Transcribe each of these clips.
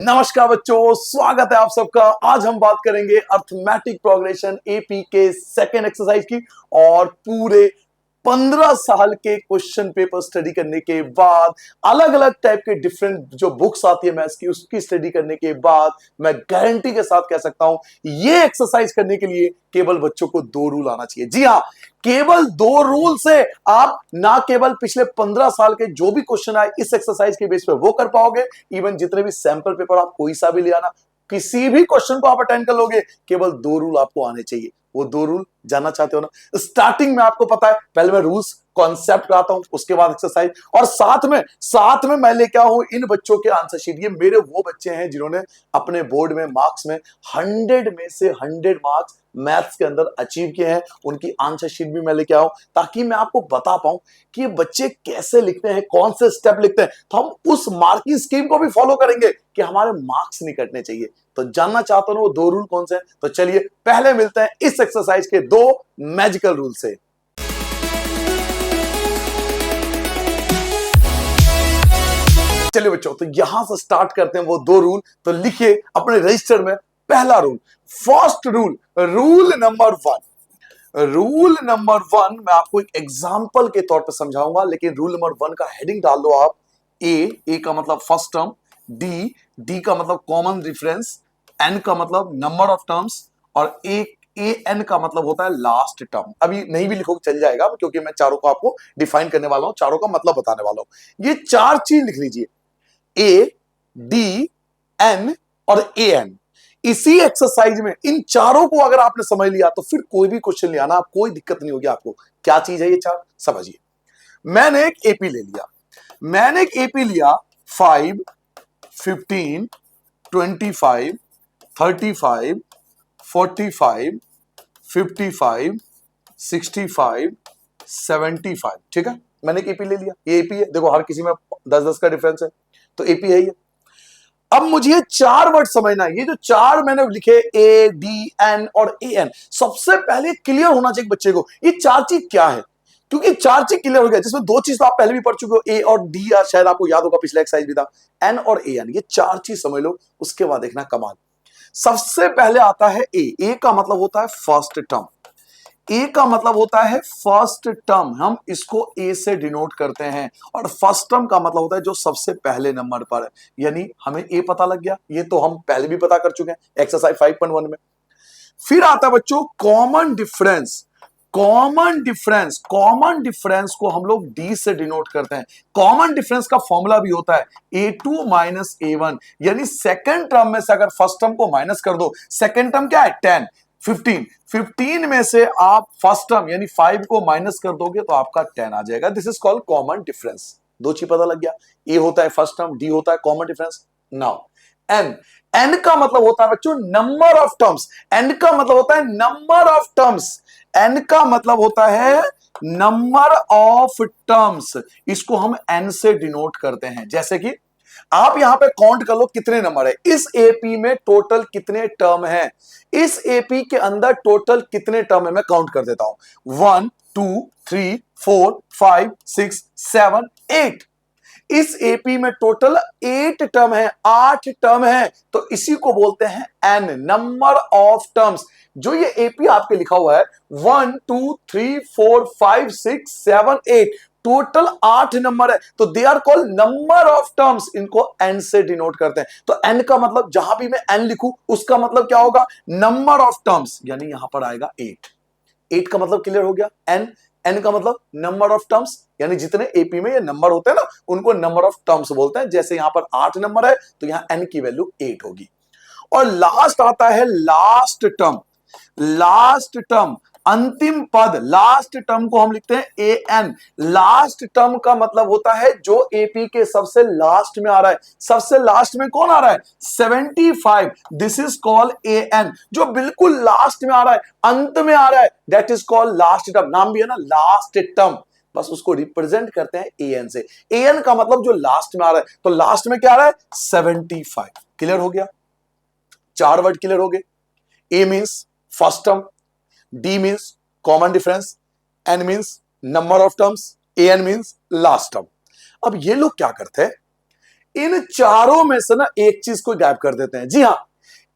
नमस्कार बच्चों, स्वागत है आप सबका। आज हम बात करेंगे अर्थमेटिक प्रोग्रेशन एपी के सेकेंड एक्सरसाइज की। और पूरे 15 साल के क्वेश्चन पेपर स्टडी करने के बाद, अलग अलग टाइप के डिफरेंट जो बुक्स आती है मैथ्स की, उसकी स्टडी करने के बाद मैं गारंटी के साथ कह सकता हूं ये एक्सरसाइज करने के लिए केवल बच्चों को 2 रूल आना चाहिए। जी हाँ, केवल 2 रूल से आप ना केवल पिछले 15 साल के जो भी क्वेश्चन आए इस एक्सरसाइज के बेस पे वो कर पाओगे, इवन जितने भी सैंपल पेपर आप कोई सा भी ले आना, किसी भी क्वेश्चन को आप अटेंड कर लोगे। केवल 2 रूल आपको आने चाहिए। वो 2 रूल जानना चाहते हो ना? स्टार्टिंग में आपको पता है, पहले मैं रूल्स कॉन्सेप्ट कराता हूं, उसके बाद एक्सरसाइज, और साथ में मैं लेके आया हूं इन बच्चों के आंसर शीट। ये मेरे वो बच्चे हैं जिन्होंने अपने बोर्ड में मार्क्स में 100 में से 100 मार्क्स मैथ्स के अंदर अचीव किए हैं। उनकी आंसर शीट भी मैं लेके आया हूं ताकि मैं आपको बता पाऊं कि ये बच्चे कैसे लिखते हैं, कौन से स्टेप लिखते हैं। तो हम उस मार्किंग स्कीम को भी फॉलो करेंगे कि हमारे मार्क्स नहीं कटने चाहिए। तो जानना चाहते हो वो 2 रूल कौन से हैं? तो चलिए पहले मिलते हैं इस एक्सरसाइज के 2 मैजिकल रूल से। चलिए बच्चों, तो यहां से स्टार्ट करते हैं वो 2 रूल। तो लिखिए अपने रजिस्टर में पहला rule, first rule, rule number 1। Rule number 1 मैं आपको एक एग्जांपल के तौर पे समझाऊंगा, लेकिन रूल नंबर 1 का हेडिंग डाल दो आप। ए का मतलब फर्स्ट टर्म, डी का मतलब कॉमन डिफरेंस, एन का मतलब नंबर ऑफ टर्म्स, और ए एन का मतलब होता है लास्ट टर्म। अभी नहीं भी लिखोगे चल जाएगा, क्योंकि मैं चारों को आपको डिफाइन करने वाला हूं, चारों का मतलब बताने वाला हूं। ये 4 चीज लिख लीजिए, ए, डी, एन और ए एन। इसी एक्सरसाइज में इन चारों को अगर आपने समझ लिया तो फिर कोई भी क्वेश्चन ले आना, कोई दिक्कत नहीं होगी आपको। क्या चीज है ये 4? समझिए। मैंने एक एपी ले लिया, 5, 15, 25, 35, 45, 55, 65, 75। ठीक है, मैंने एक एपी ले लिया। ये एपी है, देखो हर किसी में 10-10 का डिफरेंस है, तो एपी है ये। अब मुझे ये 4 वर्ड समझना है। ये जो 4 मैंने लिखे, ए, डी, एन और ए एन, सबसे पहले क्लियर होना चाहिए बच्चे को ये 4 चीज क्या है। क्योंकि 4 चीज क्लियर हो गया, जिसमें 2 चीज तो आप पहले भी पढ़ चुके हो, ए और डी, या शायद आपको याद होगा पिछला एक्सरसाइज भी था। एन और ए एन, ये 4 चीज समझ लो, उसके बाद देखना कमाल। सबसे पहले आता है ए का मतलब होता है फर्स्ट टर्म। ए का मतलब होता है फर्स्ट टर्म, हम इसको ए से डिनोट करते हैं। और फर्स्ट टर्म का मतलब होता है जो सबसे पहले नंबर पर है, यानी हमें ए पता लग गया, ये तो हम पहले भी पता कर चुके हैं एक्सरसाइज 5.1 में। फिर आता है बच्चों कॉमन डिफरेंस। कॉमन डिफरेंस को हम लोग डी से डिनोट करते हैं। कॉमन डिफरेंस का फॉर्मूला भी होता है A2 माइनस A1, यानी सेकंड टर्म में से अगर फर्स्ट टर्म को माइनस कर दो, सेकंड टर्म क्या है 10, 15 में से आप फर्स्ट टर्म यानी 5 को माइनस कर दोगे तो आपका 10 आ जाएगा। This is called common difference. 2 चीज पता लग गया, ए होता है फर्स्ट टर्म, डी होता है कॉमन डिफरेंस। नाउ एन का मतलब होता है बच्चों नंबर ऑफ टर्म्स। एन का मतलब होता है नंबर ऑफ टर्म्स। एन का मतलब होता है नंबर ऑफ टर्म्स। इसको हम एन से डिनोट करते हैं। जैसे कि आप यहां पे काउंट कर लो कितने नंबर है इस एपी में, टोटल कितने टर्म है इस एपी के अंदर, टोटल कितने टर्म है मैं काउंट कर देता हूं। 1 2 3 4 5 6 7 8। इस एपी में टोटल 8 टर्म है, 8 टर्म है। तो इसी को बोलते हैं एन, नंबर ऑफ टर्म्स। जो ये एपी आपके लिखा हुआ है 1 2 3 4 5 6 7 8, टोटल 8 नंबर है, तो they are called number of terms. इनको एन से डिनोट करते हैं। तो एन का मतलब जहां भी मैं एन लिखूं उसका मतलब क्या होगा, नंबर ऑफ टर्म्स, यानी यहां पर आएगा 8 का मतलब क्लियर हो गया। एन का मतलब नंबर ऑफ टर्म्स, यानी जितने एपी में ये नंबर होते हैं ना उनको नंबर ऑफ टर्म्स बोलते हैं। जैसे यहां पर 8 नंबर है तो यहां एन की वैल्यू 8 होगी। और लास्ट आता है लास्ट टर्म, अंतिम पद। लास्ट टर्म को हम लिखते हैं ए एन। लास्ट टर्म का मतलब होता है जो एपी के सबसे लास्ट में आ रहा है। सबसे लास्ट में कौन आ रहा है, 75। This is called a n. जो बिल्कुल लास्ट में आ रहा है, अंत में आ रहा है, that is called last term. नाम भी है ना लास्ट टर्म, बस उसको रिप्रेजेंट करते हैं ए एन से। ए एन का मतलब जो लास्ट में आ रहा है, तो लास्ट में क्या आ रहा है 75। क्लियर हो गया, 4 वर्ड क्लियर हो गए। A means first term, D means common difference, N means number of terms, A N means last term. अब ये लोग क्या करते हैं, इन चारों में से ना एक चीज को गायब कर देते हैं। जी हाँ,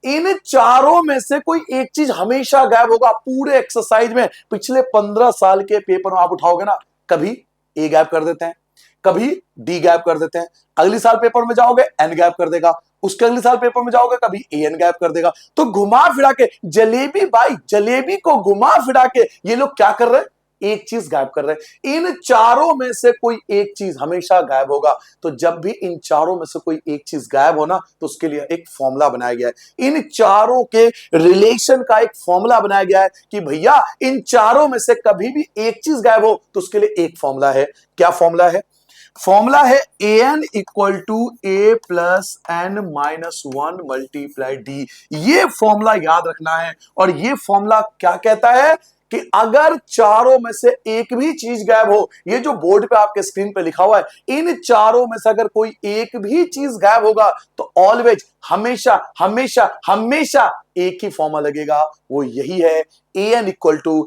इन चारों में से कोई एक चीज हमेशा गायब होगा। पूरे एक्सरसाइज में पिछले 15 साल के पेपर में आप उठाओगे ना, कभी ए गायब कर देते हैं, कभी डी गायब कर देते हैं, अगली साल पेपर में जाओगे एन गायब कर देगा, उसके अगले साल पेपर में जाओगे कभी ए एन गायब कर देगा। तो घुमा फिरा के जलेबी भाई, जलेबी को घुमा फिरा के ये लोग क्या कर रहे हैं, एक चीज गायब कर रहे हैं। इन चारों में से कोई एक चीज हमेशा गायब होगा। तो जब भी इन चारों में से कोई एक चीज गायब होना, तो उसके लिए एक फॉर्मूला बनाया गया है। इन चारों के रिलेशन का एक फॉर्मूला बनाया गया है कि भैया इन चारों में से कभी भी एक चीज गायब हो तो उसके लिए एक फॉर्मूला है। क्या फॉर्मूला है? फॉर्मूला है A N equal to A plus N minus one multiply D. ये फॉर्मूला याद रखना है। और ये फॉर्मूला क्या कहता है कि अगर चारों में से एक भी चीज गायब हो, ये जो बोर्ड पे आपके स्क्रीन पे लिखा हुआ है, इन चारों में से अगर कोई एक भी चीज गायब होगा तो ऑलवेज, हमेशा हमेशा हमेशा एक ही फॉर्मूला लगेगा। वो यही है A N equal to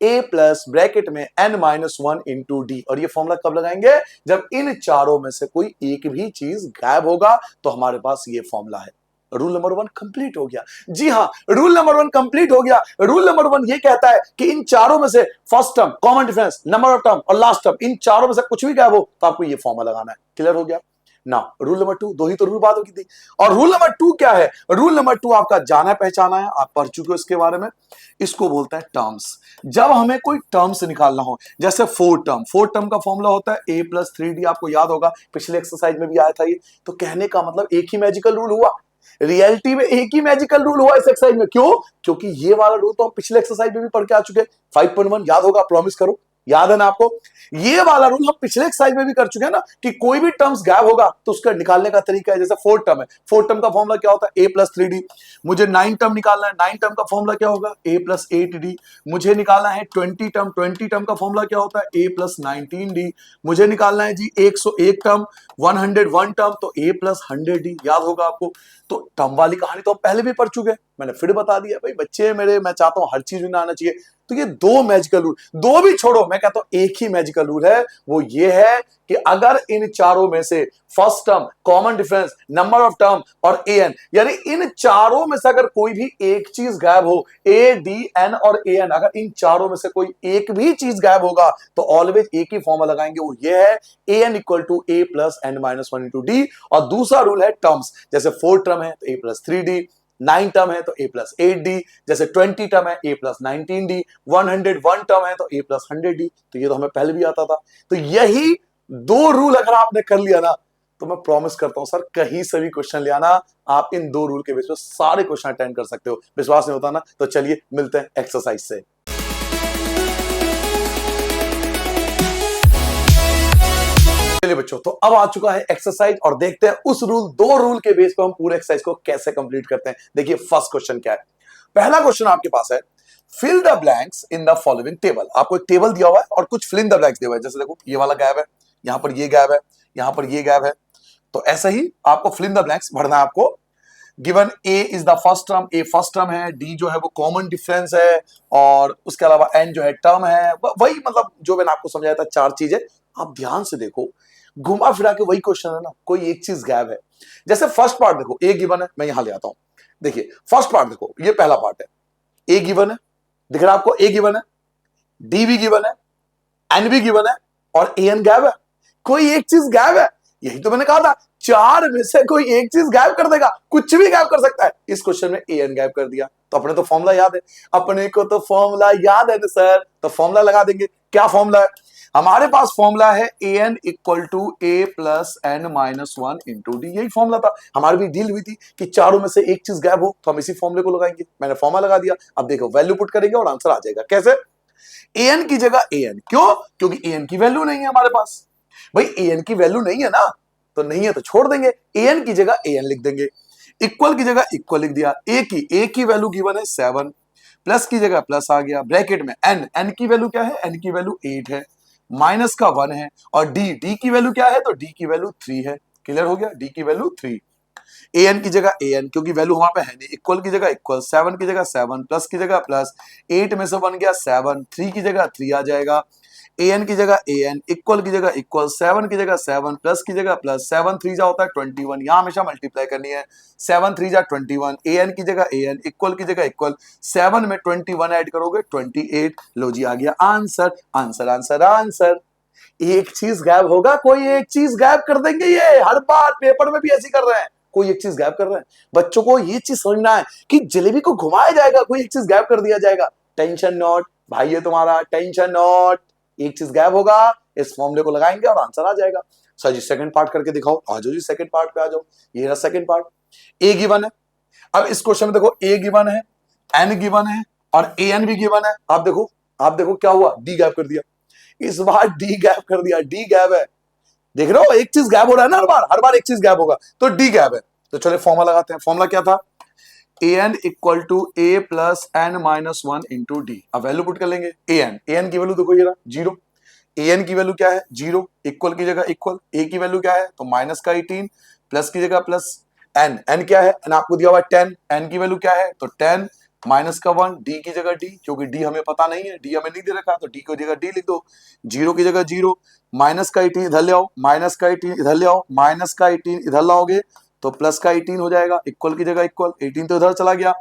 A plus bracket में N minus one into D. और ये फॉर्मूला कब लगाएंगे? जब इन चारों में से कोई एक भी चीज गायब होगा तो हमारे पास ये फॉर्मूला है। रूल नंबर 1 कंप्लीट हो गया। जी हां, रूल नंबर 1 कंप्लीट हो गया। रूल नंबर 1 ये कहता है कि इन चारों में से first term, common difference, number of term और लास्ट टर्म, इन चारों में से कुछ भी गायब हो तो आपको ये फॉर्मूला लगाना है। क्लियर हो गया ना? रूल नंबर 2, दो ही तो रूल बात होगी थी। और रूल नंबर 2 क्या है? रूल नंबर 2 आपका जाना पहचाना है, आप पढ़ चुके हो इसके बारे में। इसको बोलते हैं टर्म्स। जब हमें कोई टर्म्स निकालना हो, जैसे फोर टर्म का फॉर्मूला होता है a प्लस 3d। आपको याद होगा, पिछले एक्सरसाइज में भी आया था ये। तो कहने का मतलब एक ही मैजिकल रूल हुआ, रियलिटी में एक ही मैजिकल रूल हुआ इस एक्सरसाइज में। क्यों? क्योंकि ये वाला रूल तो हम पिछले एक्सरसाइज में भी पढ़ के आ चुके हैं। 5.1 याद होगा, प्रॉमिस करो, याद है ना आपको? ये वाला रूल हम पिछले एक्सरसाइज में भी कर चुके हैं ना, कि कोई भी टर्म्स गायब होगा तो उसका निकालने का तरीका है। जैसे फोर टर्म है, फोर टर्म का फॉर्मूला क्या होता है? a plus 3d। मुझे 9 टर्म निकालना है, 9 टर्म का फॉर्मूला क्या होगा? a plus 8d। मुझे निकालना है 20 टर्म, 20 टर्म का फॉर्मूला क्या होता है? a plus 19d। मुझे निकालना है जी 101 टर्म, 101 टर्म, तो a प्लस 100d। याद होगा आपको? तो टर्म वाली कहानी तो हम पहले भी पढ़ चुके हैं, मैंने फिर बता दिया। भाई बच्चे मेरे, मैं चाहता हूं हर चीज में आना चाहिए। तो ये दो मैजिकल रूल, दो भी छोड़ो, मैं कहता हूं एक ही मैजिकल रूल है। वो ये है कि अगर इन चारों में से first term, common difference, number of term और ए एन, यानी इन चारों में से अगर कोई भी एक चीज गायब हो, ए डी एन और ए एन, अगर इन चारों में से कोई एक भी चीज गायब होगा तो ऑलवेज एक ही फॉर्मूला लगाएंगे। वो ये है A N equal to A plus N minus one into D. और दूसरा रूल है टर्म्स। जैसे 4 टर्म है तो a प्लस 3d, 9 टर्म है तो a प्लस 8d, जैसे 20 टर्म है a प्लस 19d, 101 टर्म है तो a प्लस 100d। तो ये तो हमें पहले भी आता था। तो यही दो रूल अगर आपने कर लिया ना, तो मैं प्रॉमिस करता हूं सर, कहीं से भी क्वेश्चन ले आना, आप इन दो रूल के बेस पे सारे क्वेश्चन अटेंड कर सकते हो। विश्वास नहीं होता ना? तो चलिए मिलते हैं एक्सरसाइज से। चलिए बच्चों, तो अब आ चुका है एक्सरसाइज और देखते हैं उस रूल, दो रूल के बेस पे हम पूरे एक्सरसाइज को कैसे कंप्लीट करते हैं। देखिए फर्स्ट क्वेश्चन क्या है। पहला क्वेश्चन आपके पास है, fill the blanks in the following table. आपको एक टेबल दिया हुआ है और कुछ फिल इन द ब्लैंक्स दिया हुआ है। जैसे देखो ये वाला गैप है, यहां पर ये गैप है, यहां पर ये गैप है। तो ऐसा ही आपको फिल इन द ब्लैंक्स भरना है। आपको given A is the first term, A first term है, डी जो है वो कॉमन डिफरेंस है, और उसके अलावा एन जो है टर्म है। वही मतलब जो मैंने आपको समझाया था, चार चीजें। आप ध्यान से देखो, घुमा फिरा के वही क्वेश्चन है ना, कोई एक चीज गायब है। जैसे फर्स्ट पार्ट देखो, ए गिवन है, मैं यहां ले आता हूं। देखिए फर्स्ट पार्ट देखो, ये पहला पार्ट है, ए गिवन है, दिख रहा है आपको? ए गिवन है, डी भी गिवन है, एन भी गिवन है, और ए एन गायब है। कोई एक चीज गायब है। यही तो मैंने कहा था, चार में से कोई एक चीज गायब कर देगा, कुछ भी गायब कर सकता है। इस क्वेश्चन में ए एन गायब कर दिया। तो अपने तो फॉर्मूला याद है, अपने को तो फॉर्मूला याद है ना सर, तो फॉर्मूला लगा देंगे। क्या फॉर्मूला है हमारे पास? फॉर्मूला है A N equal to A plus N minus one into D. यही फॉर्मूला था, हमारी भी डील हुई थी कि चारों में से एक चीज गायब हो तो हम इसी फॉर्मूले को लगाएंगे। मैंने फॉर्मूला लगा दिया। अब देखो वैल्यू पुट करेंगे और आंसर आ जाएगा। कैसे? ए एन की जगह ए एन। क्यों? क्योंकि ए एन की वैल्यू नहीं है हमारे पास। भाई ए एन की वैल्यू नहीं है ना, तो नहीं है तो छोड़ देंगे, ए एन की जगह ए एन लिख देंगे। इक्वल की जगह इक्वल लिख दिया। ए की वैल्यू गिवन है 7, प्लस की जगह प्लस आ गया, ब्रैकेट में एन, एन की वैल्यू क्या है? एन की वैल्यू 8 है, माइनस का 1 है, और डी की वैल्यू क्या है? तो डी की वैल्यू 3 है। क्लियर हो गया? डी की वैल्यू 3। ए एन की जगह ए एन, क्योंकि वैल्यू हमारे पे है नहीं। इक्वल की जगह इक्वल, 7 की जगह 7, प्लस की जगह प्लस, 8 में से बन गया 7, 3 की जगह 3 आ जाएगा। ए एन की जगह ए एन, इक्वल की जगह इक्वल, 7 की जगह 7, प्लस की जगह प्लस, 7 3 जा होता है 21, यहां हमेशा मल्टीप्लाई करनी है, 7 3 जा 21, ए एन की जगह ए एन, इक्वल की जगह इक्वल, 7 में 21 ऐड करोगे 28, लो जी आ गया आंसर। Answer answer answer. एक चीज गायब होगा, कोई एक चीज गायब कर देंगे, ये हर बार पेपर में भी ऐसी कर रहे हैं, कोई एक चीज गायब कर रहे हैं। बच्चों को ये चीज समझना है कि जलेबी को घुमाया जाएगा, कोई एक चीज गायब कर दिया जाएगा। टेंशन नॉट भाई, ये तुम्हारा टेंशन नॉट, एक चीज गायब होगा, इस फॉर्मूले को लगाएंगे और आंसर आ जाएगा। सर जी सेकंड पार्ट करके दिखाओ, आ जाओ जी सेकंड पार्ट पे आ जाओ। ये रहा सेकंड पार्ट, ए गिवन है। अब इस क्वेश्चन में देखो ए गिवन है, एन गिवन है और ए एन भी गिवन है। आप देखो क्या हुआ, डी गायब कर दिया, इस बार डी गैप कर दिया, डी गैप है। देख रहे हो, एक चीज गैप हो रहा है ना, हर बार एक चीज गैप होगा, तो डी गैप है। तो चलिए फॉर्मूला लगाते हैं। फॉर्मूला क्या था, A N equal to A plus N minus one into D. अब वैल्यू पुट कर लेंगे, ए एन की वैल्यू देखो ये रहा 0, ए एन की वैल्यू क्या है 0, इक्वल की जगह इक्वल, ए की वैल्यू क्या है तो माइनस का 18, प्लस की जगह प्लस, एन क्या है, एन आपको दिया हुआ है 10, एन की वैल्यू क्या है तो 10, माइनस का 1, डी की जगह डी, क्योंकि डी हमें पता नहीं है, डी हमें नहीं दे रखा, तो डी की जगह डी लिख दो, 0 की जगह 0, माइनस का 18 इधर ले आओ, माइनस का 18 इधर ले आओ, माइनस का 18 इधर लाओगे तो प्लस का 18 हो जाएगा, इक्वल की जगह इक्वल, 18 तो इधर चला गया,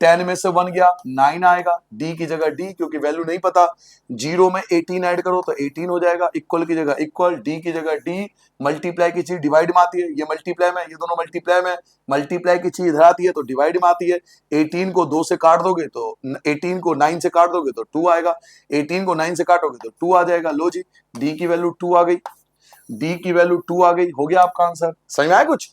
10 में से 1 गया 9 आएगा, डी की जगह डी क्योंकि वैल्यू नहीं पता, 0 में 18 ऐड करो तो 18 हो जाएगा, इक्वल की जगह इक्वल, डी की जगह डी, मल्टीप्लाई की चीज डिवाइड में आती है, ये मल्टीप्लाई में, ये दोनों मल्टीप्लाई में, मल्टीप्लाई की चीज इधर आती है तो डिवाइड में आती है। 18 को 2 से काट दोगे तो 18 को 9 से काट दोगे तो 2 आएगा, 18 को 9 से काटोगे तो 2 आ जाएगा। लो जी डी की वैल्यू 2 आ गई, डी की वैल्यू 2 आ गई, हो गया आपका आंसर। समझ में आया कुछ,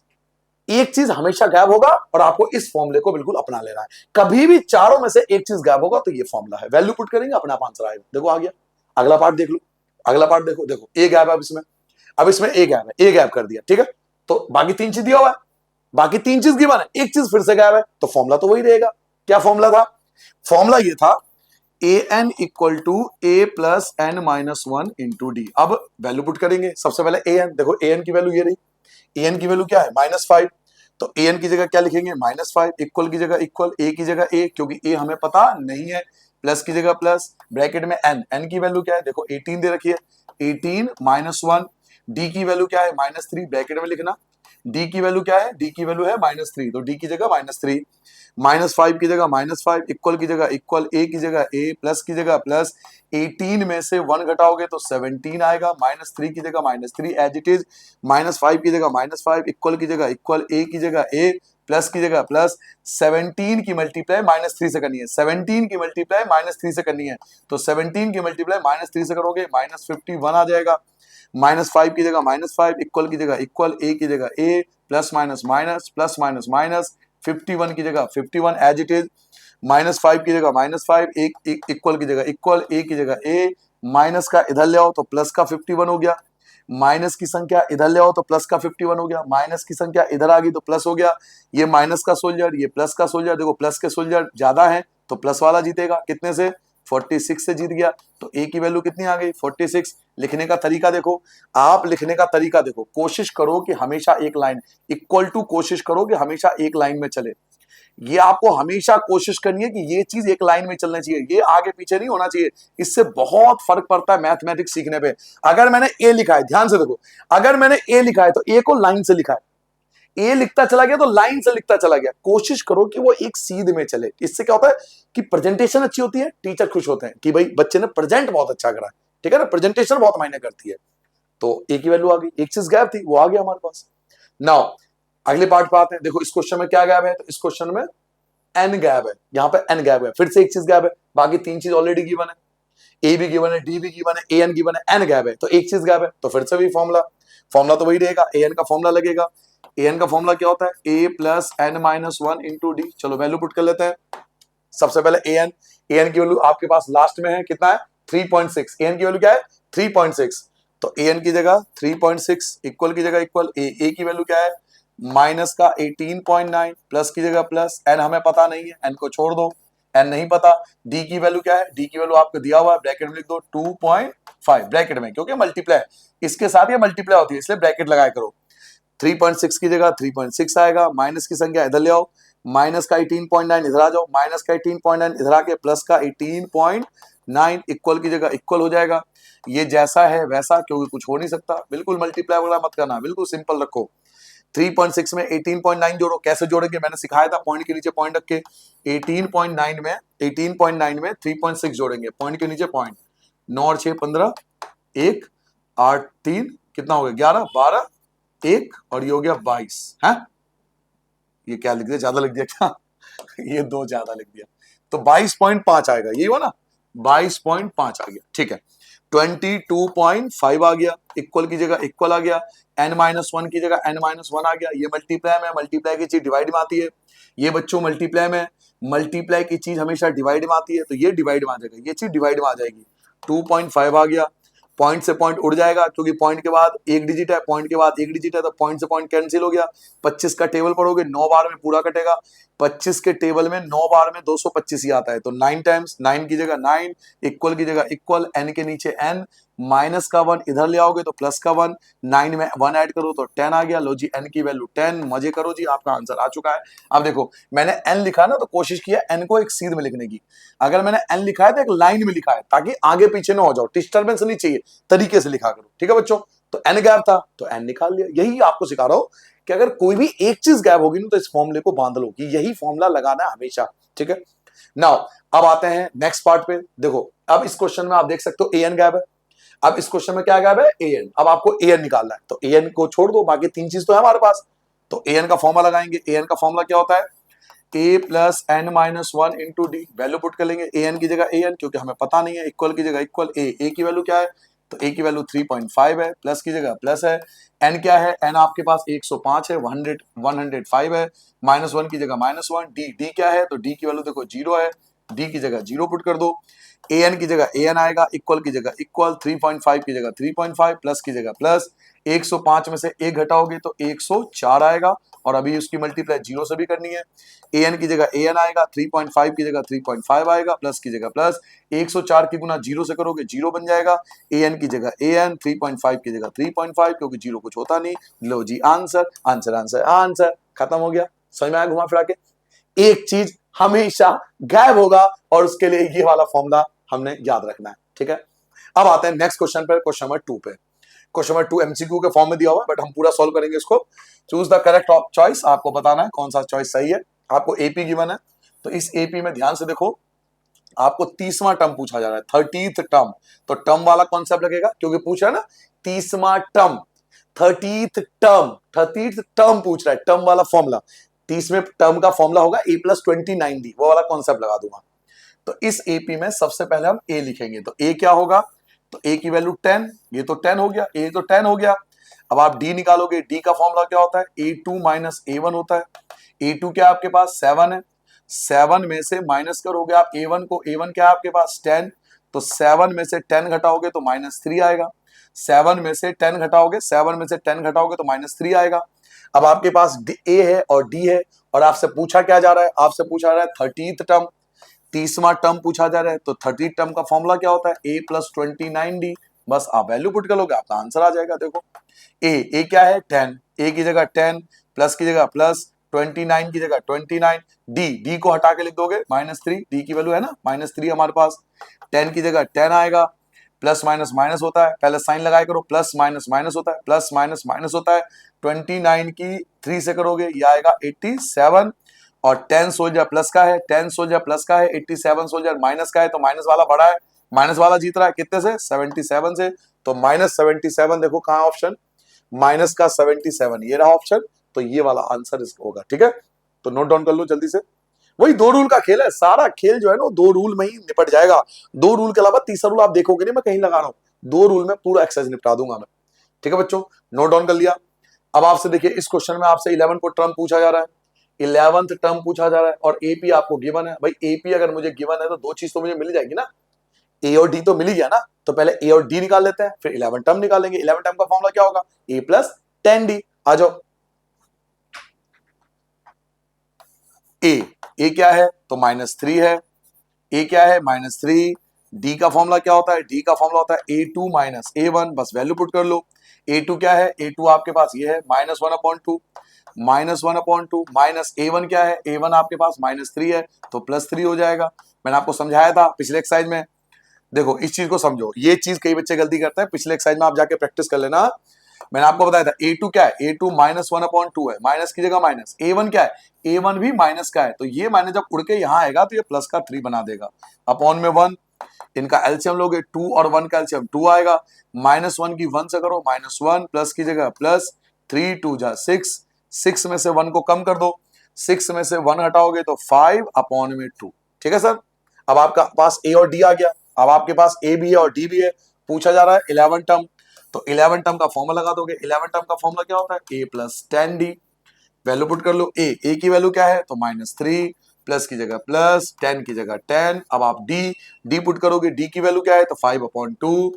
एक चीज हमेशा गायब होगा और आपको इस फॉर्मूले को बिल्कुल अपना लेना है। कभी भी चारों में से एक चीज गायब होगा तो ये फॉर्मूला है, वैल्यू पुट करेंगे अपने आप आंसर आएगा। देखो आ गया, अगला पार्ट देख लो, अगला पार्ट देखो, देखो ए गायब है इसमें, अब इसमें ए गायब है, ए गायब कर दिया, ठीक है, तो बाकी 3 चीज दिया हुआ है, बाकी 3 चीज गिवन है, एक चीज फिर से गायब है, तो फॉर्मूला तो वही रहेगा। क्या फॉर्मूला था, फॉर्मूला ये था A N equal to A plus N minus one into D. अब वैल्यू पुट करेंगे, सबसे पहले ए एन, देखो ए एन की वैल्यू ये रही, ए एन की वैल्यू क्या है -5, तो ए एन की जगह क्या लिखेंगे -5, इक्वल की जगह इक्वल, ए की जगह ए क्योंकि ए हमें पता नहीं है, प्लस की जगह प्लस, ब्रैकेट में एन, एन की वैल्यू क्या है देखो 18 दे रखी है, 18 -1, डी की वैल्यू क्या है -3, ब्रैकेट में लिखना, डी की वैल्यू क्या है, डी की वैल्यू है -3, तो डी की जगह -3, -5 की जगह -5, इक्वल की जगह इक्वल, ए की जगह ए, प्लस की जगह प्लस, 18 में से 1 घटाओगे तो 17 आएगा, -3 की जगह -3 एज इट इज, -5 की जगह -5, इक्वल की जगह इक्वल, ए की जगह ए, प्लस की जगह प्लस, 17 की मल्टीप्लाई -3 से करनी है, 17 की मल्टीप्लाई -3 से करनी है, तो 17 की मल्टीप्लाई -3 से करोगे -51 आ जाएगा, -5 की जगह -5, इक्वल की जगह इक्वल, ए की जगह A, plus minus minus, plus minus minus, 51 की जगह 51 एज इट इज, -5 की जगह -5, एक इक्वल की जगह इक्वल, ए की जगह ए, माइनस का इधर ले आओ तो प्लस का 51 हो गया, माइनस की संख्या इधर ले आओ तो प्लस का 51 हो गया, माइनस की संख्या इधर आ गई तो प्लस हो गया, ये माइनस का सोल्जर, ये प्लस का सोल्जर, देखो प्लस के सोल्जर ज्यादा है तो प्लस वाला जीतेगा, कितने से 46 से जीत गया, तो ए की वैल्यू कितनी आ गई 46। लिखने का तरीका देखो, आप लिखने का तरीका देखो, कोशिश करो कि हमेशा एक लाइन इक्वल टू, कोशिश करो कि हमेशा एक लाइन में चले, ये आपको हमेशा कोशिश करनी है कि ये चीज एक लाइन में चलना चाहिए, ये आगे पीछे नहीं होना चाहिए, इससे बहुत फर्क पड़ता है मैथमेटिक्स सीखने पे। अगर मैंने ए लिखा है, ध्यान से देखो, अगर मैंने ए लिखा है तो ए को लाइन से लिखा है, ए लिखता चला गया तो लाइन से लिखता चला गया, कोशिश करो कि वो एक सीध में चले। इससे क्या होता है कि प्रेजेंटेशन अच्छी होती है, टीचर खुश होते हैं कि भाई बच्चे ने प्रेजेंट बहुत अच्छा करा, ठीक है ना, प्रेजेंटेशन बहुत मायने करती है। तो ए की वैल्यू आ गई, एक चीज गैप थी वो आ गया हमारे पास। नाउ अगले पार्ट पे आते हैं, देखो इस क्वेश्चन में क्या गैप है, तो इस क्वेश्चन में एन गैप है, यहाँ पे एन गैप है, फिर से एक चीज गैप है, बाकी 3 चीज ऑलरेडी गिवन है, ए भी गिवन है, डी भी गिवन है, ए एन गिवन है, एन गैप है, तो एक चीज गैप है, तो फिर से भी फॉर्मूला तो वही रहेगा, ए एन का फॉर्मूला लगेगा, ए एन का फॉर्मूला क्या होता है A plus N minus one into D. चलो वैल्यू पुट कर लेते हैं, सबसे पहले ए एन की वैल्यू आपके पास लास्ट में है, कितना है 3.6, ए एन की वैल्यू क्या है 3.6, तो ए एन की जगह 3.6, इक्वल की जगह इक्वल, ए की वैल्यू क्या है माइनस का 18.9, प्लस की जगह प्लस, एन हमें पता नहीं है, एन को छोड़ दो, एन नहीं पता, डी की वैल्यू क्या है, डी की वैल्यू आपको दिया हुआ है, ब्रैकेट में लिख दो 2.5, ब्रैकेट में क्योंकि मल्टीप्लाई इसके साथ ये मल्टीप्लाई होती है इसलिए ब्रैकेट लगाया करो, 3.6 की जगह 3.6 आएगा, माइनस की संख्या इधर ले आओ, माइनस का 18.9 इधर आ जाओ, माइनस का 18.9 इधर आके प्लस का 18.5 9 इक्वल की जगह इक्वल हो जाएगा, ये जैसा है वैसा, क्योंकि कुछ हो नहीं सकता, बिल्कुल मल्टीप्लाई वगैरह मत करना, बिल्कुल सिंपल रखो। 3.6 में 18.9 जोड़ो, कैसे जोड़ेंगे मैंने सिखाया था, पॉइंट के नीचे पॉइंट रख के 18.9 में 3.6 जोड़ेंगे, पॉइंट के नीचे पॉइंट, 9 और 6 15, 1 8 3 कितना हो गया 11 12 1 और ये हो गया 22 है। ये क्या लिख दिया, ज्यादा लिख दिया क्या? ये 2 ज्यादा लिख दिया, तो 22.5 आएगा, यही हो ना, 22.5 आ गया, ठीक है। 22.5 आ गया, इक्वल की जगह इक्वल आ गया, n-1 की जगह n-1 आ गया, ये मल्टीप्लाई में, मल्टीप्लाई की चीज डिवाइड में आती है, ये बच्चों मल्टीप्लाई में, मल्टीप्लाई की चीज हमेशा डिवाइड में आती है, तो ये डिवाइड में आ जाएगा, ये चीज डिवाइड में आ जाएगी, 2.5 आ गया, पॉइंट से पॉइंट उड़ जाएगा, क्योंकि पॉइंट के बाद एक डिजिट है, पॉइंट के बाद एक डिजिट है, तो पॉइंट से पॉइंट कैंसिल हो गया, 25 का टेबल पढ़ोगे 9 बार में पूरा कटेगा, 25 के टेबल में 9 बार में 225 ही आता है, तो 9 टाइम्स, 9 की जगह 9, इक्वल की जगह इक्वल, n के नीचे n, माइनस का 1 इधर ले आओगे तो प्लस का 1, 9 में 1 ऐड करो तो 10 आ गया, लो जी n की वैल्यू 10, मजे करो जी, आपका आंसर आ चुका है। अब देखो मैंने n लिखा ना, तो कोशिश किया n को एक सीध में लिखने की, अगर मैंने n लिखा है तो एक लाइन में लिखा है, ताकि आगे पीछे ना हो जाओ, डिस्टर्बेंस नहीं चाहिए, तरीके से लिखा करो, ठीक है बच्चों। तो n गैप था तो n निकाल लिया, यही आपको सिखा रहा हूं कि अगर कोई भी एक चीज गैप होगी ना, तो इस फॉर्मूले को बांध लो कि यही फॉर्मूला लगाना है हमेशा, ठीक है। नाउ अब आते हैं नेक्स्ट पार्ट पे, देखो अब इस क्वेश्चन में आप देख सकते हो an गैप है, अब इस क्वेश्चन में क्या गैप है, an, अब आपको an निकालना है, तो an को छोड़ दो, बाकी तीन चीज तो है हमारे पास, तो an का फॉर्मूला लगाएंगे, an का फॉर्मूला क्या होता है, a plus n minus 1 into D, value put कर लेंगे, an की जगह an, क्योंकि हमें पता नहीं है, इक्वल की जगह इक्वल, a की वैल्यू क्या है, तो a की वैल्यू 3.5 है, प्लस की जगह प्लस है, n क्या है, n आपके पास 105 है, 105 है, माइनस 1 की जगह माइनस 1, d क्या है, तो d की वैल्यू देखो 0 है, d की जगह 0 पुट कर दो, an की जगह an आएगा, इक्वल की जगह इक्वल, 3.5 की जगह 3.5, प्लस की जगह प्लस, 105 में से 1 घटाओगे तो 104 आएगा, और अभी उसकी मल्टीप्लाई 0 से भी करनी है, an की जगह an आएगा, 3.5 की जगह 3.5 आएगा, प्लस की जगह प्लस, 104 की गुना 0 से करोगे 0 बन जाएगा, an की जगह an, 3.5 की जगह 3.5, क्योंकि 0 कुछ होता नहीं, लो जी आंसर, आंसर आंसर आंसर, खत्म हो गया, समझ में आया घुमा फिरा के। एक चीज हमेशा गायब होगा, और उसके लिए ये वाला फॉर्मूला हमने याद रखना है, ठीक है। अब आते हैं नेक्स्ट क्वेश्चन पर, क्वेश्चन नंबर 2 पे, क्वेश्चन नंबर 2 एमसीक्यू के फॉर्म में दिया हुआ है, बट हम पूरा सॉल्व करेंगे इसको। चूज द करेक्ट चॉइस, आपको बताना है कौन सा चॉइस सही है, आपको एपी गिवन है, तो इस एपी में ध्यान से देखो, आपको 30वां टर्म पूछा जा रहा है, 30th टर्म, तो टर्म वाला कॉन्सेप्ट लगेगा, क्योंकि पूछ रहा है ना 30वां टर्म, 30th टर्म पूछ रहा है, टर्म वाला फॉर्मूला, 30वें टर्म का फॉर्मूला होगा a प्लस 29d, वो वाला कॉन्सेप्ट लगा दूंगा। तो इस एपी में सबसे पहले हम a लिखेंगे, तो a क्या होगा, तो a की वैल्यू 10, ये तो 10 हो गया, a तो 10 हो गया। अब आप d निकालोगे, d का फॉर्मूला क्या होता है, a2 माइनस a1 होता है, a2 क्या आपके पास 7 है, 7 में से माइनस करोगे आप a1 को, a1 क्या है आपके पास 10, तो 7 में से 10 घटाओगे तो -3 आएगा, 7 में से 10 घटाओगे, 7 में से 10 घटाओगे तो -3 आएगा। अब आपके पास a है और d है, और आपसे पूछा क्या जा रहा है, आपसे पूछा जा रहा है 30th टर्म, 30वां टर्म पूछा जा रहा है, तो 30 टर्म का फॉर्मूला क्या होता है, a प्लस 29d, बस आप वैल्यू पुट कर लोगे, आपका आंसर आ जाएगा। देखो a क्या है 10, a की जगह 10, प्लस की जगह प्लस, 29 की जगह 29, d को हटा के लिख दोगे -3, d की वैल्यू है ना -3 हमारे पास, 10 की जगह 10 आएगा, प्लस माइनस माइनस होता है, पहले साइन लगाया करो, प्लस माइनस माइनस होता है, प्लस माइनस माइनस होता है, 29 की 3 से करोगे ये आएगा 87, और 10 सोल्जर प्लस का है, 10 सोल्जर प्लस का है, 87 सोल्जर माइनस का है, तो माइनस वाला बड़ा है, माइनस वाला जीत रहा है कितने से, 77 से, तो -77 देखो कहाँ ऑप्शन, माइनस का 77, ये रहा ऑप्शन, तो ये वाला आंसर इसका होगा, ठीक है। तो नोट डाउन कर लो जल्दी से, वही 2 रूल का खेल है, सारा खेल जो है ना 2 रूल में ही निपट जाएगा, 2 रूल के अलावा तीसरा रूल आप देखोगे नहीं, मैं कहीं लगा रहा हूं, 2 रूल में पूरा एक्सरसाइज निपटा दूंगा मैं, ठीक है बच्चों, नोट डाउन कर लिया। अब आपसे देखिए इस क्वेश्चन में आपसे 11 को टर्म पूछा जा रहा है, 11th टर्म पूछा जा रहा है, और एपी आपको गिवन है, भाई एपी अगर मुझे गिवन है तो 2 चीज तो मुझे मिल जाएगी ना, ए और डी तो मिल ही गया ना, तो पहले ए और डी निकाल लेते हैं, फिर 11 टर्म निकालेंगे, 11 टर्म का फॉर्मूला क्या होगा, ए प्लस 10d, आ जाओ। ए क्या है, तो -3 है, ए क्या है -3, डी का फॉर्मूला क्या होता है, डी का फॉर्मूला होता है a2 माइनस a1, बस वैल्यू पुट कर लो, a2 क्या है, a2 आपके पास ये है -1/2, -1/2, माइनस a1 क्या है, a1 आपके पास -3 है, तो +3 हो जाएगा, मैंने आपको समझाया था पिछले एक्सरसाइज में, देखो इस चीज को समझो, ये चीज कई बच्चे गलती करते हैं, पिछले एक्सरसाइज में आप जाके प्रैक्टिस कर लेना। मैंने आपको बताया था A2 क्या है, A2 -1/2 है, माइनस की जगह माइनस। A1 क्या है, A1 भी माइनस का है, तो ये माइनस जब उड़ के यहां आएगा तो ये प्लस का 3 बना देगा, अपॉन में 1। इनका एलसीएम लोगे 2 और 1 का एलसीएम 2 आएगा, -1 की 1 से करो -1, प्लस की जगह प्लस, 3 2 जा 6, 6 में से 1 को कम कर दो, 6 में से 1 हटाओगे तो 5 अपॉन में 2। ठीक है सर, अब आपका पास ए और डी आ गया। अब आपके पास ए भी है और डी भी है, पूछा जा रहा है 11 टर्म, तो 11 टर्म का फॉर्मूला लगा दोगे। 11 टर्म का फॉर्मूला क्या होता है, A plus 10d। Value put कर लो, ए की वैल्यू क्या है तो -3, प्लस की जगह प्लस, 10 की जगह 10। अब आप डी पुट करोगे, डी की वैल्यू क्या है तो 5/2,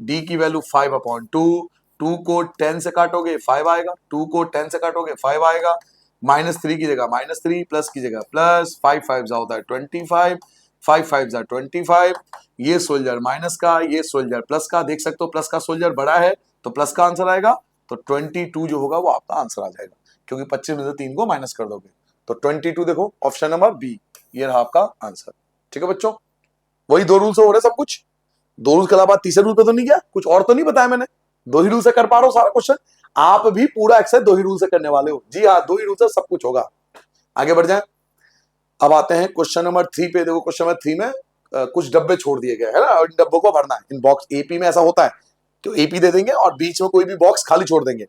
डी की वैल्यू 5/2, 2 को 10 से काटोगे 5 आएगा, 2 को 10 से काटोगे 5 आएगा, -3 की जगह -3, प्लस की जगह प्लस, 5 5 होता है 25, 5 5 25। ये सोल्जर माइनस का, ये सोल्जर प्लस का, देख सकते हो प्लस का सोल्जर बड़ा है तो प्लस का आंसर आएगा, तो 22 जो होगा वो आपका आंसर आ जाएगा, क्योंकि 25 में से 3 को माइनस कर दोगे तो 22। देखो ऑप्शन नंबर बी, ये रहा आपका आंसर। ठीक है बच्चों, वही 2 रूल से हो रहा है सब कुछ, 2 रूल के अलावा तीसरे रूल पे तो नहीं गया, कुछ और तो नहीं बताया मैंने, 2 ही रूल से कर पा रहा हूं सारा क्वेश्चन। आप भी पूरा एक्सरसाइज 2 ही रूल से करने वाले हो, जी हाँ 2 ही रूल से सब कुछ होगा। आगे बढ़ जाए, अब आते हैं क्वेश्चन नंबर 3 पे। देखो क्वेश्चन नंबर 3 में कुछ डब्बे छोड़ दिए गए है ना, और इन डब्बों को भरना है। इन बॉक्स एपी में ऐसा होता है, तो एपी दे देंगे और बीच में कोई भी बॉक्स खाली छोड़ देंगे,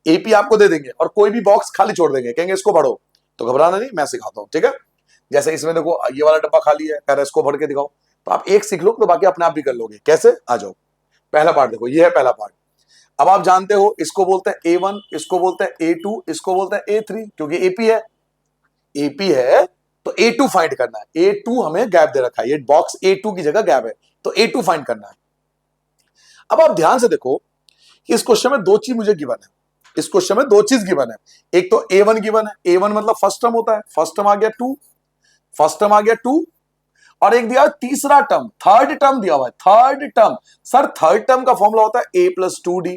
एपी आपको दे देंगे और कोई भी बॉक्स खाली छोड़ देंगे, कहेंगे इसको भरो, तो घबराना नहीं, मैं सिखाता हूं। ठीक है, जैसे इसमें देखो ये वाला डब्बा खाली है, कह रहा है इसको भर के दिखाओ, तो आप एक सीख लो तो बाकी अपने आप भी कर लोगे। कैसे, आ जाओ। पहला पार्ट देखो, ये है पहला पार्ट। अब आप जानते हो इसको बोलते हैं A1, इसको बोलते हैं A2, इसको बोलते हैं A3, क्योंकि एपी है, एपी है तो A2 फाइंड करना है। A2 हमें गैप दे रखा है, ये बॉक्स A2 की जगह गैप है, तो A2 फाइंड करना है। अब आप ध्यान से देखो कि इस क्वेश्चन में 2 चीज मुझे गिवन है, इस क्वेश्चन में 2 चीज गिवन है। एक तो A1 गिवन है, A1 मतलब फर्स्ट टर्म होता है, फर्स्ट टर्म आ गया 2, फर्स्ट टर्म आ गया 2, और एक दिया तीसरा टर्म, थर्ड टर्म दिया हुआ है, third term. Sir third term का फॉर्मूला होता है A+2D।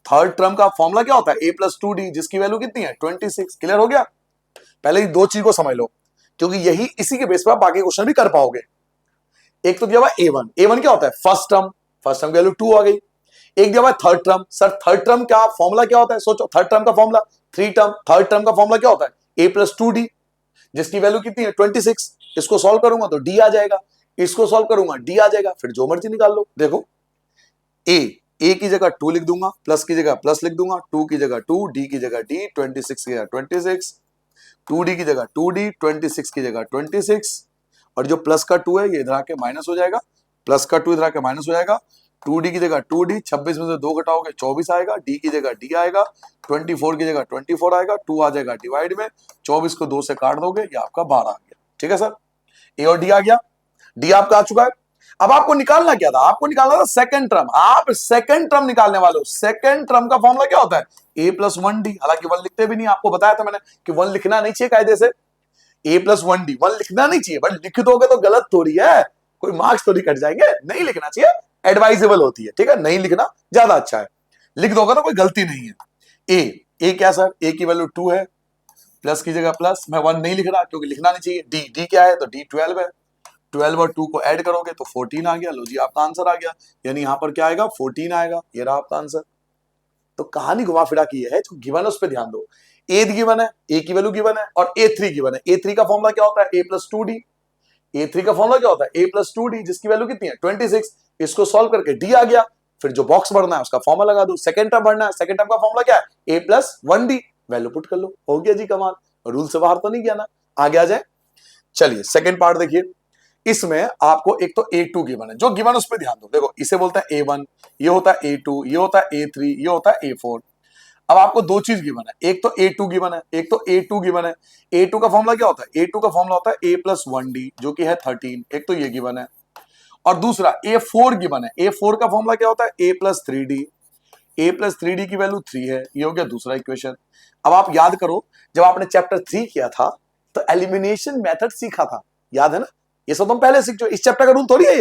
थर्ड टर्म का फॉर्मूला क्या होता है, A+2D, जिसकी वैल्यू कितनी है 26। क्लियर हो गया, पहले ही 2 चीज को समझ लो, क्योंकि यही इसी के बेस पर आप बाकी क्वेश्चन भी कर पाओगे। एक तो दिया हुआ A1, A1 क्या होता है फर्स्ट टर्म, फर्स्ट टर्म की वैल्यू 2 आ गई। एक दिया हुआ third term, sir third term का फॉर्मूला क्या होता है, सोचो थर्ड टर्म का फॉर्मूला 3 टर्म, थर्ड टर्म का फॉर्मूला क्या होता है A+2D, जिसकी वैल्यू कितनी है 26। इसको सॉल्व करूंगा तो D आ जाएगा, इसको सॉल्व करूंगा D आ जाएगा, फिर जो मर्जी निकाल लो। देखो ए की जगह 2 लिख दूंगा, प्लस की जगह प्लस लिख दूंगा, 2 की जगह 2, डी की जगह डी, 26 की जगह 26, 2D की जगह 2D, 26 की जगह 26, और जो प्लस का 2 है ये इधर आके माइनस हो जाएगा, प्लस का 2 इधर आके माइनस हो जाएगा, 2D की जगह 2D, 26 में से 2 घटाओगे 24 आएगा, D की जगह D आएगा, 24 की जगह 24 आएगा, 2 आ जाएगा डिवाइड में, 24 को 2 से काट दोगे, ये आपका 12 आ गया। ठीक है सर, ए और डी आ गया, डी आपका आ चुका है। अब आपको निकालना क्या था, आपको निकालना था सेकंड टर्म, आप सेकंड टर्म निकालने वाले हो। सेकंड टर्म का फॉर्मूला क्या होता है A+1D, हालांकि 1 लिखते भी नहीं, आपको बताया था मैंने कि 1 लिखना नहीं चाहिए कायदे से, A+1D 1 लिखना नहीं चाहिए, बट लिख दोगे तो गलत थोड़ी है, कोई मार्क्स थोड़ी कट जाएंगे, नहीं लिखना चाहिए, एडवाइजेबल होती है। ठीक है, नहीं लिखना ज्यादा अच्छा है, लिख दोगे तो कोई गलती नहीं है। ए क्या सर, ए की वैल्यू 2 है, प्लस की जगह प्लस, मैं 1 नहीं लिख रहा क्योंकि लिखना नहीं चाहिए। डी क्या है तो डी 12 है, 12 और 2 को ऐड करोगे तो 14 आ गया, लो जी आपका आंसर आ गया, यानी यहां पर क्या आएगा 14 आएगा, ये रहा आपका आंसर। तो कहानी घुमा फिरा की है, जो गिवन है उस पर ध्यान दो। ए गिवन है, ए की वैल्यू गिवन है, और A3 गिवन है। A3 का फॉर्मूला क्या होता है A+2D, A3 का फॉर्मूला क्या होता है A+2D, जिसकी वैल्यू कितनी है 26। इसको सॉल्व करके डी आ गया, फिर जो बॉक्स भरना है उसका फॉर्मूला लगा दो, सेकंड टर्म भरना है, सेकंड टर्म का फॉर्मूला क्या है A+1D, वैल्यू पुट कर लो, हो गया जी कमाल, रूल से बाहर तो नहीं गया ना। आगे आ जाए, चलिए सेकंड पार्ट देखिए। इसमें आपको एक तो A2 गिवन है, जो गिवन उस पर ध्यान दो। देखो इसे बोलता है A1, ये होता है A2, ये होता है A3, ये होता है A4। अब आपको 2 चीज गिवन है, एक तो A2 गिवन है, एक तो A2 गिवन है। A2 का फॉर्मूला क्या होता है, A2 का फॉर्मूला होता है A+1D, जो कि है 13, एक तो ये गिवन है, और दूसरा A4 गिवन है। A4 का फॉर्मूला क्या होता है A+3D, A+3D की वैल्यू 3 है, ये हो गया दूसरा इक्वेशन। अब आप याद करो, जब आपने चैप्टर 3 किया था तो एलिमिनेशन मेथड सीखा था, याद है ना, ये सब तुम पहले सीख चुके, इस चैप्टर का रूल थोड़ी है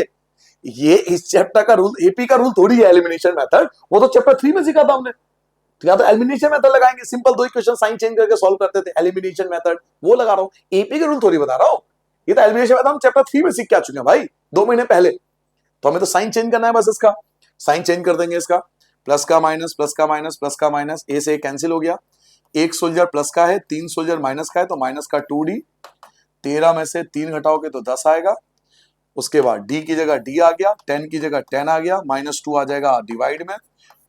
ये इस चैप्टर का रूल, एपी का रूल थोड़ी है एलिमिनेशन मेथड, वो तो चैप्टर 3 में सीखा था हमने। तो या तो एलिमिनेशन मेथड लगाएंगे, सिंपल 2 इक्वेशन साइन चेंज करके सॉल्व करते थे, एलिमिनेशन मेथड वो लगा रहा हूं, एपी के रूल थोड़ी बता रहा हूं, ये तो एलिमिनेशन मेथड हम चैप्टर 3 में सीख के आ चुके हैं भाई, 2 महीने पहले। तो हमें तो साइन चेंज करना है बस, इसका साइन चेंज कर देंगे, इसका प्लस का माइनस, प्लस का माइनस, प्लस का माइनस, ए से कैंसिल हो गया, एक सोल्जर प्लस का है, 3 सोल्जर माइनस का है, तो माइनस का 2d, 13 में से 3 घटाओगे तो 10 आएगा। उसके बाद डी की जगह डी आ गया, 10 की जगह 10 आ गया, -2 आ जाएगा डिवाइड में,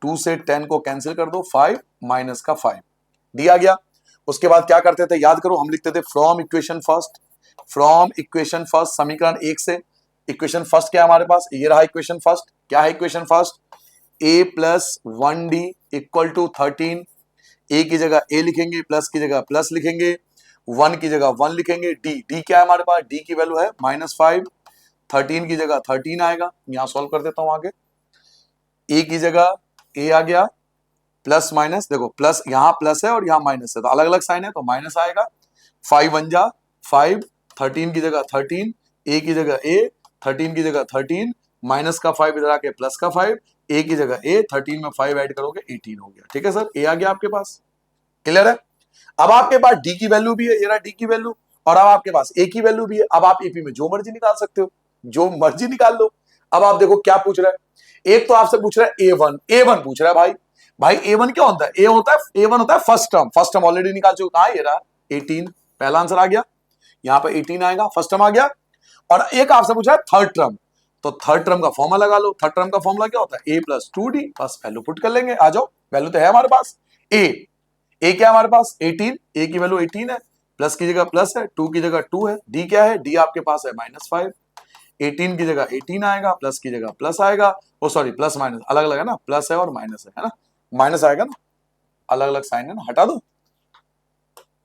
2 से 10 को कैंसिल कर दो, 5 माइनस का 5, डी आ गया। उसके बाद क्या करते थे याद करो, हम लिखते थे from equation first, from equation first, समीकरण 1 से इक्वेशन फर्स्ट क्या है हमारे पास, ये रहा इक्वेशन फर्स्ट। क्या है equation first, a plus 1d equal to 13, a की जगह ए लिखेंगे, प्लस की जगह प्लस लिखेंगे, 1 की जगह 1 लिखेंगे, डी क्या है हमारे पास, डी की वैल्यू है -5, 13 की जगह 13 आएगा, यहां सॉल्व कर देता हूं आगे, ए की जगह ए आ गया, प्लस माइनस, देखो प्लस यहां प्लस है और यहां माइनस है तो अलग अलग साइन है तो माइनस आएगा, 5 1 जा 5, 13 की जगह 13, ए की जगह ए, 13 की जगह 13, माइनस का 5 इधर आके प्लस का 5, ए की जगह ए, 13 में 5 ऐड करोगे 18 हो गया। ठीक है सर, ए आ गया आपके पास, क्लियर है। अब आपके पास डी की वैल्यू भी है, ये रहा डी की वैल्यू, और अब आपके पास ए की वैल्यू भी है। अब आप एपी में जो मर्जी निकाल सकते हो, जो मर्जी निकाल लो। अब आप देखो क्या पूछ रहा है, एक तो आपसे पूछ रहा है ए वन पूछ रहा है भाई, भाई ए वन क्या होता है, ए वन होता है first term, first term already निकाल चुका, कहां ये रहा 18, पहला आंसर आ गया, यहां पर 18 आएगा, फर्स्ट टर्म आ गया। और एक आपसे पूछा है थर्ड टर्म, तो थर्ड टर्म का फॉर्मूला लगा लो, थर्ड टर्म का फॉर्मूला क्या होता है, a प्लस 2d, बस वैल्यू पुट कर लेंगे, आ जाओ, वैल्यू तो है हमारे पास, ए क्या है हमारे पास 18, ए की वैल्यू 18 है, प्लस की जगह प्लस है, 2 की जगह 2 है, डी क्या है, डी आपके पास है -5, 18 की जगह 18 आएगा, प्लस की जगह प्लस आएगा, ओ सॉरी प्लस माइनस अलग अलग है ना, प्लस है और माइनस है ना, माइनस आएगा ना, अलग अलग साइन है ना, हटा दो।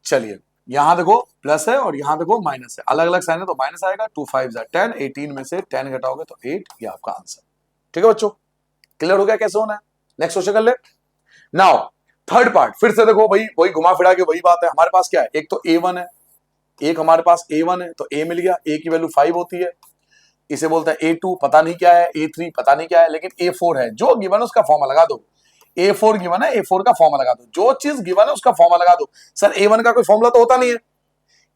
चलिए यहां देखो प्लस है और यहां देखो माइनस है, अलग अलग साइन है तो माइनस आएगा, 2 5 10, 18 में से 10 घटाओगे तो 8, ये आपका आंसर। ठीक है बच्चों, क्लियर हो गया कैसे होना है, नेक्स्ट क्वेश्चन कर ले। नाउ थर्ड पार्ट, फिर से देखो वही घुमा फिरा के वही बात है, हमारे पास क्या है, एक तो a1 है, एक हमारे पास a1 है, तो a मिल गया, a की वैल्यू 5 होती है, इसे बोलता है a2 पता नहीं क्या है, a3 पता नहीं क्या है, लेकिन a4 है, जो गिवन है उसका फॉर्मूला लगा दो, A4 गिवन है, A4 का फॉर्मूला लगा दो, जो चीज गिवन है उसका फॉर्मूला लगा दो। सर A1 का कोई फॉर्मूला तो होता नहीं है,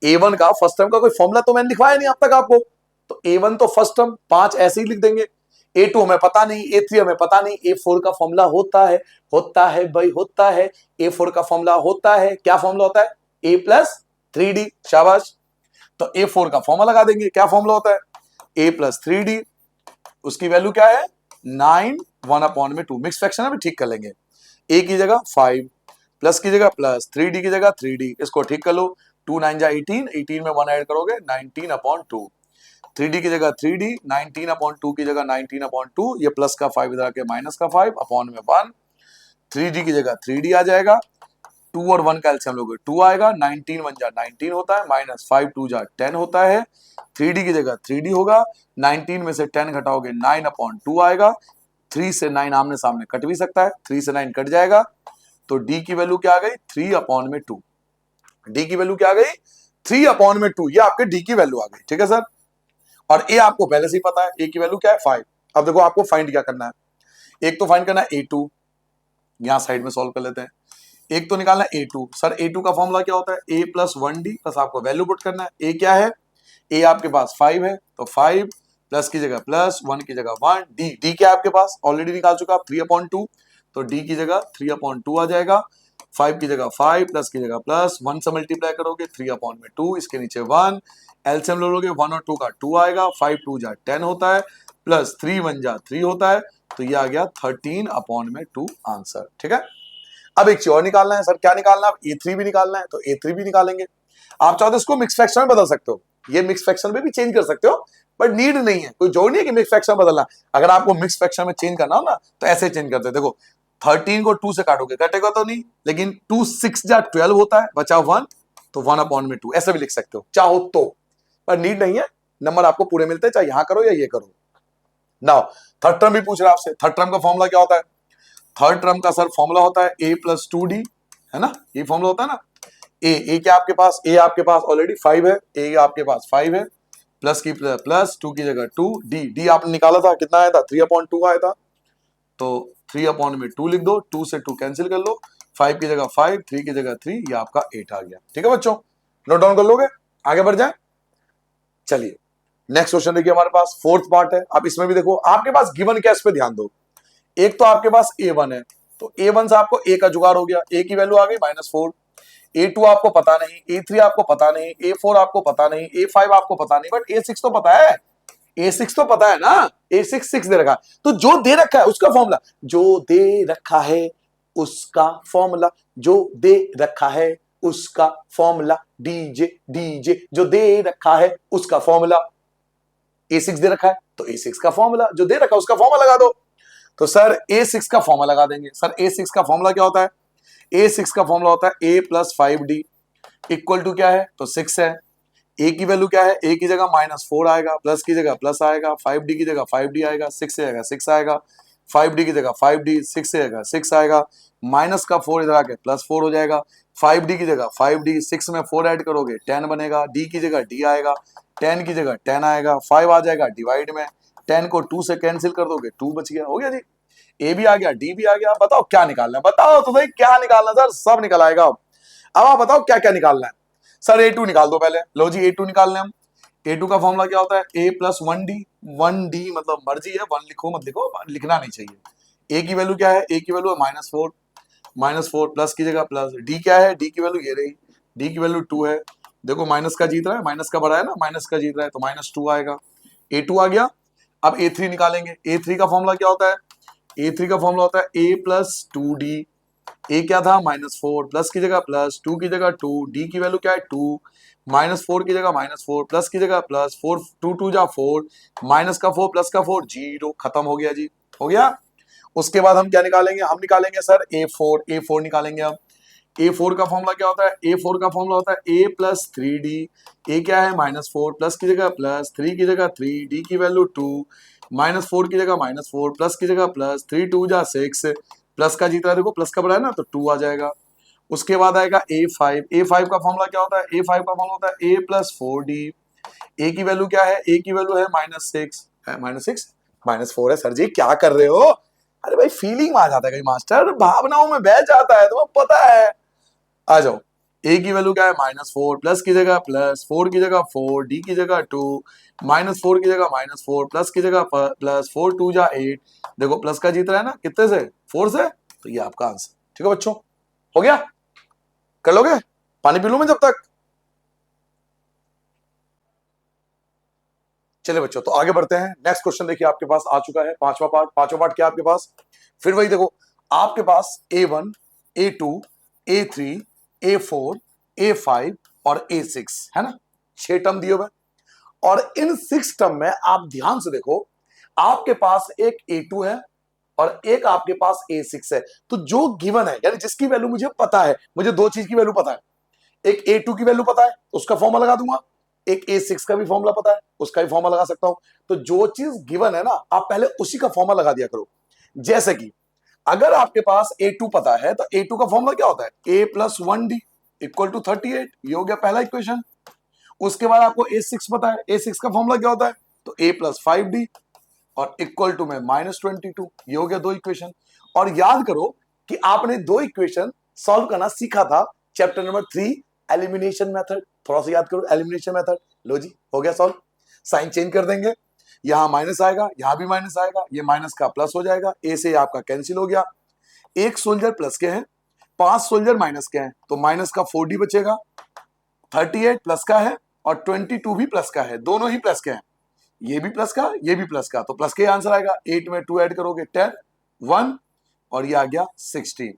A1 का फर्स्ट टर्म का कोई फॉर्मूला तो मैंने लिखवाया नहीं अब तक आपको, तो A1 तो फर्स्ट टर्म 5 ऐसे ही लिख देंगे, A2 हमें पता नहीं, A3 हमें पता नहीं, A4 का फॉर्मूला होता है भाई होता है, A4 का फॉर्मूला होता है, क्या फॉर्मूला होता है, A प्लस 3D, शाबाश, तो A4 का फॉर्मूला लगा देंगे, क्या फॉर्मूला होता है, A प्लस 3D, उसकी वैल्यू क्या है 9, 1/2, मिक्स फ्रैक्शन है, ठीक कर लेंगे, ए की जगह 5, प्लस की जगह प्लस, 3d की जगह 3d, इसको ठीक कर लो, 2 9 जा 18, 18 में 1 ऐड करोगे 19/2, 3d की जगह 3d, 19/2 की जगह 19/2, ये प्लस का 5 इधर आके माइनस का 5 अपॉन में 1, 3d की जगह 3d आ जाएगा, 2 और 1 का एलसीएम लोगे 2 आएगा, 19 1 जा 19 होता है, -5 2 जा 10 होता है, 3d की जगह 3d होगा, 19 में से 10 घटाओगे 9/2 आएगा, 3 से 9 आमने सामने कट भी सकता है, 3 से 9 कट जाएगा, तो d की वैल्यू क्या आ गई 3/2, d की वैल्यू क्या आ गई 3/2, ये आपके d की वैल्यू आ गई। ठीक है सर, और a आपको पहले से ही पता है, a की वैल्यू क्या है 5। अब देखो आपको फाइंड क्या करना है, एक तो फाइंड करना है a2, यहां साइड में सॉल्व कर लेते हैं, एक तो निकालना है a2, सर a2 का फॉर्मूला क्या होता है, a प्लस 1d, बस आपको वैल्यू पुट करना है, a क्या है, a आपके पास 5 है, तो 5 प्लस की जगह प्लस, 1 की जगह 1, डी क्या है आपके पास ऑलरेडी निकाल चुका 3/2, तो डी की जगह 3/2 आ जाएगा, 5 की जगह 5 प्लस की जगह प्लस, 1 से मल्टीप्लाई करोगे 3/2, इसके नीचे 1, एलसीएम लोगे 1 और 2 का 2 आएगा, 5 2 जा 10 होता है, प्लस 3 1 जा 3 होता है, तो ये आ गया 13/2 आंसर। ठीक है, अब एक चीज और निकालना है, सर क्या निकालना है, a3 भी निकालना है, तो a3 भी निकालेंगे, आप चाहो तो इसको मिक्स फ्रैक्शन में बदल सकते हो, ये मिक्स फ्रैक्शन में भी चेंज कर सकते हो, बट नीड नहीं है, कोई जोड़ नहीं है कि मिक्स फ्रैक्शन बदलना, अगर आपको मिक्स फ्रैक्शन में चेंज करना हो ना तो ऐसे चेंज करते, देखो 13 को 2 से काटोगे कटेगा तो नहीं, लेकिन 2 6 जा 12 होता है, बचा 1, तो 1/2, ऐसे भी लिख सकते हो चाहो तो, पर नीड नहीं है, नंबर आपको पूरे मिलते हैं, चाहे यहां करो या ये करो। नाउ थर्ड टर्म भी पूछ रहा है आपसे, थर्ड टर्म का फॉर्मूला क्या होता है, थर्ड टर्म का सर फॉर्मूला होता है a प्लस 2d, है ना, ये फॉर्मूला होता है ना, ए क्या आपके पास, ए आपके पास ऑलरेडी 5 है, ए आपके पास 5 है, प्लस की प्लस 2 की जगह 2, डी आपने निकाला था कितना आया था 3/2 आया था, तो 3/2 लिख दो, 2 से 2 कैंसिल कर लो, 5 की जगह 5, 3 की जगह 3, ये आपका 8 आ गया। ठीक है बच्चों, नोट डाउन कर लोगे, आगे बढ़ जाए। चलिए नेक्स्ट क्वेश्चन देखिए हमारे पास फोर्थ पार्ट है। अब इसमें भी देखो आपके पास गिवन क्या, इस पे ध्यान दो। एक तो आपके पास A1 है, तो A1 से आपको A का जुगाड़ हो गया, A की वैल्यू आ गई -4। A2 आपको पता नहीं, A3 आपको पता नहीं, A4 आपको पता नहीं, A5 आपको पता नहीं, बट A6 तो पता है। A6 तो पता है ना, A6 6 दे रखा है, तो जो दे रखा है उसका फॉर्मूला, जो दे रखा है उसका फॉर्मूला, जो दे रखा है उसका फॉर्मूला, डीजे डीजे जो दे रखा है उसका फॉर्मूला। A6 दे रखा है तो A6 का फॉर्मूला, जो दे रखा है उसका फॉर्मूला लगा दो। तो सर A6 का फॉर्मूला लगा देंगे। सर A6 का फॉर्मूला क्या होता है? A6 का फॉर्मूला होता है A plus 5D equal to क्या है, तो 6 है। A की वैल्यू क्या है, A की जगह -4 आएगा, प्लस की जगह प्लस आएगा, 5D की जगह 5D आएगा, 6 से आएगा 6 आएगा, 5D की जगह 5D, 6 से आएगा 6 आएगा, माइनस का 4 इधर आके +4 हो जाएगा, 5D की जगह 5D, 6 में 4 ऐड करोगे 10 बनेगा, D की जगह D आएगा, 10 की जगह 10 आएगा, 5 आ जाएगा डिवाइड में, 10 को 2 से कैंसिल कर दोगे 2 बच गया, हो गया जी। ए भी आ गया, डी भी आ गया। बताओ क्या निकालना है, बताओ तो सही क्या निकालना है। सर सब निकल आएगा। अब आप बताओ क्या क्या निकालना है। सर A2 निकाल दो पहले, लो जी A2 निकाल लें हम। A2 का फॉर्मूला क्या होता है, A प्लस 1D, 1D मतलब मर्जी है, 1 लिखो मत लिखो, लिखना नहीं चाहिए। A की वैल्यू क्या है, A की वैल्यू है -4, -4 प्लस की जगह प्लस, D क्या है, D की वैल्यू ये रही, D की वैल्यू 2 है। देखो माइनस का जीत रहा है, माइनस का बड़ा है ना, माइनस का जीत रहा है तो -2 आएगा। A2 आ गया। अब A3 निकालेंगे। A3 का फॉर्मूला क्या होता है, A3 का फॉर्मूला होता है A प्लस 2D। ए क्या था, -4, प्लस की जगह प्लस, 2 की जगह 2, डी की वैल्यू क्या है 2, -4 की जगह -4, प्लस की जगह प्लस, 4 2 2 जा 4, माइनस का 4 प्लस का 4 0, खत्म हो गया जी, हो गया। उसके बाद हम क्या निकालेंगे, हम निकालेंगे सर A4 निकालेंगे हम। A4 का फॉर्मूला क्या होता है, A4 का फॉर्मूला होता है A प्लस 3D। ए क्या है -4, प्लस की जगह प्लस, 3 की जगह 3, डी की वैल्यू 2, -4 की जगह -4, प्लस की जगह प्लस, 3 2 जा 6, प्लस का जीता है, देखो प्लस का बड़ा है ना तो 2 आ जाएगा। उसके बाद आएगा A5 का फॉर्मूला क्या होता है, A5 का फॉर्मूला होता है A प्लस 4D। ए की वैल्यू क्या है, ए की वैल्यू है -6 है, -6 -4 है। सर जी क्या कर रहे हो, अरे भाई फीलिंग में आ जाता है कहीं मास्टर, भावनाओं में बह जाता है, तुम्हें पता है। आ जाओ, ए की वैल्यू क्या है -4, प्लस की जगह प्लस, 4 की जगह 4, डी की जगह 2, -4 की जगह -4, प्लस की जगह प्लस, 4 2 जा 8, देखो प्लस का जीत रहा है ना, कितने से, 4 से, तो ये आपका आंसर। ठीक है बच्चों, हो गया, कर लोगे, पानी पी लूं मैं जब तक। चलिए बच्चों तो आगे बढ़ते हैं। नेक्स्ट क्वेश्चन देखिए आपके पास आ चुका है, पांचवा पार्ट। पांचवा पार्ट क्या आपके पास, फिर वही देखो, आपके पास A1, A2, A3, A4, A5 और A6 है ना, 6 टर्म दिए हुए। और इन 6 टर्म में आप ध्यान से देखो, आपके पास एक A2 है और एक आपके पास A6 है। तो जो गिवन है, यानी जिसकी वैल्यू मुझे पता है, मुझे दो चीज की वैल्यू पता है, एक A2 की वैल्यू पता है उसका फॉर्मूला लगा दूंगा, एक A6 का भी फॉर्मूला पता है उसका भी फॉर्मूला लगा सकता हूं। तो जो चीज गिवन है ना, आप पहले उसी का फॉर्मूला लगा दिया करो। जैसे कि अगर आपके पास A2 पता है तो A2 का फॉर्मूला क्या होता है, A plus 1D equal to 38, ये हो गया पहला इक्वेशन। उसके बाद आपको A6 पता है, A6 का फॉर्मूला क्या होता है, तो A प्लस 5D और इक्वल टू में -22, ये हो गया दो इक्वेशन। और याद करो कि आपने दो इक्वेशन सॉल्व करना सीखा था चैप्टर नंबर 3 एलिमिनेशन मेथड। थोड़ा सा याद करो एलिमिनेशन मेथड, लो जी हो गया सॉल्व। साइन चेंज कर देंगे, यहां माइनस आएगा, यहां भी माइनस आएगा, ये माइनस का प्लस हो जाएगा, ए से आपका कैंसिल हो गया। एक सोल्जर प्लस के हैं, 5 सोल्जर माइनस के हैं, तो माइनस का 4D बचेगा, 38 प्लस का है और 22 भी प्लस का है, दोनों ही प्लस के हैं, ये भी प्लस का ये भी प्लस का, तो प्लस के आंसर आएगा। 8 में 2 ऐड करोगे 10, 1 और ये आ गया 60।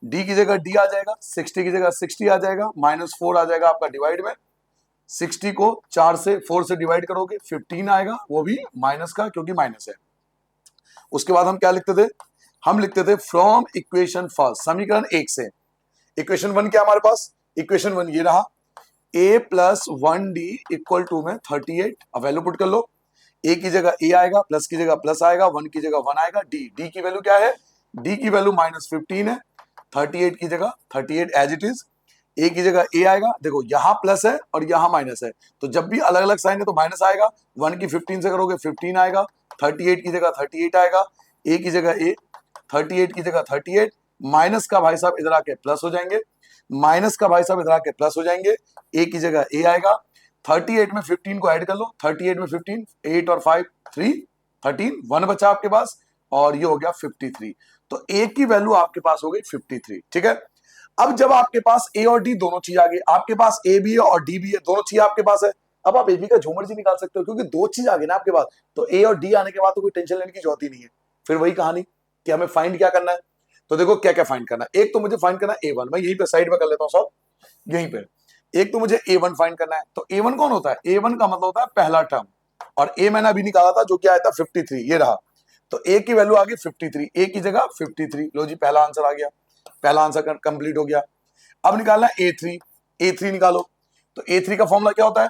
डी की जगह डी आ जाएगा, 60 की जगह 60 आ जाएगा, -4 आ जाएगा आपका डिवाइड में, 60 को 4 से डिवाइड करोगे 15 आएगा, वो भी माइनस का क्योंकि माइनस है। उसके बाद हम क्या लिखते थे, हम लिखते थे फ्रॉम इक्वेशन फर्स्ट, समीकरण 1 से। इक्वेशन 1 क्या हमारे पास, इक्वेशन 1 ये रहा, a plus 1D equal to में 38, अब वैल्यू पुट कर लो, a की जगह a आएगा, प्लस की जगह प्लस आएगा, 1 की जगह 1 आएगा, d की वैल्यू क्या है, d की वैल्यू -15 है, 38 की जगह 38 एज इट इज, a की जगह a आएगा, देखो यहाँ प्लस है और यहाँ माइनस है, तो जब भी अलग अलग साइन है तो माइनस आएगा, 1 की 15 से करोगे 15 आएगा, 38 की जगह 38 आएगा, a की जगह a, 38 की जगह 38, माइनस का भाई साहब इधर आके प्लस हो जाएंगे, माइनस का भाई साहब इधर आके प्लस हो जाएंगे, ए की जगह ए आएगा, 38 में 15 को ऐड कर लो, 38 में 15, 8 और 5 3, 13, 1 बचा आपके पास और ये हो गया 53। तो ए की वैल्यू आपके पास हो गई 53। ठीक है, अब जब आपके पास ए और डी दोनों चीज आ गई, आपके पास ए भी है और डी भी है, दोनों चीज आपके पास है, अब आप ए बी का जो मर्जी निकाल सकते हो क्योंकि दो चीज आ गई ना आपके पास, तो ए और डी आने के बाद तो कोई टेंशन लेने की जरूरत ही नहीं है। फिर वही कहानी कि हमें फाइंड क्या करना है, तो देखो क्या क्या फाइंड करना है। एक तो मुझे फाइंड करना है A1, मैं यहीं पे साइड में कर लेता हूँ सब यहीं पे। एक तो मुझे A1 फाइंड करना है, तो A1 कौन होता है, A1 का मतलब होता है पहला टर्म, और A मैंने अभी निकाला था जो क्या आया था 53, ये रहा। तो A की वैल्यू आ गई 53, A की जगह 53, लो जी पहला आंसर आ गया, पहला आंसर कंप्लीट हो गया। अब निकालना है A3, A3 निकालो। तो A3 का फॉर्मूला क्या होता है,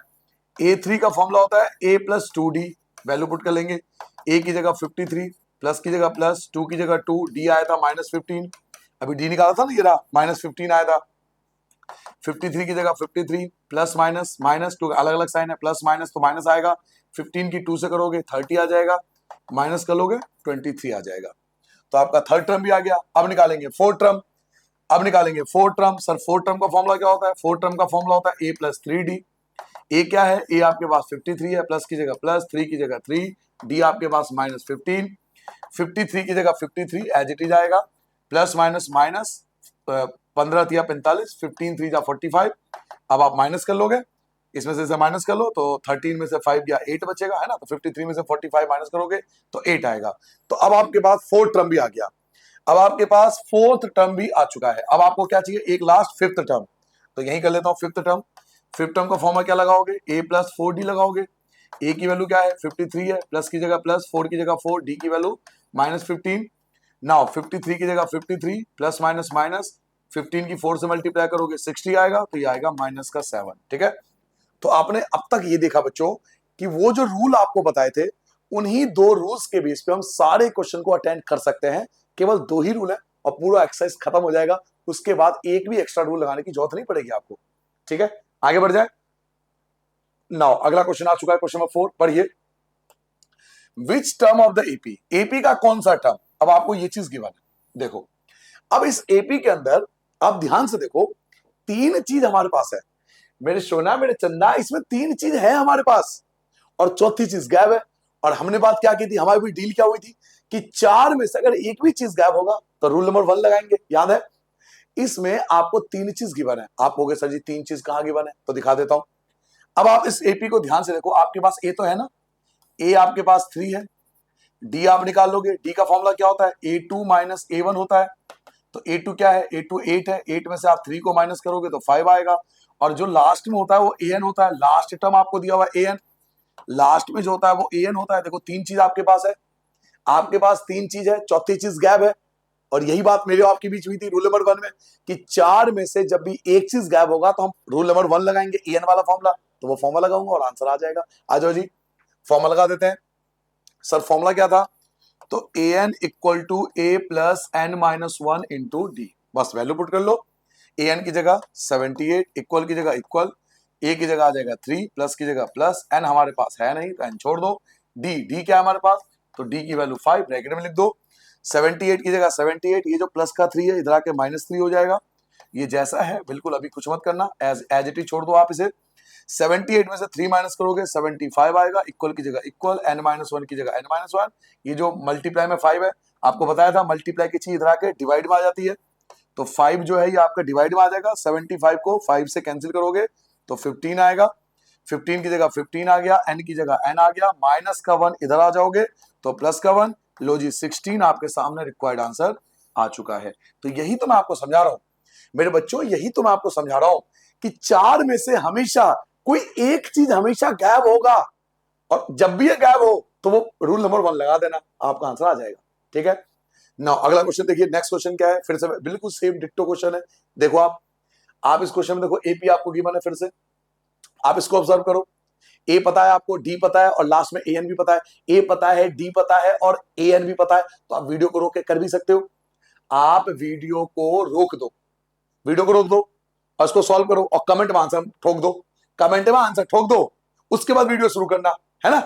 A3 का फॉर्मूला होता है A plus 2D, value put कर लेंगे, A की जगह 53, प्लस की जगह प्लस, 2 की जगह 2, D आया था -15, अभी D निकाला था ना, ये रहा -15 आया था, 53 की जगह 53, प्लस माइनस माइनस, 2 अलग अलग साइन है, प्लस माइनस तो माइनस आएगा, 15 की 2 से करोगे 30 आ जाएगा, माइनस कर लोगे 23 आ जाएगा। तो आपका थर्ड टर्म भी आ गया। अब निकालेंगे फोर्थ टर्म, अब निकालेंगे fourth term. Sir fourth term का फॉर्मूला क्या होता है, फोर्थ टर्म का फॉर्मूला होता है A प्लस 3D। ए क्या है, ए आपके पास 53 है, प्लस की जगह प्लस, 3 की जगह 3, डी आपके पास -15, 53 की जगह 53 एज इट इज आएगा, प्लस माइनस माइनस, 15 या 45, 15 3 जा 45। अब आप माइनस कर लोगे, इसमें से माइनस कर लो तो 13 में से 5 गया 8 बचेगा, है ना, तो 53 में से 45 माइनस करोगे तो 8 आएगा। तो अब आपके पास फोर्थ टर्म भी आ गया, अब आपके पास फोर्थ टर्म भी आ चुका है। अब आपको क्या चाहिए, एक लास्ट फिफ्थ टर्म, तो यही कर लेता हूं फिफ्थ टर्म। फिफ्थ टर्म का फॉर्मूला क्या लगाओगे, A प्लस 4D लगाओगे। ए की वैल्यू क्या है 53 है, प्लस की जगह प्लस, 4 की जगह 4, डी की वैल्यू -15। नाउ 53 की जगह 53, प्लस माइनस माइनस, 15 की 4 से मल्टीप्लाई करोगे 60 आएगा, तो ये आएगा -7। ठीक है, तो आपने अब तक ये देखा बच्चों कि वो जो रूल आपको बताए थे, उन्हीं दो रूल्स के बेस पे हम सारे क्वेश्चन को अटेंड कर सकते हैं। केवल दो ही रूल है और पूरा एक्सरसाइज खत्म हो जाएगा, उसके बाद एक भी एक्स्ट्रा रूल लगाने की जरूरत नहीं पड़ेगी आपको। ठीक है, आगे बढ़ जाए। नाउ अगला क्वेश्चन आ चुका है, क्वेश्चन नंबर 4 पढ़िए। Which term of the AP, AP का कौन सा टर्म, अब आपको ये चीज गिवन है। देखो अब इस एपी के अंदर आप ध्यान से देखो, तीन चीज हमारे पास है, मेरे सोना मेरे चंदा, इसमें तीन चीज है हमारे पास और चौथी चीज गायब है। और हमने बात क्या की थी, हमारी भी डील क्या हुई थी कि चार में से अगर एक भी चीज गायब होगा तो रूल नंबर 1 लगाएंगे, याद है। इसमें आपको तीन चीज गिवन है, आप कहोगे सर जी तीन चीज कहां गिवन है, तो दिखा देता हूं। अब आप इस एपी को ध्यान से देखो, आपके पास ए तो है ना, ए आपके पास 3 है, डी आप निकाल लोगे, डी का फॉर्मूला क्या होता है, A2 माइनस A1 होता है। तो A2 क्या है, A2 8 है, 8 में से आप 3 को माइनस करोगे तो 5 आएगा, और जो लास्ट में होता है वो AN होता है, लास्ट टर्म आपको दिया हुआ है AN, लास्ट में जो होता है वो AN होता है। देखो तीन चीज आपके पास है, आपके पास तीन चीज है, चौथी चीज गैप है। और यही बात मेरे और आपके बीच हुई थी रूल नंबर 1 में कि चार में से जब भी एक चीज गायब होगा तो हम रूल नंबर 1 लगाएंगे, AN वाला फॉर्मूला, तो वो फॉर्मूला लगाऊंगा और आंसर आ जाएगा। आ जाओ जी फॉर्मूला लगा देते हैं। सर फॉर्मूला क्या था, तो AN equal to A plus N-1 into D, बस वैल्यू पुट कर लो। AN की जगह 78, इक्वल की जगह इक्वल, A की जगह आ जाएगा 3, प्लस की जगह प्लस, N हमारे पास है नहीं तो N छोड़ दो, डी क्या है हमारे पास, तो डी की वैल्यू 5 ब्रैकेट में लिख दो। 78 की जगह 78, ये जो प्लस का 3 है इधर आके -3 हो जाएगा, ये जैसा है बिल्कुल अभी कुछ मत करना, एज इट इज छोड़ दो आप इसे। 78 में से 3 माइनस करोगे 75 आएगा, इक्वल की जगह इक्वल, N-1 की जगह N-1, ये जो मल्टीप्लाई में 5 है, आपको बताया था मल्टीप्लाई की चीज इधर आके डिवाइड में आ जाती है, तो 5 जो है ये आपका डिवाइड में आ जाएगा, 75 को 5 से कैंसिल करोगे तो 15 आएगा, 15 की जगह 15 आ गया, N की जगह N आ गया, माइनस का 1 इधर आ जाओगे तो प्लस का 1, लो जी 16 आपके सामने रिक्वायर्ड आंसर आ चुका है। तो यही तो मैं आपको समझा रहा हूं मेरे बच्चों, यही तो मैं आपको समझा रहा हूं कि चार में से हमेशा कोई एक चीज हमेशा गायब होगा, और जब भी ये गायब हो तो वो रूल नंबर 1 लगा देना, आपका आंसर आ जाएगा। ठीक है, नाउ अगला क्वेश्चन देखिए, नेक्स्ट क्वेश्चन क्या है, फिर से बिल्कुल सेम डिक्टो क्वेश्चन है। देखो आप इस क्वेश्चन में देखो एपी आपको गिवन है, फिर से आप इसको ऑब्जर्व करो, ए पता है आपको, डी पता है और लास्ट में एन भी पता है, ए पता है, डी पता है और एन भी पता है, तो आप वीडियो को रोक के कर भी सकते हो। आप वीडियो को रोक दो, वीडियो को रोक दो और इसको सॉल्व करो और कमेंट में आंसर ठोक दो, कमेंट में आंसर ठोक दो, उसके बाद वीडियो शुरू करना है ना।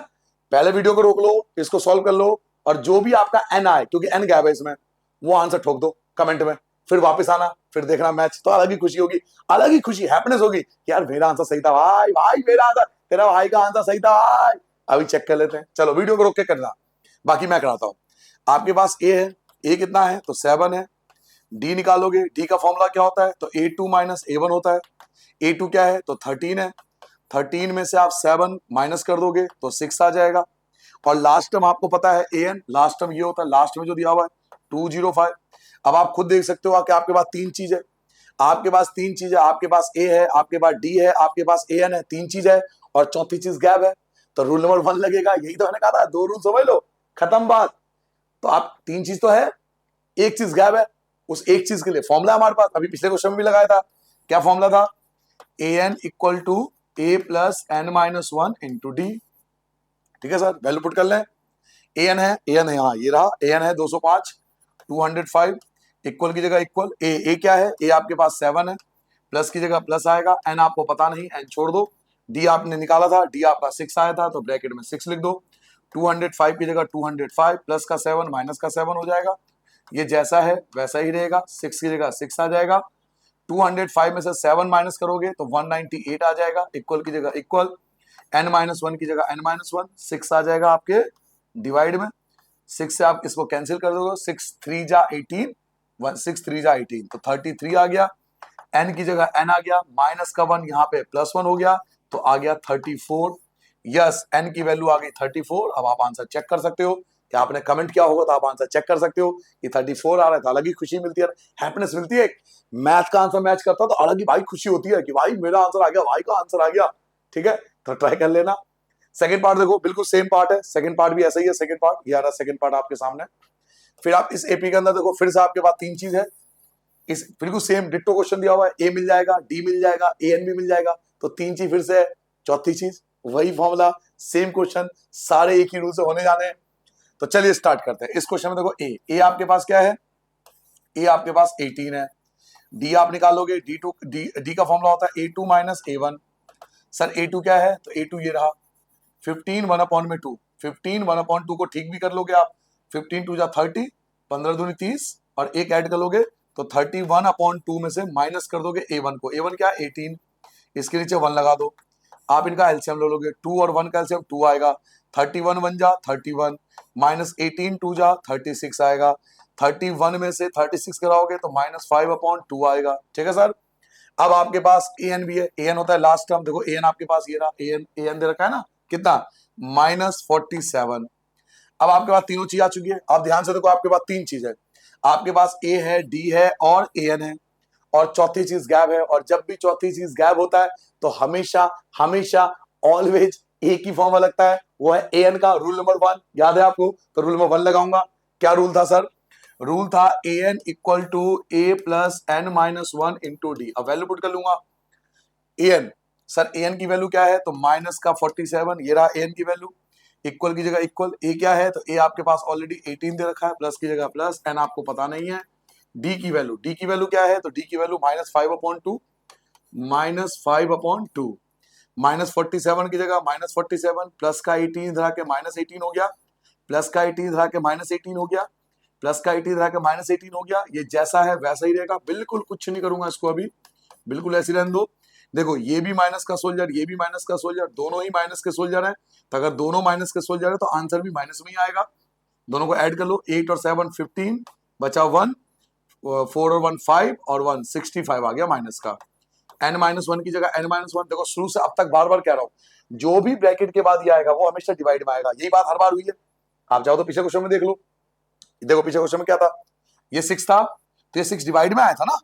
पहले वीडियो को रोक लो, इसको सॉल्व कर लो, और जो भी आपका एन आए, क्योंकि एन गैप है इसमें, वो आंसर ठोक दो कमेंट में, फिर वापस आना, फिर देखना मैच, तो अलग ही खुशी होगी, अलग ही खुशी हैप्पीनेस होगी, यार मेरा आंसर सही था भाई, भाई मेरा आंसर, कह रहा भाई का आंसर सही था भाई। अभी चेक कर लेते हैं, चलो वीडियो को रोक के करना, बाकी मैं कराता हूं। आपके पास ए है, ए कितना है तो 7 है। डी निकालोगे, डी का फॉर्मूला क्या होता है तो A2 माइनस A1 होता है। A2 क्या है तो 13 है, 13 में से आप 7 माइनस कर दोगे तो 6 आ जाएगा। और लास्ट टर्म आपको पता है an, लास्ट टर्म ये होता है, लास्ट में जो दिया हुआ है 205। अब आप खुद देख सकते हो कि आपके पास तीन चीज है, आपके पास तीन चीज है, आपके पास ए है, आपके पास डी है, आपके पास an है, तीन चीज है और चौथी चीज गैप है। तो रूल नंबर 1 लगेगा, यही तो मैंने कहा था, दो रूल समझ लो, खत्म बात। तो आप तीन चीज तो है, एक चीज गैप है, उस एक चीज के लिए फॉर्मूला हमारे पास अभी पिछले क्वेश्चन में भी लगाया था। क्या फॉर्मूला था, an equal to a plus n minus 1 into d. ठीक है सर, वैल्यू पुट कर लें। an है हाँ ये रहा, an है 205, 205 इक्वल की जगह इक्वल, a क्या है, a आपके पास 7 है, प्लस की जगह प्लस आएगा, n आपको पता नहीं, n छोड़ दो, d आपने निकाला था, d आपका 6 आया था तो ब्रैकेट में 6 लिख दो। 205 की जगह 205 प्लस का 7 माइनस का 7 हो जाएगा, ये जैसा है वैसा ही रहेगा, 6 की जगह 6 आ जाएगा। 205 में से 7 माइनस करोगे तो 198 आ जाएगा, इक्वल की जगह इक्वल, n माइनस 1 की जगह n माइनस 1, 6 आ जाएगा आपके डिवाइड में, 6 से आप इसको कैंसिल कर दोगे, 6 3 जा 18, 6 3 जा 18 तो 33 आ गया, n की जगह n आ गया, माइनस का 1 यहाँ पे प्लस 1 हो गया तो आ गया 34। यस, n की वैल्यू आ गई 34। अब आप आंसर चेक कर सकते हो कि आपने कमेंट किया होगा तो आप आंसर चेक कर सकते हो कि 34 आ रहा है तो अलग ही खुशी मिलती है, हैप्पीनेस मिलती है। मैथ का आंसर मैच करता तो अलग ही भाई खुशी होती है कि भाई मेरा आंसर आ गया, भाई का आंसर आ गया। ठीक है, तो ट्राई कर लेना। सेकंड पार्ट देखो, बिल्कुल सेम पार्ट है, सेकंड पार्ट भी ऐसा ही है, सेकंड पार्ट ये आ रहा, सेकंड पार्ट आपके सामने। फिर आप इस एपी के अंदर देखो, फिर से आपके पास तीन चीज है, इस बिल्कुल सेम डिट्टो क्वेश्चन दिया हुआ है, ए मिल जाएगा, डी मिल जाएगा, an भी मिल जाएगा, तो तीन चीज फिर से है, चौथी चीज वही फॉर्मूला, सेम क्वेश्चन, सारे एक ही रूल से होने जाने हैं। तो चलिए स्टार्ट करते हैं। इस क्वेश्चन में देखो, ए आपके पास क्या है, ए आपके पास 18 है, डी आप निकालोगे, डी का फॉर्मूला होता है A2 minus A1। Sir A2 क्या है तो A2 ये रहा 15 1/2, 15 1/2 को ठीक भी कर लोगे आप, 15 2 जा 30, 15 दूनी 30 और एक ऐड कर लोगे तो 31/2 में से माइनस कर दोगे A1 को, A1 क्या है 18, इसके नीचे 1 लगा दो। आप इनका एलसीएम ले लोगे, 2 और 1 का एलसीएम 2 आएगा, 31 1 जा 31 माइनस 18 2 जा 36 आएगा, 31 में से 36 कराओगे तो -5/2 आएगा। ठीक है सर, अब आपके पास an भी है, an होता है लास्ट टर्म, देखो an आपके पास ये रहा, an दे रखा है ना, कितना -47। अब आपके पास तीनों चीज आ चुकी है। आप ध्यान से देखो, आपके पास तीन चीज है, आपके पास a है, d है और an है, और चौथी चीज गैप है। और जब भी चौथी चीज गैप होता है तो हमेशा हमेशा ऑलवेज एक ही फॉर्मूला लगता है, वो है an का रूल नंबर 1, याद है आपको, तो रूल नंबर 1 लगाऊंगा। क्या रूल था सर, रूल था an equal to a plus n minus 1 into D. अब वैल्यू पुट कर लूंगा, an सर an की वैल्यू क्या है तो माइनस का 47, ये रहा an की वैल्यू, इक्वल की जगह इक्वल, a क्या है तो a आपके पास ऑलरेडी 18 दे रखा है, प्लस की जगह प्लस, n आपको पता नहीं है। d की वैल्यू क्या है तो d की वैल्यू -5/2, -5/2, -47 की जगह -47, प्लस का 18 इधर आके -18 हो गया, प्लस का 18 इधर आके -18 हो गया, प्लस का 18 इधर आके -18 हो गया। ये जैसा है वैसा ही रहेगा, बिल्कुल कुछ नहीं करूंगा इसको अभी, बिल्कुल ऐसे रहने दो। देखो ये भी माइनस का सोल्जर, ये भी माइनस का सोल्जर, दोनों ही माइनस के सोल्जर है, तो अगर दोनों माइनस के सोल्जर है तो आंसर भी माइनस में ही आएगा। दोनों को ऐड कर लो, 8 और 7 15, बचा 1, 4 और 1 5 और 1 65 आ गया माइनस का। n-1 की जगह n-1, देखो शुरू से अब तक बार बार कह रहा हूं, जो भी ब्रैकेट के बाद ये आएगा वो हमेशा डिवाइड में आएगा, यही बात हर बार हुई है। आप जाओ तो पिछले क्वेश्चन में देख लो, देखो पिछले क्वेश्चन में क्या था, ये 6 था तो ये 6 डिवाइड में आया था ना,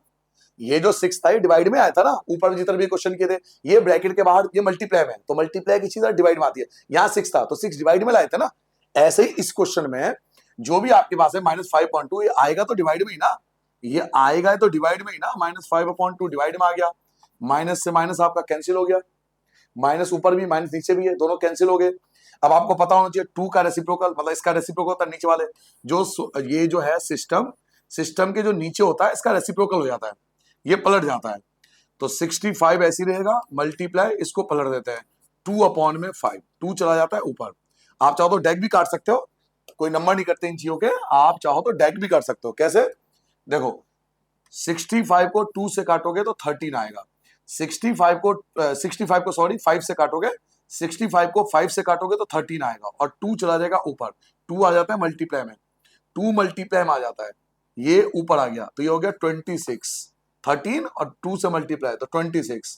ये जो 6 था ये डिवाइड में आया था ना, ऊपर जितने भी क्वेश्चन किए थे ये ब्रैकेट के बाहर ये मल्टीप्लाई में, तो मल्टीप्लाई की चीज डिवाइड में आती है, यहाँ 6 था तो 6 डिवाइड में लाए थे ना। ऐसे ही इस क्वेश्चन में जो भी आपके पास है -5/2, ये आएगा तो डिवाइड में ही ना, ये आएगा तो डिवाइड में ही ना, -5/2 डिवाइड में आ गया, माइनस से माइनस आपका कैंसिल हो गया, माइनस ऊपर भी माइनस नीचे भी है, दोनों कैंसिल हो गए। अब आपको पता होना चाहिए 2 का रेसिप्रोकल, मतलब इसका रेसिप्रोकल होता है नीचे वाले, जो ये जो है सिस्टम के जो नीचे होता है इसका रेसिप्रोकल हो जाता है, ये पलट जाता है, तो 65 ऐसी रहेगा, मल्टीप्लाई इसको पलट देते हैं 2/5, 2 चला जाता है ऊपर। आप चाहो तो डेक भी काट सकते हो, कोई नंबर नहीं करते इन चीजों के, आप चाहो तो डेक भी काट सकते हो। कैसे, देखो 65 को 2 से काटोगे तो 13 आएगा, 65 को 5 से काटोगे 65 को 5 से काटोगे तो 13 आएगा और 2 चला जाएगा ऊपर, 2 आ जाता है मल्टीप्लाई में, 2 मल्टीप्लाई में आ जाता है, ये ऊपर आ गया तो ये हो गया 26, 13 और 2 से मल्टीप्लाई तो 26,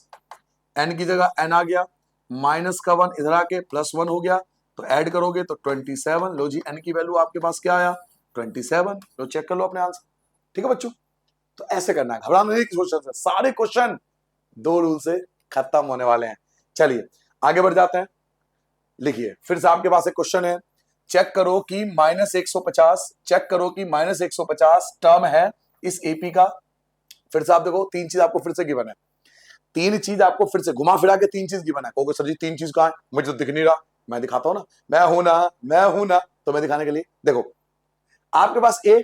एन की जगह एन आ गया, माइनस का 1 इधर आके प्लस 1 हो गया तो ऐड करोगे तो 27। लो जी एन की वैल्यू आपके पास क्या आया 27। लो चेक कर लो अपने आंसर। ठीक है बच्चों, तो ऐसे करना है, घबराना नहीं क्वेश्चन से, सारे क्वेश्चन 2 रूल से खत्म होने वाले हैं। चलिए आगे बढ़ जाते हैं। लिखिए फिर से आपके पास एक क्वेश्चन है, चेक करो कि -150, चेक करो कि -150 टर्म है इस एपी का। फिर से आप देखो 3 चीज आपको फिर से गिवन है, 3 चीज आपको फिर से घुमा फिरा के 3 चीज गिवन है। कहोगे सर जी 3 चीज कहां है, मुझे तो दिख नहीं रहा। मैं दिखाता हूं ना, मैं हूं ना, तो मैं दिखाने के लिए देखो आपके पास ए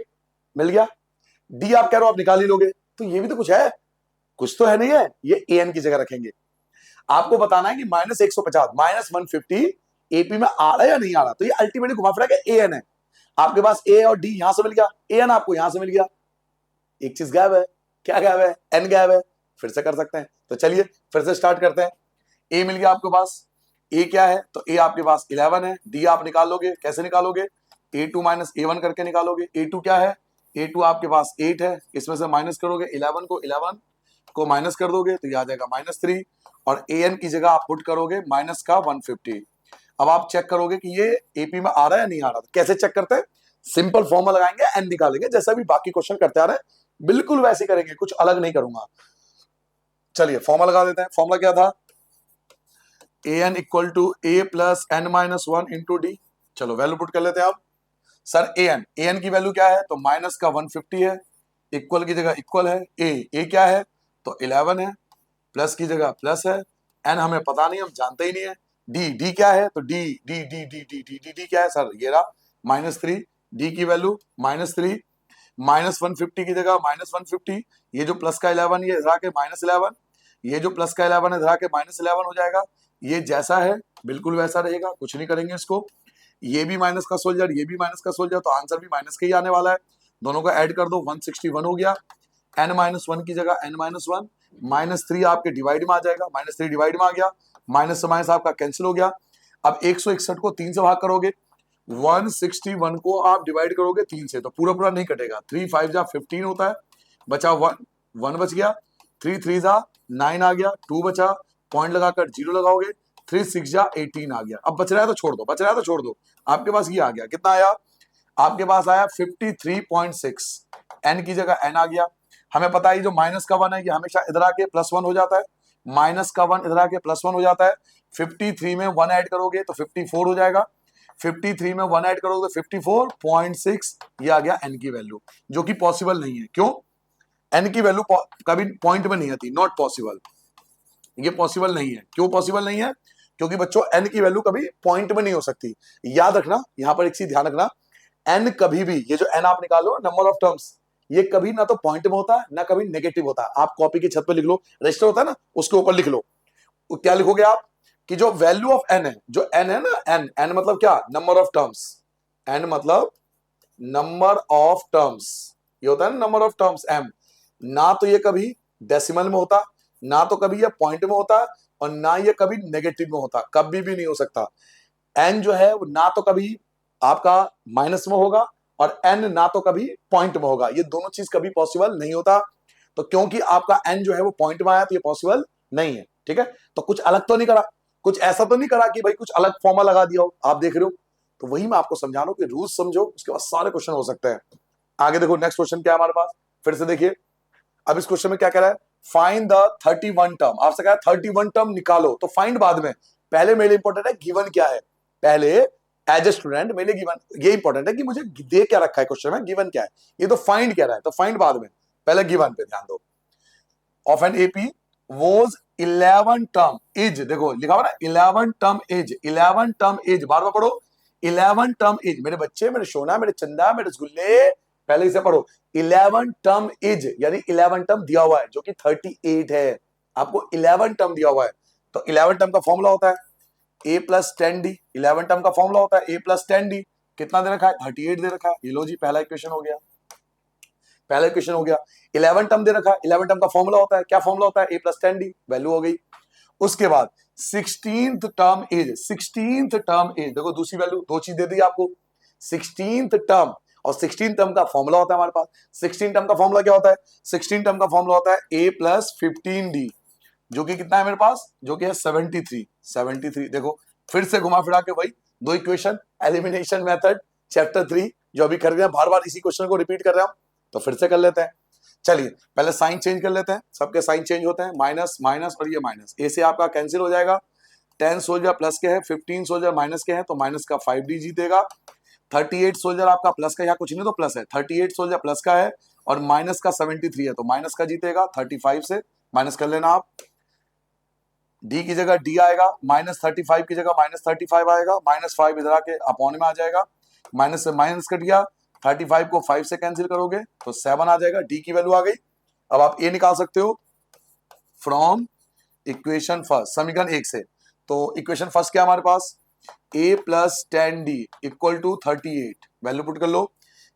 मिल गया, डी आप कह रहे हो आप निकाल ही लोगे, तो ये भी तो कुछ है, कुछ तो है नहीं है, ये ए एन की जगह रखेंगे। आपको बताना है कि -150 -150 एपी में आ रहा है या नहीं आ रहा, तो ये अल्टीमेटली घुमा फिरा के ए एन है। आपके पास ए और डी यहां से मिल गया, ए एन आपको यहां से मिल गया, एक चीज गायब है, क्या गायब है, एन गायब है। फिर से कर सकते हैं, तो चलिए फिर से स्टार्ट करते हैं। ए मिल गया आपके पास, ए क्या है, तो ए आपके पास 11 है, डी आप निकाल लोगे, कैसे निकालोगे, a2 माइनस a1 करके निकालोगे। a2 क्या है, a2 आपके पास 8 है, इसमें से माइनस करोगे 11 को माइनस कर दोगे तो ये आ जाएगा -3 और an की जगह आप पुट करोगे माइनस का 150। अब आप चेक करोगे कि ये एपी में आ रहा है या नहीं आ रहा, कैसे चेक करते हैं, सिंपल फॉर्मूला लगाएंगे, एन निकालेंगे, जैसा भी बाकी क्वेश्चन करते आ रहे हैं बिल्कुल वैसे करेंगे, कुछ अलग नहीं करूंगा। चलिए फॉर्मूला लगा देते हैं। फॉर्मूला क्या था, A N equal to A plus N minus 1 into D. चलो वैल्यू पुट कर लेते हैं आप। सर ए एन की वैल्यू क्या है, तो माइनस का 150 है, इक्वल की जगह इक्वल है, ए क्या है तो 11 है, प्लस की जगह प्लस है, एन हमें पता नहीं, हम जानते ही नहीं है, डी क्या है तो D D D D D D D D क्या है सर, ये रहा -3, डी की वैल्यू -3, -150 की जगह -150, ये जो प्लस का 11 ये इधर आके -11, ये जो प्लस का 11 इधर आके -11 हो जाएगा, ये जैसा है बिल्कुल वैसा रहेगा, कुछ नहीं करेंगे इसको। ये भी माइनस का सोल्जर, ये भी माइनस का सोल्जर, तो आंसर भी माइनस का ही आने वाला है। दोनों को ऐड कर दो 161 हो गया, n-1 की जगह n-1, -3 आपके डिवाइड में आ जाएगा, -3 डिवाइड में आ गया, माइनस से माइनस आपका कैंसिल हो गया। अब 161 को 3 से भाग करोगे, 161 को आप डिवाइड करोगे 3 से, तो पूरा पूरा नहीं कटेगा, 3 5 जा 15 होता है, बचा 1 बच गया, 3 3 जा 9 आ गया, 2 बचा, पॉइंट लगाकर 0 लगाओगे, 3 6 जा 18 आ गया। अब बच रहा है तो छोड़ दो, बच रहा है तो छोड़ दो। आपके पास ये आ गया, कितना आया, आपके पास आया 53.6, एन की जगह एन आ गया। हमें पता है जो माइनस का 1 है ये हमेशा इधर आके +1 हो जाता है, माइनस का 1 इधर आके +1 हो जाता है, 53 में 1 ऐड करोगे तो 54 हो जाएगा, 53 में 1 ऐड करोगे तो 54.6, ये आ गया एन की वैल्यू, जो कि पॉसिबल नहीं है। क्यों, एन की वैल्यू कभी पॉइंट में नहीं आती, नॉट पॉसिबल, ये पॉसिबल नहीं है। क्यों पॉसिबल नहीं है, क्योंकि बच्चों एन की वैल्यू कभी पॉइंट में नहीं हो सकती। याद रखना, यहां पर एक चीज ध्यान रखना, एन कभी भी, ये जो एन आप निकालो नंबर ऑफ टर्म्स, ये कभी ना तो पॉइंट में होता है ना कभी नेगेटिव होता है। आप कॉपी की छत पे लिख लो, रजिस्टर होता है ना, उसके ऊपर लिख लो, क्या लिखोगे आप कि जो वैल्यू ऑफ एन है, जो एन है ना, एन एन मतलब क्या, नंबर ऑफ टर्म्स, एन मतलब नंबर ऑफ टर्म्स, ये होता है ना नंबर ऑफ टर्म्स एम, ना तो ये कभी डेसिमल में होता, ना तो कभी ये पॉइंट में होता, और ना ये कभी नेगेटिव में होता, कभी भी नहीं हो सकता। एन जो है वो ना तो कभी आपका माइनस में होगा और एन ना तो कभी पॉइंट में होगा, ये दोनों चीज कभी पॉसिबल नहीं होता। तो क्योंकि आपका एन जो है वो पॉइंट में आया तो ये पॉसिबल नहीं है। ठीक है, तो कुछ अलग तो नहीं करा, कुछ ऐसा तो नहीं करा कि भाई कुछ अलग फॉर्मूला लगा दिया हो, आप देख रहे हो, तो वही मैं आपको समझा रहा हूं कि रूल्स समझो, उसके बाद सारे क्वेश्चन हो सकते हैं। आगे देखो नेक्स्ट क्वेश्चन क्या है हमारे पास, फिर से देखिए। अब इस क्वेश्चन में क्या कह रहा है, फाइंड द 31 टर्म, आपसे कहा 31 टर्म निकालो, तो फाइंड बाद में, पहले मेरे लिए इंपॉर्टेंट है गिवन क्या है, पहले एज ए स्टूडेंट मेरे लिए गिवन ये इंपॉर्टेंट है कि मुझे दे क्या रखा है क्वेश्चन में, गिवन क्या है, ये तो फाइंड कह रहा है, तो फाइंड बाद में, पहले गिवन पे ध्यान दो। Of an AP was 11 term is, देखो लिखा हुआ ना 11 टर्म इज, 11 टर्म इज, बार बार पढ़ो, 11 टर्म इज, मेरे बच्चे, मेरे सोना, मेरे चंदा, मेरे रसगुल्ले, पहले इसे पढ़ो, 11 टर्म इज यानी 11 टर्म दिया हुआ है जो कि 38 है, आपको 11 टर्म दिया हुआ है, तो 11 टर्म का फॉर्मूला होता है a प्लस 10d, 11 टर्म का फॉर्मूला होता है a प्लस 10d, कितना दे रखा है 38 दे रखा है, ये लो जी पहला इक्वेशन हो गया, पहला इक्वेशन हो गया। 11 टर्म दे रखा है, 11 टर्म का फॉर्मूला होता है, क्या फॉर्मूला होता है a प्लस 10d, वैल्यू हो गई। उसके बाद 16th term is, 16th term is, देखो दूसरी वैल्यू, दो चीज दे दी आपको, 16th टर्म और 16 टर्म का फॉर्मूला होता है हमारे पास। 16 टर्म का फॉर्मूला क्या होता है? 16 टर्म का फॉर्मूला होता है a प्लस 15d, जो कि कितना है मेरे पास, जो कि है 73। 73 देखो, फिर से घुमा फिरा के वही दो इक्वेशन, एलिमिनेशन मेथड चैप्टर 3 जो अभी कर रहे हैं, बार बार इसी क्वेश्चन को रिपीट कर रहे हैं, तो फिर से कर लेते हैं। चलिए पहले साइन चेंज कर लेते हैं, सबके साइन चेंज होते हैं, माइनस माइनस और ये माइनस, ए से आपका कैंसिल हो जाएगा। 10 सोल्जर प्लस के हैं, 15 सोल्जर माइनस के हैं, तो माइनस का 5d जीतेगा। 38 सोल्जर आपका प्लस का, यहाँ कुछ नहीं तो प्लस है, 38 सोल्जर प्लस का है और माइनस का 73 है, तो माइनस का जीतेगा। 35 से माइनस कर लेना आप, डी की जगह डी आएगा, -35 की जगह -35 आएगा, -5 इधर आके अपॉन में आ जाएगा, माइनस से माइनस कट गया, 35 को 5 से कैंसिल करोगे तो 7 आ जाएगा, डी की वैल्यू आ गई। अब आप ए निकाल सकते हो फ्रॉम इक्वेशन फर्स्ट, समीकरण 1 से। तो इक्वेशन फर्स्ट क्या हमारे पास, a plus 10d equal to 38, value put कर लो,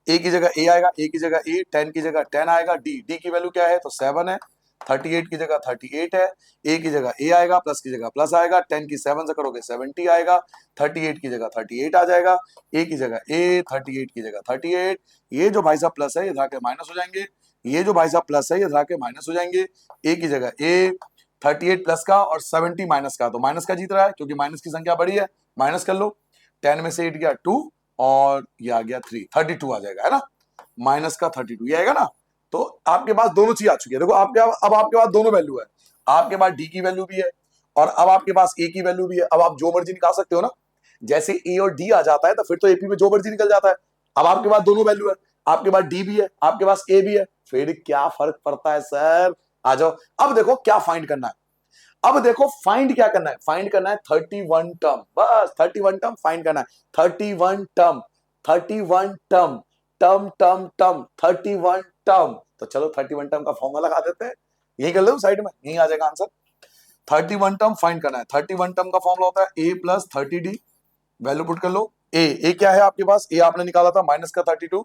a की जगह a आएगा, a की जगह a, 10 की जगह 10 आएगा, d की वैल्यू क्या है तो 7 है, 38 की जगह 38 है, a की जगह a आएगा, प्लस की जगह प्लस आएगा, 10 की 7 से करोगे 70 आएगा, 38 की जगह 38 आ जाएगा, a की जगह a, 38 की जगह 38, ये जो भाई साहब प्लस है ये इधर के माइनस हो जाएंगे, ये जो भाई साहब प्लस है ये इधर के माइनस हो जाएंगे, a की जगह a, 38 प्लस का और 70 माइनस का, तो माइनस का जीत रहा है क्योंकि माइनस की संख्या बड़ी है, माइनस कर लो, 10 में से 8 गया 2 और ये आ गया 3, 32 आ जाएगा, है ना, माइनस का 32 ये आएगा ना। तो आपके पास दोनों चीज आ चुकी है, देखो आपके अब आपके पास दोनों वैल्यू है, आपके पास डी की वैल्यू भी है और अब आपके पास ए की वैल्यू भी है। अब आप जो मर्जी निकाल सकते हो ना, जैसे ए और डी आ जाता है तो फिर तो एपी में जो मर्जी निकल जाता है। अब आपके पास दोनों वैल्यू है, आपके पास डी भी है, आपके पास ए भी है, फिर क्या फर्क पड़ता है सर, आ जाओ। अब देखो क्या फाइंड करना है, अब देखो फाइंड क्या करना है, फाइंड करना है 31 टर्म, बस 31 टर्म फाइंड करना है, 31 term, 31 term, term term term 31 term. तो चलो 31 टर्म का फॉर्मूला लगा देते हैं, यही कर लो साइड में, यही आ जाएगा आंसर। 31 टर्म फाइंड करना है, 31 टर्म का फॉर्मूला होता है a plus 30d, value put कर लो। ए क्या है आपके पास, ए आपने निकाला था माइनस का 32,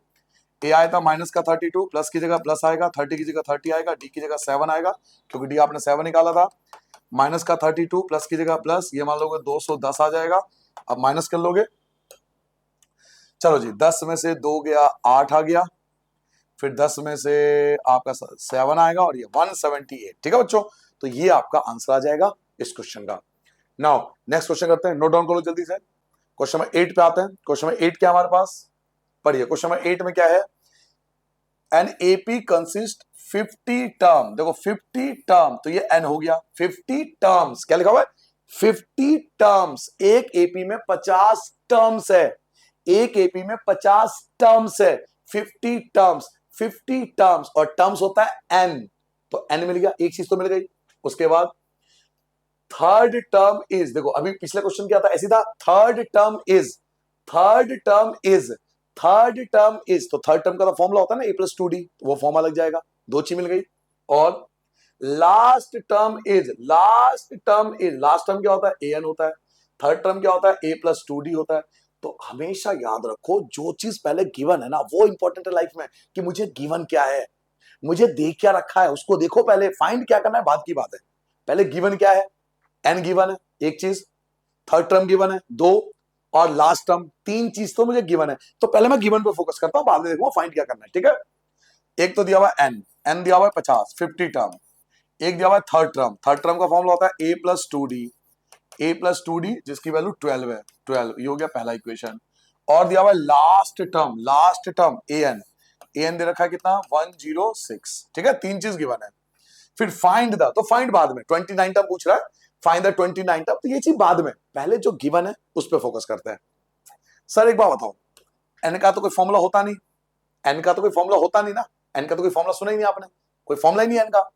ए आया था माइनस का 32, प्लस की जगह प्लस आएगा, 30 की जगह 30 आएगा, डी की जगह 7 आएगा क्योंकि डी आपने 7 निकाला था, माइनस का 32 प्लस की जगह प्लस, ये मान लोगे 210 आ जाएगा। अब माइनस कर लोगे, चलो जी 10 में से 2 गया 8 आ गया, फिर 10 में से आपका 7 आएगा और ये 178, ठीक है बच्चों, तो ये आपका आंसर आ जाएगा इस क्वेश्चन का। नाउ नेक्स्ट क्वेश्चन करते हैं, नोट डाउन करो जल्दी से। क्वेश्चन नंबर 8 पे आते हैं। क्वेश्चन नंबर 8 क्या हमारे पास, पढ़िए क्वेश्चन नंबर 8 में क्या है, एन एपी कंसिस्ट 50 टर्म, देखो 50 टर्म, तो ये एन हो गया, 50 टर्म्स, क्या लिखा हुआ है 50 टर्म्स, एक एपी में 50 टर्म्स है, एक एपी में 50 टर्म्स है, 50 टर्म्स, 50 टर्म्स, और टर्म्स होता है एन, तो एन मिल गया, एक चीज तो मिल गई। उसके बाद थर्ड टर्म इज, देखो अभी पिछले क्वेश्चन क्या था, ऐसी था, third term is, third term is, third term is, तो थर्ड टर्म का तो फॉर्मूला होता है ना ए प्लस 2d, वो फॉर्मूला लग जाएगा, दो चीज मिल गई। और last term is, last term is, last term क्या होता है ए एन होता है, थर्ड टर्म क्या होता है ए प्लस 2d होता है। तो हमेशा याद रखो जो चीज पहले गिवन है ना वो इंपॉर्टेंट है लाइफ में, कि मुझे गिवन क्या है, मुझे दे क्या रखा है उसको देखो, पहले फाइंड क्या करना है बात की बात है, पहले गिवन क्या है, एन गिवन है एक चीज, थर्ड टर्म गिवन है दो, और लास्ट टर्म तीन चीज तो मुझे गिवन है, तो पहले मैं गिवन पे फोकस करता हूं, बाद में देखूंगा फाइंड क्या करना है, ठीक है। एक तो दिया हुआ एन, एन दिया हुआ है 50, 50 टर्म, एक दिया हुआ है थर्ड टर्म, थर्ड टर्म का फॉर्मूला होता है A plus 2d, A plus 2d जिसकी वैल्यू 12 है, 12 ये हो गया पहला इक्वेशन। और दिया हुआ है लास्ट टर्म ए एन दे रखा है कितना 106, ठीक है, तीन चीज गिवन है। फिर फाइंड द, तो फाइंड बाद में, 29 टर्म पूछ रहा है, फाइंड द 29 टर्म, तो ये चीज बाद में, पहले जो गिवन है उस पर फोकस करते हैं। सर एक बात बताओ, एन का तो कोई फॉर्मूला होता नहीं, एन का तो कोई फॉर्मूला होता नहीं ना, एन का तो कोई फॉर्मूला सुना ही नहीं आपने, कोई फॉर्मूला ही नहीं एन का,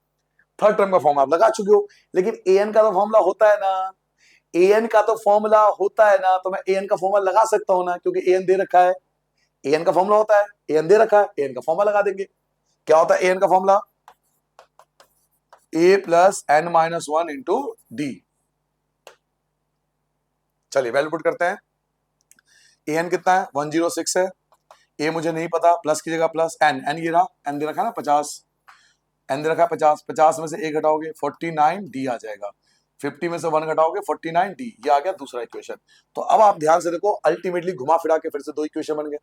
थर्ड टर्म का फॉर्मूला आप लगा चुके हो, लेकिन ए एन का तो फॉर्मूला होता है ना, ए एन का तो फॉर्मूला होता है ना, तो मैं ए एन का फॉर्मूला लगा सकता हूं ना, क्योंकि ए एन दे रखा है, ए एन का फॉर्मूला होता है, ए एन दे रखा है, ए एन का फॉर्मूला लगा देंगे। क्या होता है ए एन का फॉर्मूला, A plus N minus 1 into D. चलिए वैल्यू पुट करते हैं, ए एन कितना है 106 है, ए मुझे नहीं पता, प्लस की जगह प्लस, एन एन ये रहा, एन दे रखा ना 50, एन दे रखा 50, 50 में से एक घटाओगे 49, डी आ जाएगा। 50 में से 1 घटाओगे 49 डी, ये आ गया दूसरा इक्वेशन। तो अब आप ध्यान से देखो, अल्टीमेटली घुमा फिरा के फिर से दो इक्वेशन बन गए,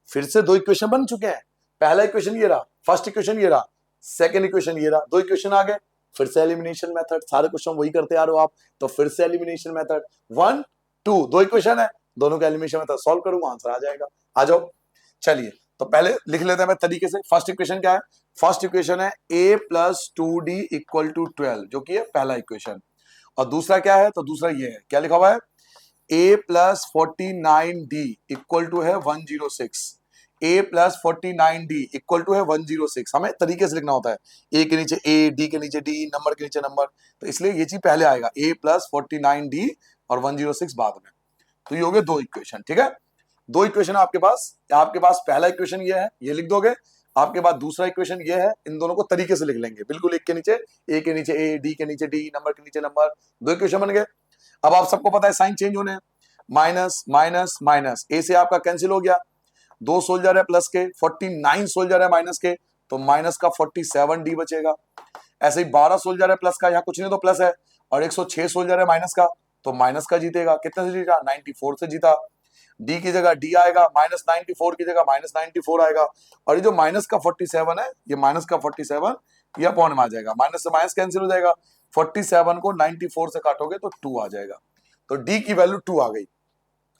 फिर से दो इक्वेशन बन चुके हैं। पहला इक्वेशन ये रहा, फर्स्ट इक्वेशन ये रहा, सेकंड इक्वेशन ये रहा, दो इक्वेशन आ गए। फिर से एलिमिनेशन मेथड, सारे क्वेश्चन वही करते आ रहे हो आप, तो फिर से एलिमिनेशन मेथड, 1 2 दो इक्वेशन है, दोनों का एलिमिनेशन मेथड सॉल्व करूंगा, आंसर आ जाएगा। आ जाओ, चलिए तो पहले लिख लेते हैं मैं तरीके से। फर्स्ट इक्वेशन क्या है? फर्स्ट इक्वेशन है a plus 2d equal to 12, जो कि है पहला इक्वेशन। और दूसरा क्या है? तो दूसरा ये है, क्या लिखा हुआ है? a plus 49d equal to है 106। a plus 49d equal to है 106। हमें तरीके से लिखना होता है, a के नीचे a, d के नीचे d, नंबर के नीचे नंबर, तो इसलिए ये चीज पहले आएगा, a प्लस 49d और 106 बाद में। तो ये हो गए दो इक्वेशन, ठीक है। दो इक्वेशन आपके पास पहला इक्वेशन ये है, ये लिख दोगे। आपके पास दूसरा इक्वेशन ये है, इन दोनों को तरीके से लिख लेंगे, बिल्कुल एक के नीचे ए के नीचे ए, डी के नीचे डी, नंबर के नीचे नंबर, दो इक्वेशन बन गए। अब आप सबको पता है साइन चेंज होने हैं, माइनस माइनस माइनस, ए से आपका कैंसिल हो गया, दो सोल्जर है प्लस के, 49 सोल्जर है माइनस के, तो माइनस का 47 डी बचेगा। ऐसे ही 12 सोल्जर है प्लस का, यहाँ कुछ नहीं तो प्लस है, और 106 सोल्जर है माइनस का, तो माइनस का जीतेगा। कितने से जीता? 94 से जीता। डी की जगह डी आएगा, माइनस 94 की जगह माइनस 94 आएगा, और ये जो माइनस का 47 है, ये माइनस का 47 ये अपॉन में आ जाएगा, माइनस से माइनस कैंसिल हो जाएगा, 47 को 94 से काटोगे तो 2 आ जाएगा। तो डी की वैल्यू 2 आ गई।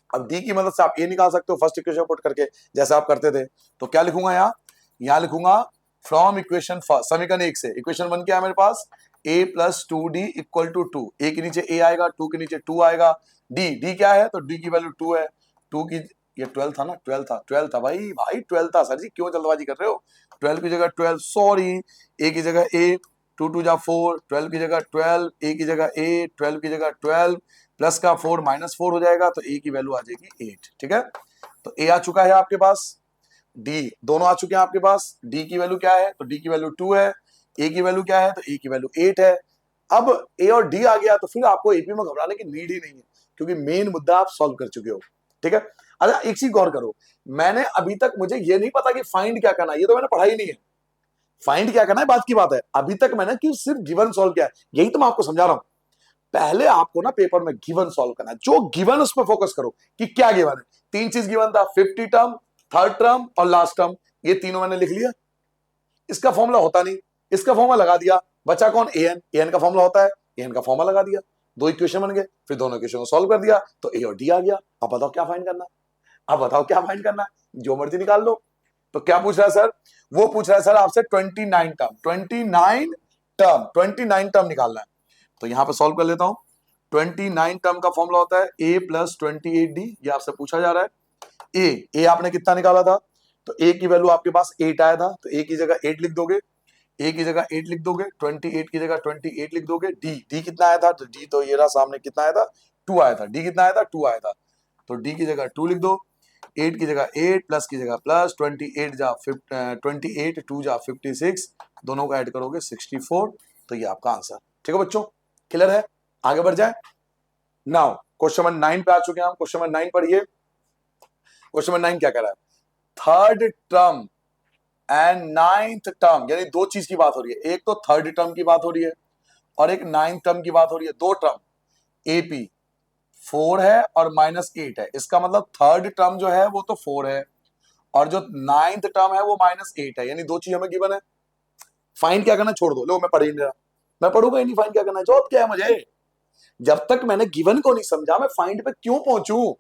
अब डी की मदद से आप ये निकाल सकते हो फर्स्ट इक्वेशन पुट करके, जैसे आप करते थे। तो क्या लिखूंगा यहाँ लिखूंगा फ्रॉम इक्वेशन फर्स्ट, समीकरण 1 से। इक्वेशन 1 क्या है मेरे पास? a plus 2d equal to 2, a के नीचे a आएगा, 2 के नीचे 2 आएगा, डी क्या है? तो डी की वैल्यू 2 है, 2 की, ये 12 था ना, 12 था भाई 12 था। सर जी क्यों जल्दबाजी कर रहे हो? 12 की जगह 12, सॉरी, ए की जगह ए, 2 2 जा 4, 12 की जगह 12, ए की जगह ए, 12 की जगह 12, प्लस का 4 माइनस 4 हो जाएगा, तो ए की वैल्यू आ जाएगी 8, ठीक है। तो ए आ चुका है आपके पास, डी दोनों आ चुके हैं आपके पास। डी की वैल्यू क्या है? तो डी की वैल्यू 2 है। ए की वैल्यू क्या है? तो ए की वैल्यू 8 है। अब ए और डी आ गया तो फिर आपको एपी में घबराने की नीड ही नहीं है, क्योंकि मेन मुद्दा आप सॉल्व कर चुके हो, ठीक है। अच्छा एक चीज गौर करो, मैंने अभी तक, मुझे ये नहीं पता कि फाइंड क्या करना है, ये तो मैंने पढ़ा ही नहीं है। फाइंड क्या करना है बात की बात है, अभी तक मैंने कि सिर्फ गिवन सॉल्व किया है, यही तो मैं आपको समझा रहा हूं। पहले आपको ना पेपर में गिवन सॉल्व करना है, जो गिवन उस पर फोकस करो कि क्या गिवन है। तीन चीज गिवन था, 50 टर्म, थर्ड टर्म और लास्ट टर्म, ये तीनों मैंने लिख लिया। इसका फॉर्मूला होता नहीं, इसका फॉर्मूला लगा दिया, बचा कौन? एन का फॉर्मूला होता है, एन का फॉर्मूला लगा दिया, दो इक्वेशन बन गए, फिर दोनों इक्वेशन को सॉल्व कर दिया, तो ए और डी आ गया। अब बताओ क्या फाइंड करना है, अब बताओ क्या फाइंड करना है, जो मर्जी निकाल लो। तो क्या पूछ रहा है सर? वो पूछ रहा है सर आपसे 29 टर्म, 29 टर्म निकालना है। तो यहां पे सॉल्व कर लेता हूं। 29 टर्म का फॉर्मूला होता है a प्लस 28d, ये आपसे पूछा जा रहा है। ए आपने कितना निकाला था? तो a की वैल्यू आपके पास 8 आया था, तो a की जगह 8 लिख दोगे, a की जगह 8 लिख दोगे, 28 की जगह 28 लिख दोगे। डी कितना आया था? तो डी तो ये रहा सामने, कितना आया था? 2 आया था। डी कितना आया था? 2 आया था, तो डी की जगह 2 लिख दो, 8 की जगह 8, प्लस की जगह प्लस, 28 2 जा 56, दोनों का ऐड करोगे 64, तो ये आपका आंसर। ठीक है बच्चों, क्लियर है? आगे बढ़ जाए। नाउ क्वेश्चन नंबर 9 पे आ चुके हैं हम। क्वेश्चन नंबर 9 पढ़िए। क्वेश्चन नंबर 9 क्या कह रहा है? Third term and ninth term, यानी दो चीज की बात हो रही है, एक तो थर्ड टर्म की बात हो रही है और एक नाइन्थ टर्म की बात हो रही है। दो टर्म, एपी 4 है और -8 है, इसका मतलब थर्ड टर्म जो है वो तो 4 है और जो नाइन्थ टर्म है वो -8 है, यानी दो चीज हमें गिवन है। फाइंड क्या करना छोड़ दो, लो मैं पढ़ ही नहीं रहा, मैं पढ़ूंगा ही नहीं। फाइंड क्या करना है, जॉब क्या है मुझे, जब तक मैंने गिवन को नहीं समझा मैं फाइंड पे क्यों पहुंचू।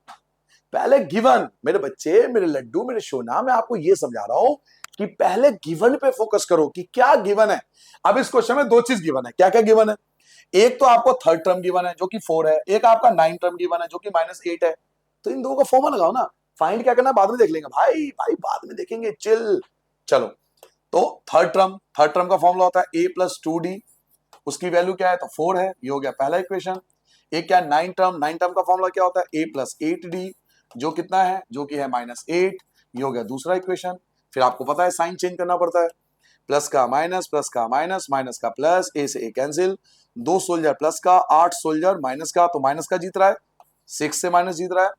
पहले गिवन, मेरे बच्चे, मेरे लड्डू, मेरे सोना, मैं आपको ये समझा रहा हूं कि पहले गिवन पे फोकस करो कि क्या गिवन है। अब इस क्वेश्चन में दो चीज गिवन है, क्या क्या गिवन है? एक तो आपको थर्ड टर्म गिवन है जो कि 4 है, एक आपका नाइन टर्म गिवन है जो कि -8 है। तो इन दोनों का फॉर्मूला लगाओ ना। फाइंड क्या करना बाद में देख लेंगे भाई, बाद में देखेंगे, चिल। चलो, तो थर्ड टर्म का फॉर्मूला होता है a प्लस 2d, उसकी वैल्यू क्या है? तो 4 है, ये हो गया पहला इक्वेशन। एक क्या है नाइन टर्म का फॉर्मूला क्या होता है? a प्लस 8d, जो कितना है? जो कि है -8, ये हो गया दूसरा इक्वेशन। फिर आपको पता है साइन चेंज करना पड़ता है, प्लस का माइनस, प्लस का माइनस, माइनस का प्लस, ए से ए कैंसिल, 2 सोल्जर प्लस का, 8 सोल्जर माइनस का, तो माइनस का जीत रहा है, 6 से माइनस जीत रहा है,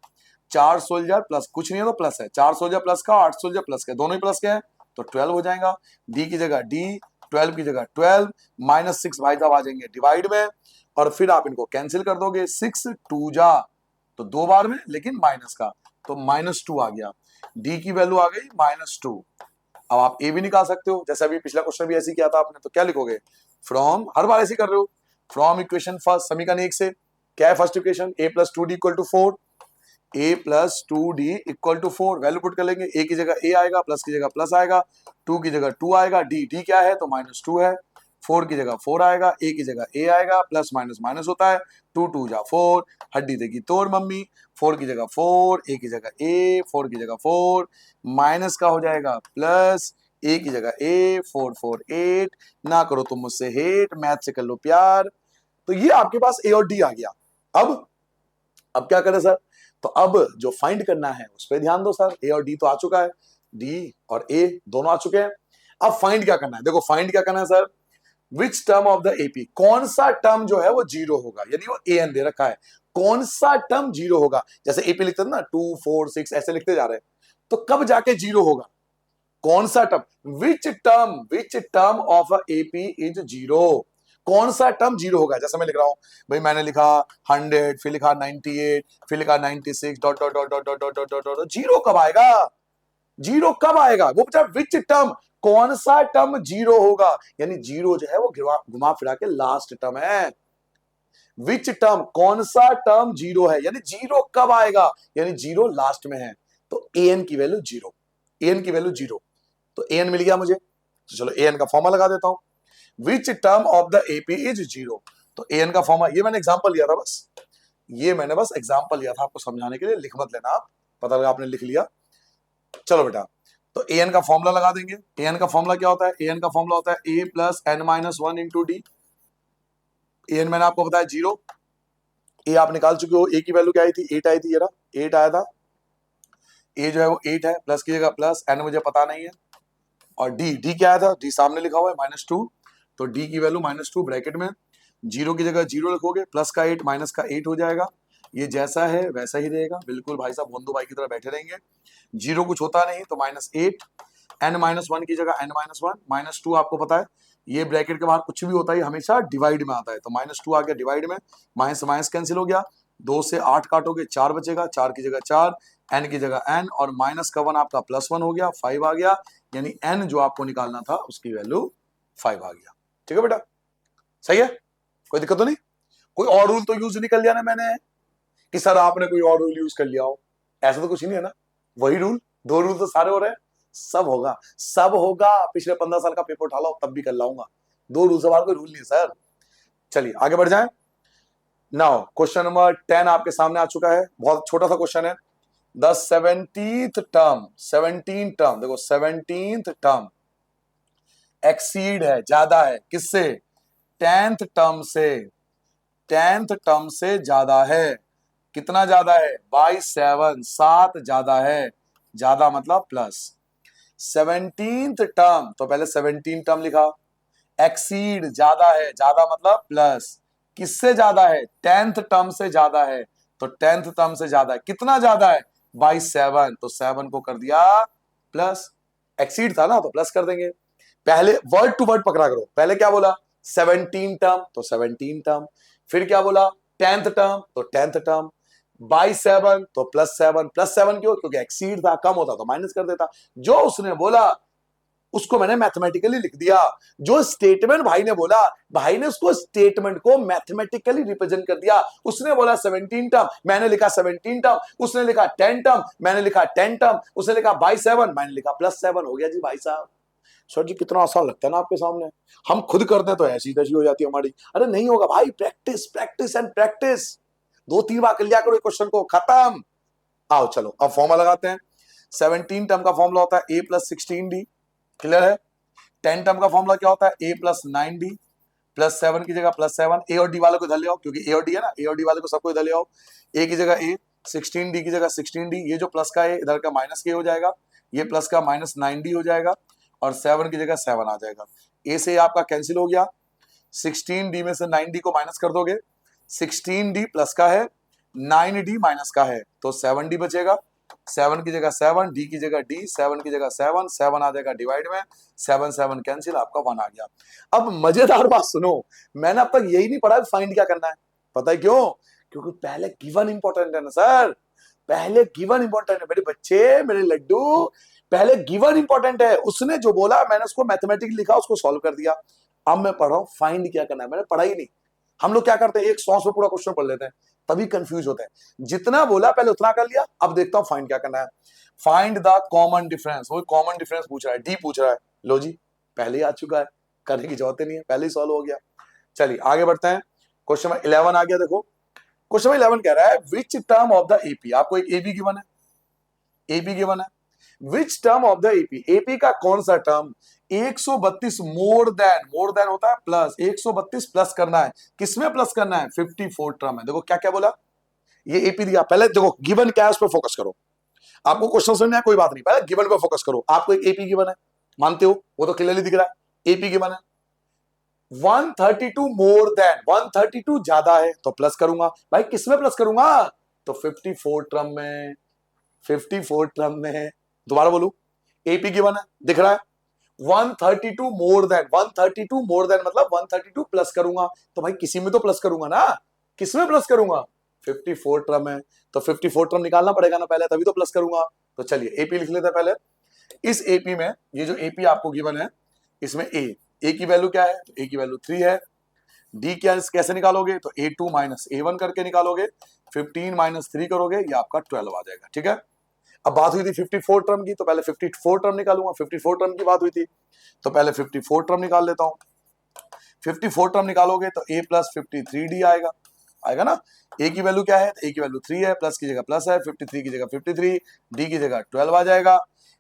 4 सोल्जर प्लस कुछ नहीं है तो प्लस है, 4 सोल्जर प्लस का, 8 सोल्जर प्लस के, दोनों ही प्लस के हैं, तो 12 हो जाएगा। डी की जगह डी, 12 की जगह 12, -6 भाई साहब आ जाएंगे डिवाइड में, और फिर आप इनको कैंसिल कर दोगे, 6 2 जा तो 2 बार में, लेकिन माइनस का, तो -2 आ गया। डी की वैल्यू आ गई -2। अब आप ए भी निकाल सकते हो, जैसे अभी पिछला क्वेश्चन भी ऐसे ही किया था आपने, तो क्या लिखोगे, फ्रॉम, हर बार ऐसे ही कर रहे हो, फ्रॉम इक्वेशन फर्स्ट, समीकरण 1 से क्या है first equation, a + 2d = 4, a + 2d = 4, value put कर लेंगे, a की जगह a आएगा, प्लस की जगह प्लस आएगा, 2 की जगह 2 आएगा, d क्या है तो -2 है, 4 की जगह 4 आएगा, a की जगह a आएगा, प्लस माइनस माइनस होता है, 2 2 जा 4, हड्डी देगी तोड़ मम्मी, 4 की जगह 4, a की जगह a, 4 की जगह 4, माइनस का हो जाएगा प्लस, a की जगह a, 4 4 8, ना करो तुम मुझसे हेट, मैथ से कर लो प्यार। तो ये आपके पास a और d आ गया। अब क्या करें सर, तो अब जो फाइंड करना है उस पर ध्यान दो सर, ए और डी तो आ चुका है, डी और ए दोनों आ चुके हैं। अब फाइंड क्या करना है, देखो फाइंड क्या करना है sir, which term of the AP, कौन सा टर्म जो है वो जीरो होगा, यानी वो ए एन दे रखा है, कौन सा टर्म जीरो होगा, जैसे एपी लिखते थे ना 2 4 6 ऐसे लिखते जा रहे हैं, तो कब जाके जीरो होगा, कौन सा term, which term of a AP is zero, कौन सा टर्म जीरो होगा, जैसे मैं लिख रहा हूं भाई, मैंने लिखा 100, फिर लिखा 98, फिर लिखा 96 dot dot dot dot dot dot dot dot dot, zero कब आएगा, जीरो कब आएगा, वो पूछा विच टर्म, कौन सा टर्म जीरो होगा, यानी जीरो जो है वो घुमा फिरा के लास्ट टर्म है, विच टर्म, कौन सा टर्म जीरो है, यानी जीरो कब आएगा, यानी जीरो लास्ट में है, तो ए एन की वैल्यू जीरो, ए एन की वैल्यू जीरो, तो ए एन मिल गया मुझे, तो चलो ए एन का फॉर्मूला लगा देता हूं, which term of the AP is zero, तो ए एन का फॉर्मूला, ये मैंने एग्जांपल लिया था बस, ये मैंने बस एग्जांपल लिया था आपको समझाने के लिए, लिख मत लेना आप, पता लगा आपने लिख लिया, चलो बेटा, तो ए एन का फॉर्मूला लगा देंगे, ए एन का फॉर्मूला क्या होता है, ए एन का फॉर्मूला होता है a + n - 1 into D, A N मैंने आपको बताया जीरो, ए आप निकाल चुके हो, ए की वैल्यू क्या आई थी, 8 आई थी, जरा 8 आया था, ए जो है वो 8 है, प्लस की जगह प्लस, एन मुझे पता नहीं है, और डी क्या आया था, डी सामने लिखा हुआ है -2, तो डी की वैल्यू -2 ब्रैकेट में, जीरो की जगह जीरो लिखोगे, प्लस का 8 माइनस का 8 हो जाएगा, ये जैसा है वैसा ही रहेगा, बिल्कुल भाई साहब बंधु भाई की तरह बैठे रहेंगे, जीरो कुछ होता नहीं तो -8, n-1 की जगह n-1, -2 आपको पता है, ये ब्रैकेट के बाहर कुछ भी होता है हमेशा डिवाइड में आता है, तो -2 आ गया डिवाइड में, माइनस माइनस कैंसिल हो गया, 2 से 8 काटोगे 4 बचेगा, 4 की जगह 4, n की जगह n, और माइनस का 1 आपका +1 हो गया, 5 आ गया, यानी n जो आपको निकालना था उसकी वैल्यू 5 आ गया, ठीक है बेटा, सही है, कोई दिक्कत तो नहीं, कोई और रूल तो यूज नहीं कर लिया ना मैंने, कि सर आपने कोई और रूल यूज कर लिया हो, ऐसा तो कुछ ही नहीं है ना, वही रूल, दो रूल तो सारे हो रहे हैं, सब होगा, सब होगा, पिछले 15 साल का पेपर उठा लो तब भी कर लाऊंगा, दो रूल सवाल कोई रूल नहीं है सर। चलिए आगे बढ़ जाएं, नाउ क्वेश्चन नंबर 10 आपके सामने आ चुका है, बहुत छोटा सा क्वेश्चन है, द 17th टर्म, 17 टर्म, देखो 17th टर्म एक्सीड है, ज्यादा है, किससे, 10th टर्म से, 10th टर्म से ज्यादा है, कितना ज्यादा है, बाई 7, 7 ज्यादा है, ज्यादा मतलब प्लस, 17th टर्म, तो पहले 17 टर्म लिखा, एक्सीड ज्यादा है, ज्यादा मतलब प्लस, किससे ज्यादा है, 10th टर्म से ज्यादा है, तो 10th टर्म से ज्यादा है, कितना ज्यादा है, बाई 7, तो 7 को कर दिया प्लस, एक्सीड था ना तो प्लस कर देंगे, पहले वर्ड टू वर्ड पकड़ा करो, पहले क्या बोला, 17 टर्म तो 17 टर्म, फिर क्या बोला 10th टर्म तो 10th टर्म, बाई 7 तो +7, +7 क्यों, क्योंकि एक्सीड था, कम होता तो माइनस कर देता, जो उसने बोला उसको मैंने मैथमेटिकली लिख दिया, जो स्टेटमेंट भाई ने बोला, भाई ने उसको स्टेटमेंट को मैथमेटिकली रिप्रेजेंट कर दिया, उसने बोला 17 टर्म, मैंने लिखा 17 टर्म, उसने लिखा 10 टर्म, मैंने लिखा 10 टर्म, उसने लिखा बाई 7, मैंने लिखा +7, हो गया जी भाई साहब। सर जी कितना आसान लगता है ना आपके सामने, हम खुद करते हैं तो ऐसी तैसी हो जाती है हमारी, अरे नहीं होगा भाई, प्रैक्टिस प्रैक्टिस एंड प्रैक्टिस, 2-3 बार कर लिया करो क्वेश्चन को, खत्म। आओ चलो अब फॉर्मूला लगाते हैं, 17 टर्म का फॉर्मूला होता है a + 16d, क्लियर है, 10 टर्म का फॉर्मूला क्या होता है, a + 9d, +7 की जगह +7, ए और डी वाले को इधर ले आओ, क्योंकि ए और डी है ना, ए और डी वाले को सबको इधर ले आओ, a की जगह a, 16d की जगह 16d, ये जो प्लस का है इधर का माइनस के हो जाएगा, ये प्लस का -9d हो जाएगा, और 7 की जगह 7 आ जाएगा, a से आपका कैंसिल हो गया, 16d में से 9d को माइनस कर दोगे, 16d प्लस का है, 9d माइनस का है, तो 7d बचेगा, 7 की जगह 7, डी की जगह डी, 7 की जगह 7, 7 आ जाएगा डिवाइड में, 7 7 कैंसिल, आपका 1 आ गया। अब मजेदार बात सुनो, मैंने अब तक यही नहीं पढ़ा फाइंड क्या करना है, पता है क्यों? क्योंकि पहले गिवन इंपॉर्टेंट है ना सर, पहले गिवन इंपॉर्टेंट है मेरे बच्चे, मेरे लड्डू, पहले गिवन इंपॉर्टेंट है। उसने जो बोला मैंने उसको मैथमेटिक्स लिखा, उसको सॉल्व कर दिया। अब मैं पढ़ रहा हूं फाइंड क्या करना है, मैंने पढ़ा ही नहीं। हम लोग क्या करते हैं, एक सॉस में पूरा क्वेश्चन पढ़ लेते हैं, तभी कंफ्यूज होते हैं। जितना बोला पहले उतना कर लिया, अब देखता हूं फाइंड क्या करना है। फाइंड द कॉमन डिफरेंस, वो कॉमन डिफरेंस पूछ रहा है, डी पूछ रहा है। लो जी, पहले ही आ चुका है, करने की जरूरत नहीं है, पहले ही सॉल्व हो गया। चलिए आगे बढ़ते हैं। क्वेश्चन नंबर 11 आ गया। देखो क्वेश्चन नंबर 11 कह रहा है which term of the AP, आपको एक एबी गिवन है, एपी गिवन है, which term of the AP, AP का कौन सा टर्म 132 मोर देन होता है प्लस, 132 प्लस करना है, किसमें प्लस करना है, 54 टर्म है। देखो क्या क्या बोला, ये एपी दिया, पहले देखो गिवन क्या है उस पर फोकस करो। आपको क्वेश्चन समझ में आया कोई बात नहीं, पहले गिवन पे फोकस करो। आपको एक एपी गिवन है, मानते हो, वो तो क्लियरली दिख रहा है, एपी गिवन है। 132 मोर देन, 132 ज्यादा है तो प्लस करूंगा, भाई किसमें प्लस करूंगा, तो 54 टर्म में, 54 टर्म में। दोबारा बोलू, एपी गिवन है, दिख रहा है, 132 मोर देन, 132 मोर देन मतलब 132 प्लस करूंगा, तो भाई किसी में तो प्लस करूंगा ना, किसमें प्लस करूंगा, 54 टर्म है, तो 54 टर्म निकालना पड़ेगा ना पहले, तभी तो प्लस करूंगा। तो चलिए एपी लिख लेते हैं पहले। इस एपी में, ये जो एपी आपको गिवन है, इसमें ए की वैल्यू क्या है, तो ए की वैल्यू 3 है। डी क्या कैसे निकालोगे, तो A2 माइनस A1 करके निकालोगे, 15 माइनस 3 करोगे, ये आपका 12 आ जाएगा। ठीक है, अब बात हुई थी 54 टर्म की, तो पहले 54 टर्म निकालूंगा, 54 टर्म की बात हुई थी, तो पहले 54 टर्म निकाल लेता हूं। 54 टर्म निकालोगे तो a प्लस 53d आएगा, आएगा ना। a की वैल्यू क्या है, तो a की वैल्यू 3 है, प्लस की जगह प्लस है, 53 की जगह 53, d की जगह 12 आ जाएगा,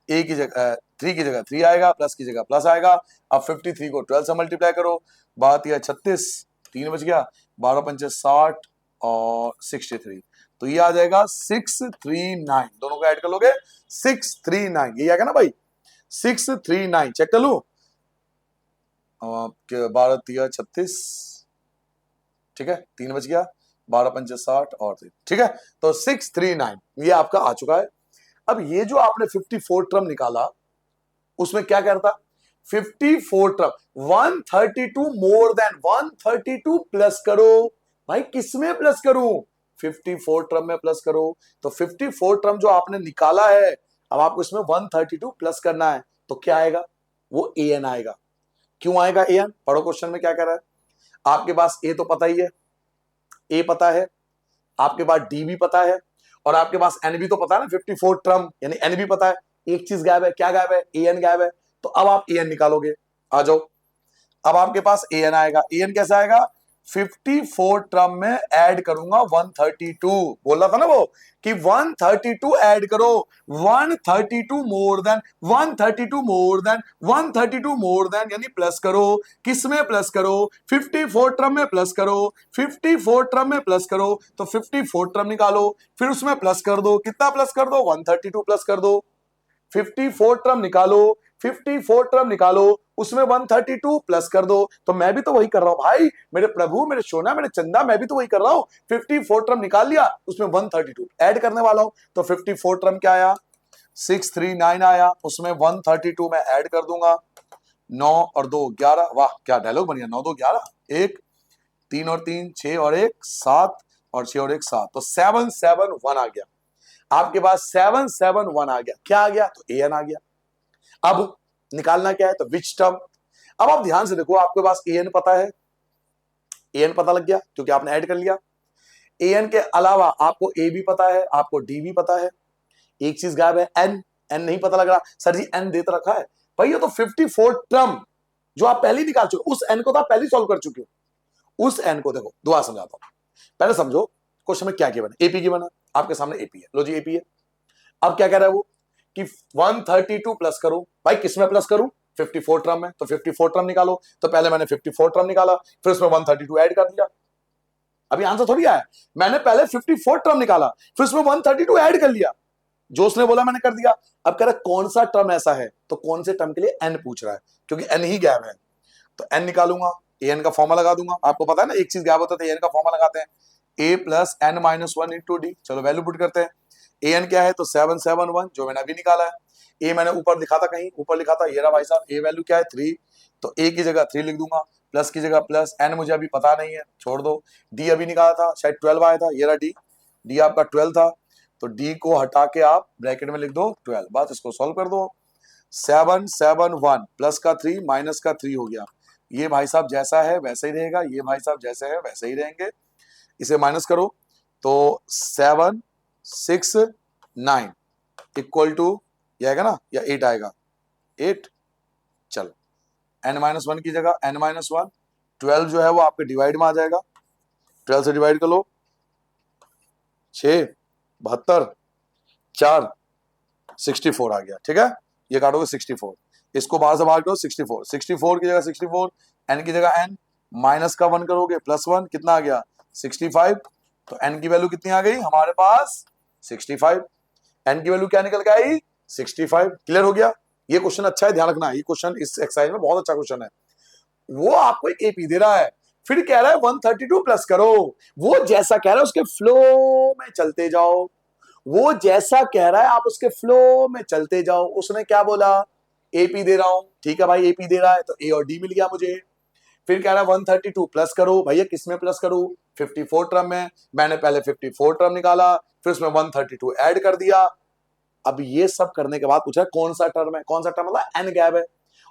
a की जगह 3 की जगह 3 आएगा, प्लस की जगह प्लस आएगा। अब 53 को 12 से मल्टीप्लाई करो, बात यह 36, 3 बच गया, 12 पंचे 60 और 63, तो ये आ जाएगा 639, दोनों को ऐड कर लोगे 639, ये आएगा ना भाई 639, चेक कर लू, 12 3 36, ठीक है, 3 बच गया, 12 पंचे 60 और 3, ठीक है, तो 639 ये आपका आ चुका है। अब ये जो आपने 54 टर्म निकाला, उसमें क्या करता, 54 टर्म 132 मोर देन, 132 प्लस करो, भाई किसमें प्लस करूं, 54 टर्म में प्लस करो। तो 54 टर्म जो आपने निकाला है, अब आपको इसमें 132 प्लस करना है, तो क्या आएगा, वो an आएगा। क्यों आएगा an, पढ़ो क्वेश्चन में क्या कह रहा है। आपके पास a तो पता ही है, a पता है, आपके पास d भी पता है, और आपके पास n भी तो पता है ना, 54 टर्म यानी n भी पता है। एक चीज गायब है, क्या गायब है, an गायब है, तो अब आप an निकालोगे, आ जाओ। अब आपके पास an आएगा, an कैसे आएगा, 54 टर्म में ऐड करूंगा 132, बोल रहा था ना वो कि 132 ऐड करो, 132 more than, 132 more than, 132 more than यानी प्लस करो, किसमें प्लस करो, 54 टर्म में प्लस करो, 54 टर्म में प्लस करो, तो 54 टर्म निकालो, फिर उसमें प्लस कर दो, कितना प्लस कर दो, 132 प्लस कर दो, 54 टर्म निकालो, 54 टर्म निकालो, उसमें 132 प्लस कर दो। तो मैं भी तो वही कर रहा हूं भाई, मेरे प्रभु, मेरे सोना, मेरे चंदा, मैं भी तो वही कर रहा हूं। 54 टर्म निकाल लिया, उसमें 132 ऐड करने वाला हूं, तो 54 टर्म क्या आया, 639 आया, उसमें 132 में ऐड कर दूंगा, 9 और 2 11, वाह क्या डायलॉग बन गया, 9 2 11, 1 3 और 3 6 और 1 7 और 6 और 1 7, तो 771 आ गया आपके पास, 771 आ गया, क्या आ गया, तो an आ गया। अब निकालना क्या है, तो विच टर्म। अब आप ध्यान से देखो, आपके पास an पता है, an पता लग गया क्योंकि आपने ऐड कर लिया। an के अलावा आपको a भी पता है, आपको d भी पता है, एक चीज गायब है, n नहीं पता लग रहा, सर जी n देता रखा है, भाई ये तो 54 टर्म जो आप पहले ही निकाल चुके, उस n को तो आप पहले ही सॉल्व कर चुके हो। उस n को देखो, दोबारा समझाता हूं, पहले समझो क्वेश्चन में क्या गिवन है, एपी गिवन है, आपके सामने एपी है, लो जी एपी है। अब क्या कह रहा है वो कि 132 प्लस करो, भाई किसमें प्लस करूं, 54 टर्म में, तो 54 टर्म निकालो, तो पहले मैंने 54 टर्म निकाला, फिर उसमें 132 ऐड कर दिया। अभी आंसर थोड़ी आया, मैंने पहले 54 टर्म निकाला, फिर उसमें 132 ऐड कर लिया, जो उसने बोला मैंने कर दिया। अब कह रहा है कौन सा टर्म ऐसा है, तो कौन से टर्म के लिए n पूछ रहा है, क्योंकि n ही गैप है, तो n निकालूंगा, an का फॉर्मूला लगा दूंगा, आपको पता है ना एक चीज गैप होता है तो an का फॉर्मूला लगाते हैं, a plus n minus 1 into D. चलो वैल्यू पुट करते हैं, ए एन क्या है, तो 771 जो मैंने अभी निकाला है। ए मैंने ऊपर लिखा था, कहीं ऊपर लिखा था, ये रहा भाई साहब, ए वैल्यू क्या है 3, तो ए की जगह 3 लिख दूंगा, प्लस की जगह प्लस, एन मुझे अभी पता नहीं है, छोड़ दो। डी अभी निकाला था, शायद 12 आया था, ये रहा डी, डी आपका 12 था, तो डी को हटा के आप ब्रैकेट में लिख दो 12, बस इसको सॉल्व कर दो। 771 प्लस का 3 माइनस का 3 हो गया, ये भाई साहब जैसा है वैसे ही रहेगा, ये भाई साहब जैसे है वैसे ही रहेंगे, इसे माइनस करो तो 769 इक्वल टू ये आएगा ना, या 8 आएगा, 8। चलो n-1 की जगह n-1, 12 जो है वो आपके डिवाइड में आ जाएगा, 12 से डिवाइड कर लो, 6 72 4 64 आ गया, ठीक है, ये काटोगे 64, इसको बाहर से बाहर करो 64, 64 की जगह 64, n की जगह n, माइनस का 1 करोगे प्लस 1, कितना आ गया 65, तो n की वैल्यू कितनी आ गई हमारे पास 65, n की वैल्यू क्या निकल के आई 65। क्लियर हो गया। ये क्वेश्चन अच्छा है, ध्यान रखना, ये क्वेश्चन इस एक्सरसाइज में बहुत अच्छा क्वेश्चन है। वो आपको एक एपी दे रहा है, फिर कह रहा है 132 प्लस करो, वो जैसा कह रहा है उसके फ्लो में चलते जाओ, वो जैसा कह रहा है आप उसके फ्लो में चलते जाओ। उसने क्या बोला, एपी दे रहा हूं, ठीक है भाई एपी दे रहा है तो ए और डी मिल गया मुझे। फिर कह रहा है 132 प्लस करो, भैया किस में प्लस करूं, 54 टर्म में, मैंने पहले 54 टर्म निकाला, फिर उसमें 132 ऐड कर दिया। अब ये सब करने के बाद पूछा कौन सा टर्म है, कौन सा टर्म मतलब एन गैप है,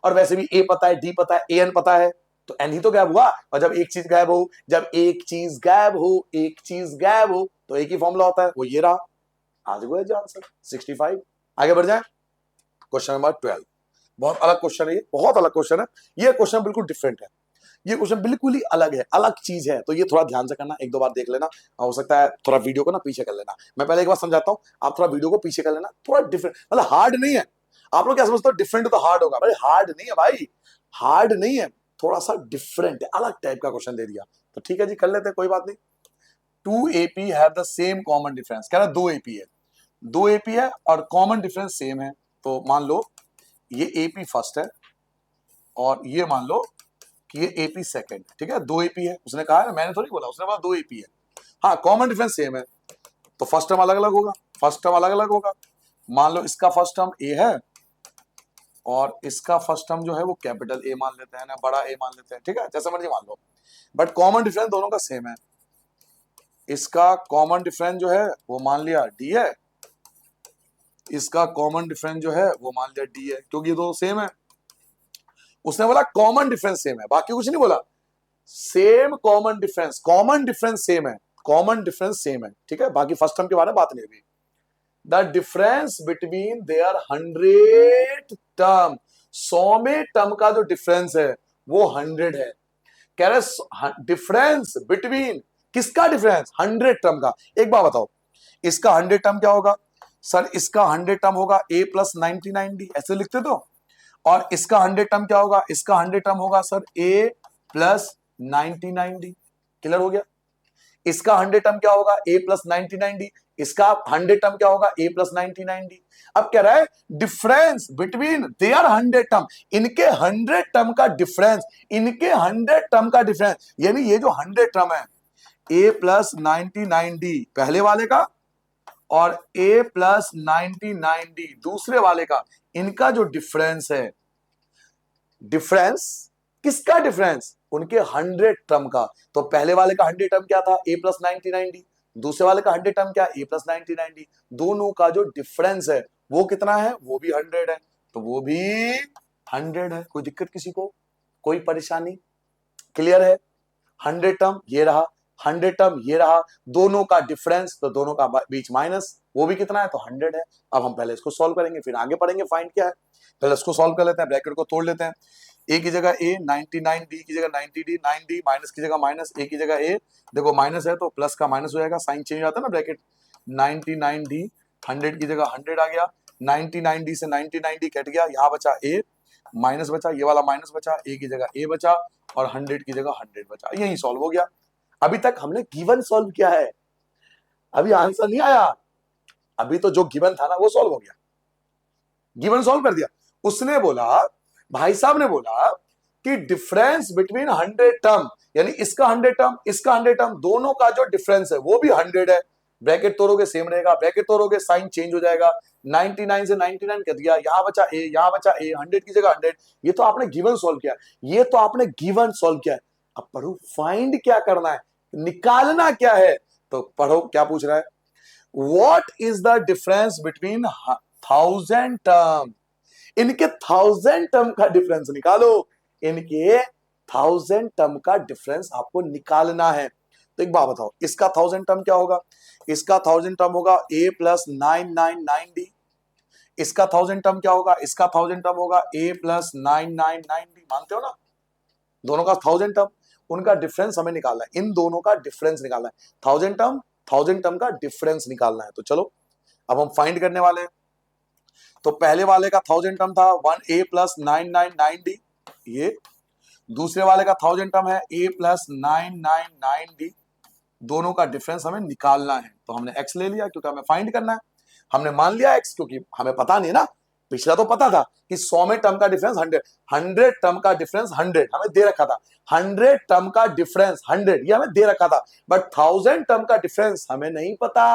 और वैसे भी ए पता है, डी पता है, ए एन पता है, तो एन ही तो गैप हुआ। और जब एक चीज गैप हो, जब एक चीज गैप हो, एक चीज गैप हो, तो एक ही फॉर्मूला होता है, वो ये रहा, आज गए जो आंसर 65। आगे बढ़ जाए, क्वेश्चन नंबर 12, बहुत अलग क्वेश्चन है ये, बहुत अलग क्वेश्चन है ये, क्वेश्चन बिल्कुल डिफरेंट है, ये क्वेश्चन बिल्कुल ही अलग है, अलग चीज है, तो ये थोड़ा ध्यान से करना, एक दो बार देख लेना, हो सकता है थोड़ा वीडियो को ना पीछे कर लेना, मैं पहले एक बार समझाता हूँ, आप थोड़ा वीडियो को पीछे कर लेना, थोड़ा डिफरेंट, मतलब हार्ड नहीं है। आप लोग क्या समझते हो डिफरेंट तो हार्ड होगा, भाई हार्ड नहीं है भाई, हार्ड नहीं है, थोड़ा सा डिफरेंट है, अलग टाइप का क्वेश्चन दे दिया, तो ठीक है जी कर लेते हैं, कोई बात नहीं। 2 AP have the same common difference, कह रहा 2 AP है, 2 AP है और कॉमन डिफरेंस सेम है, तो मान लो ये AP फर्स्ट है और ये मान लो कि ये एपी सेकंड, ठीक है, 2 एपी है, उसने कहा है, मैंने थोड़ी बोला, उसने बोला 2 एपी है, हाँ कॉमन डिफरेंस सेम है, तो फर्स्ट टर्म अलग अलग होगा, फर्स्ट टर्म अलग अलग होगा, मान लो इसका फर्स्ट टर्म ए है और इसका फर्स्ट टर्म जो है वो कैपिटल ए मान लेते हैं ना, बड़ा ए मान लेते हैं, ठीक है, जैसे मर्जी मान लो, बट कॉमन डिफरेंस दोनों का सेम है। इसका कॉमन डिफरेंस जो है वो मान लिया डी है, इसका कॉमन डिफरेंस जो है वो मान लिया डी है, क्योंकि ये दो सेम है। उसने बोला कॉमन डिफरेंस सेम है, बाकी कुछ नहीं बोला, same common difference, common difference same है, कॉमन डिफरेंस सेम है, ठीक है, बाकी फर्स्ट टर्म के बारे में बात नहीं हुई। The difference between their 100 term, 100 में टर्म का जो डिफरेंस है वो 100 है, कह रहे डिफरेंस बिटवीन, किसका डिफरेंस 100 टर्म का। एक बात बताओ, इसका 100 टर्म क्या होगा सर, इसका 100 टर्म होगा a प्लस 99d, ऐसे लिखते तो, और इसका 100 टर्म क्या होगा, इसका 100 टर्म होगा sir a plus 99d। Clear हो गया। इसका 100 टर्म क्या होगा a प्लस 99d, इसका 100 टर्म क्या होगा a प्लस 99d। अब कह रहा है डिफरेंस बिटवीन देयर 100 टर्म, इनके 100 टर्म का डिफरेंस, इनके 100 टर्म का डिफरेंस, यानी ये जो 100 टर्म है a प्लस 99d पहले वाले का और a प्लस 99d दूसरे वाले का, इनका जो डिफरेंस है, डिफरेंस किसका डिफरेंस, उनके 100 टर्म का, तो पहले वाले का 100 टर्म क्या था a प्लस 99d, दूसरे वाले का 100 टर्म क्या a प्लस 99d, दोनों का जो डिफरेंस है वो कितना है, वो भी 100 है, तो वो भी 100 है। कोई दिक्कत किसी को, कोई परेशानी, क्लियर है। 100 टर्म ये रहा, 100 टर्म ये रहा, दोनों का डिफरेंस, तो दोनों का बीच माइनस, वो भी कितना है, तो 100 है। अब हम पहले इसको सॉल्व करेंगे फिर आगे पढ़ेंगे फाइंड क्या है, पहले इसको सॉल्व कर लेते हैं, ब्रैकेट को तोड़ लेते हैं, a की जगह a 99, d की जगह 90d, 9d, माइनस की जगह माइनस, a की जगह a, देखो माइनस है तो प्लस का माइनस हो जाएगा, साइन चेंज आता है ना ब्रैकेट, 99d 100 की जगह 100 आ गया, 99d से 99d कट गया, यहाँ बचा a, माइनस बचा, ये वाला माइनस बचा, a की जगह a बचा और 100 की जगह 100 बचा, यही सॉल्व हो गया। अभी तक हमने गिवन सॉल्व किया है, अभी आंसर नहीं आया, अभी तो जो गिवन था ना वो सॉल्व हो गया, गिवन सॉल्व कर दिया। उसने बोला, भाई साहब ने बोला कि डिफरेंस बिटवीन 100 टर्म, यानी इसका 100 टर्म, इसका 100 टर्म, दोनों का जो डिफरेंस है वो भी 100 है, ब्रैकेट तोड़ोगे सेम रहेगा, ब्रैकेट तोड़ोगे साइन चेंज हो जाएगा, 99 से 99 कर दिया, यहाँ बचा a, यहाँ बचा a, 100 की जगह 100। ये तो आपने गिवन सॉल्व किया, ये तो आपने गिवन सॉल्व किया। अब पढ़ो फाइंड क्या करना है, निकालना क्या है। तो पढ़ो क्या पूछ रहा है, what is the difference between 1000 term. इनके 1000 टर्म का डिफरेंस निकालो, इनके 1000 टर्म का डिफरेंस आपको निकालना है। तो एक बात बताओ, इसका 1000 टर्म क्या होगा, इसका 1000 टर्म होगा a प्लस 999d। इसका 1000 टर्म क्या होगा, इसका 1000 टर्म होगा a प्लस 999d। मानते हो ना, दोनों का 1000 टर्म, उनका डिफरेंस हमें निकालना है, इन दोनों का डिफरेंस निकालना है। 1000 टर्म का डिफरेंस निकालना है। तो चलो अब हम फाइंड करने वाले हैं। तो पहले वाले का 1000 टर्म था 1a प्लस 999d, ये दूसरे वाले का 1000 टर्म है a प्लस 999d। दोनों का डिफरेंस हमें निकालना है। तो हमने x ले लिया क्योंकि हमें फाइंड करना है, हमने मान लिया x क्योंकि हमें पता नहीं ना, पिछला तो पता था कि 100 में टर्म का डिफरेंस 100, 100 टर्म का डिफरेंस 100 हमें दे रखा था, 100 टर्म का डिफरेंस 100 ये हमें दे रखा था। बट 1000 टर्म का डिफरेंस हमें नहीं पता,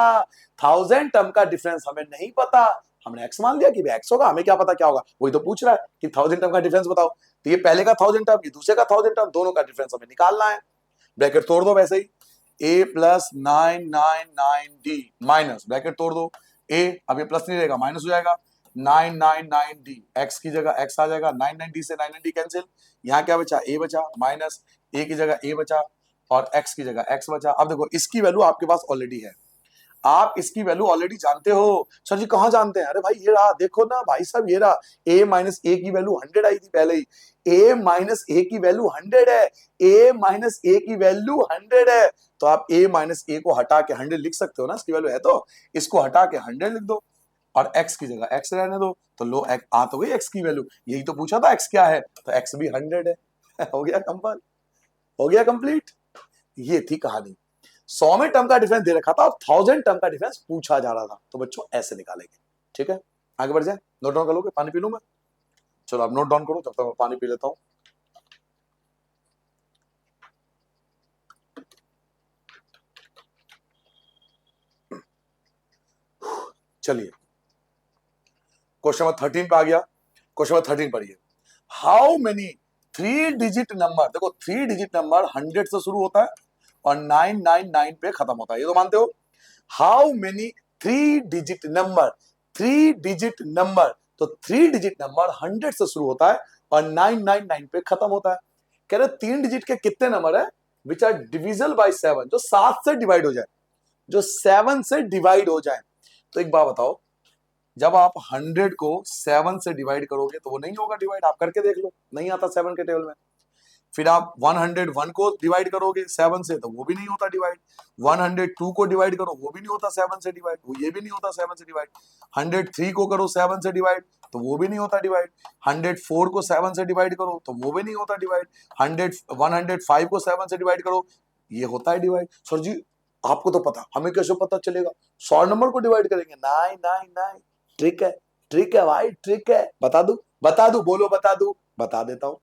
1000 टर्म का डिफरेंस हमें नहीं पता। हमने x मान लिया कि x होगा, हमें क्या पता क्या होगा, वही तो पूछ रहा है कि 1000 टर्म का डिफरेंस बताओ। तो ये पहले का 1000 टर्म, ये दूसरे का 1000 टर्म, दोनों का डिफरेंस हमें निकालना है। ब्रैकेट तोड़ दो वैसे ही, a plus 999d minus bracket तोड़ दो a, अब ये प्लस नहीं रहेगा माइनस हो जाएगा, 999d, x की जगह x आ जाएगा, 99d से 99d कैंसिल, यहाँ क्या बचा a बचा, माइनस a की जगह a बचा और x की जगह x बचा। अब देखो इसकी वैल्यू आपके पास ऑलरेडी है, आप इसकी वैल्यू ऑलरेडी जानते हो। सर जी कहां जानते हैं, अरे भाई ये रहा, देखो ना भाई साहब ये रहा, a माइनस ए की वैल्यू 100 आई थी पहले ही, a माइनस ए की वैल्यू 100 है, a माइनस ए की वैल्यू 100 है। तो आप a माइनस ए को हटा के 100 लिख सकते हो ना, इसकी वैल्यू है तो इसको हटा के 100 लिख दो और x की जगह x रहने दो। तो लो आ तो गई x की वैल्यू, यही तो पूछा था x क्या है, तो x भी 100 है। हो गया कंप्लीट, हो गया कंप्लीट। ये थी कहानी, 100 में टर्म का डिफरेंस दे रखा था और 1000 टर्म का डिफरेंस पूछा जा रहा था। तो बच्चों ऐसे निकालेंगे, ठीक है। आगे बढ़ जाए, नोट डाउन कर लोगे, पानी पी लूं मैं, चलो आप नोट डाउन करो तब तक मैं पानी पी लेता हूं। चलिए क्वेश्चन नंबर 13 पे आ गया, क्वेश्चन नंबर 13 पढ़िए, हाउ मेनी 3 डिजिट नंबर, देखो 3 डिजिट नंबर 100 से शुरू होता है और 999 पे खत्म होता है, ये तो मानते हो। How many 3 digit number, 3 digit number, तो 3 डिजिट नंबर 100 से शुरू होता है और 999 पे खत्म होता है। कह रहे 3 डिजिट के कितने नंबर है विच आर डिविजल बाय 7, जो 7 से डिवाइड हो जाए, जो 7 से डिवाइड हो जाए। तो एक बात बताओ, जब आप 100 को 7 से डिवाइड करोगे तो वो नहीं होगा डिवाइड, आप करके देख लो, नहीं आता 7 के टेबल में। फिर आप 101 को डिवाइड करोगे 7 से तो वो भी नहीं होता डिवाइड, 102 को डिवाइड करो वो भी नहीं होता 7 से डिवाइड, वो ये भी नहीं होता 7 से डिवाइड, 103 को करो 7 से डिवाइड तो वो भी नहीं होता डिवाइड, 104 को 7 से डिवाइड करो तो वो भी नहीं होता डिवाइड, 105 को 7 से डिवाइड करो ये होता है डिवाइड। सर जी आपको तो पता, हमें कैसे पता चलेगा, 100 नंबर को डिवाइड करेंगे, नहीं नहीं नहीं, ट्रिक है, ट्रिक है भाई, ट्रिक है, बता दू, बता दू, बोलो बता दू, बता देता हूं,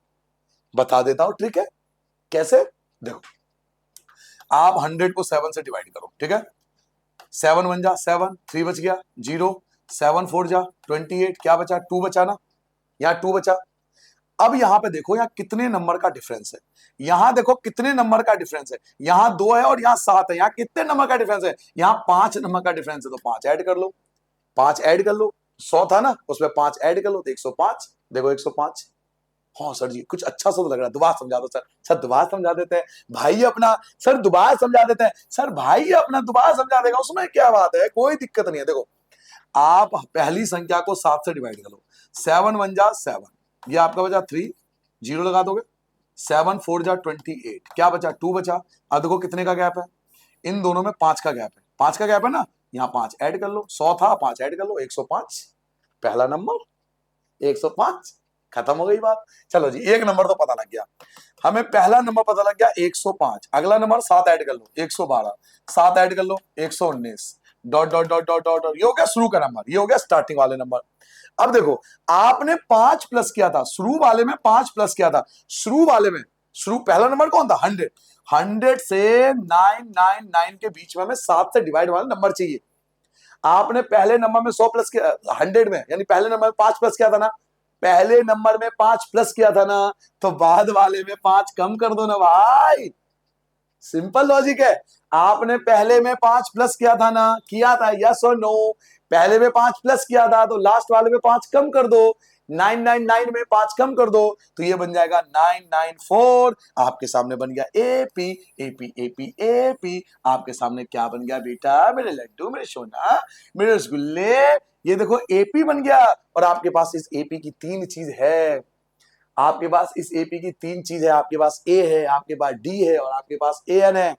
बता देता हूं, ट्रिक है। कैसे, देखो आप 100 को 7 से डिवाइड करो, ठीक है, 7 1 जा 7, 3 बच गया 0, 7 4 जा 28, क्या बचा 2 बचा ना, यहाँ 2 बचा। अब यहां पे देखो यहाँ कितने नंबर का डिफरेंस है, यहां देखो कितने नंबर का डिफरेंस है, यहां 2 है और यहां 7 है, यहाँ कितने नंबर का डिफरेंस है, यहां 5 नंबर का डिफरेंस है। तो 5 ऐड कर लो, 5 ऐड कर लो, 100 था ना उसमें 5 ऐड कर लो तो 105, देखो 105। हाँ सर जी कुछ अच्छा सा तो लग रहा है, दोबारा समझा दो सर, सर दोबारा समझा देते हैं भाई अपना, सर दोबारा समझा देते हैं, सर भाई अपना दोबारा समझा देगा, उसमें क्या बात है, कोई दिक्कत नहीं है। देखो आप पहली संख्या को 7 से डिवाइड कर लो, 7 1 जा 7, ये आपका बचा 3, 0 लगा दोगे, 7 4 जा 28, क्या बचा 2 बचा। अब देखो कितने का गैप है, इन दोनों में 5 का गैप है, 5 का गैप है ना, यहाँ 5 ऐड कर लो, 100 था 5 ऐड कर लो 105, पहला नंबर 105, खत्म हो गई बात। चलो जी एक नंबर तो पता लग गया, हमें पहला नंबर पता लग गया 105, अगला नंबर 7 ऐड कर लो 112, 7 ऐड कर लो 119, dot dot dot dot dot, ये हो गया शुरू का नंबर, ये हो गया स्टार्टिंग वाले नंबर। अब देखो आपने 5 प्लस किया था शुरू वाले में, 5 प्लस किया था शुरू वाले में, शुरू पहला नंबर कौन था? 100। 100 से 999 के बीच में हमें 7 से डिवाइड वाला नंबर चाहिए। आपने पहले नंबर में 100 प्लस किया, 100 में, यानी पहले नंबर में 5 प्लस किया था ना, पहले नंबर में 5 प्लस किया था ना, तो बाद वाले में 5 कम कर दो ना भाई। सिंपल लॉजिक है। आपने पहले में 5 प्लस किया था ना, किया था, यस और नो? पहले में 5 प्लस किया था तो लास्ट वाले में 5 कम कर दो, 999 में 5 कम कर दो, तो ये बन जाएगा 994। आपके सामने बन गया एपी। एपी एपी एपी आपके सामने क्या बन गया बेटा? मेरे लड्डू, मेरे सोना, मेरे रसगुल्ले, ये देखो एपी बन गया। और आपके पास इस एपी की 3 चीज है। आपके पास इस एपी की 3 चीज है। आपके पास ए है, आपके पास डी है, और आपके पास ए एन है।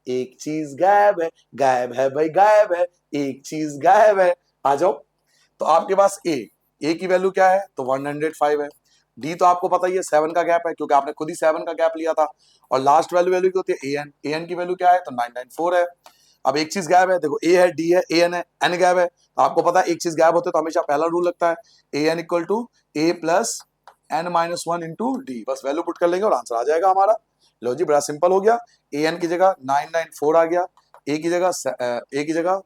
एक चीज गायब है, गायब है भाई, गायब है, एक चीज गायब है। आ जाओ। तो आपके पास ए की वैल्यू क्या है? तो 105 है। डी तो आपको पता ही है, 7 का गैप है, क्योंकि आपने खुद ही 7 का गैप लिया था। और लास्ट वैल्यू वैल्यू क्या होती है? ए एन की वैल्यू क्या है? तो 994 है। अब एक चीज गायब है, देखो ए है, डी है, ए एन है, एन गायब है। तो आपको पता है एक चीज गायब होते तो हमेशा पहला रूल लगता है, A N equal to A plus N minus one into D. बस वैल्यू पुट कर लेंगे और आंसर आ जाएगा हमारा। लो जी, बड़ा सिंपल हो गया। ए एन की जगह 994 आ गया, ए की जगह 105, ए की जगह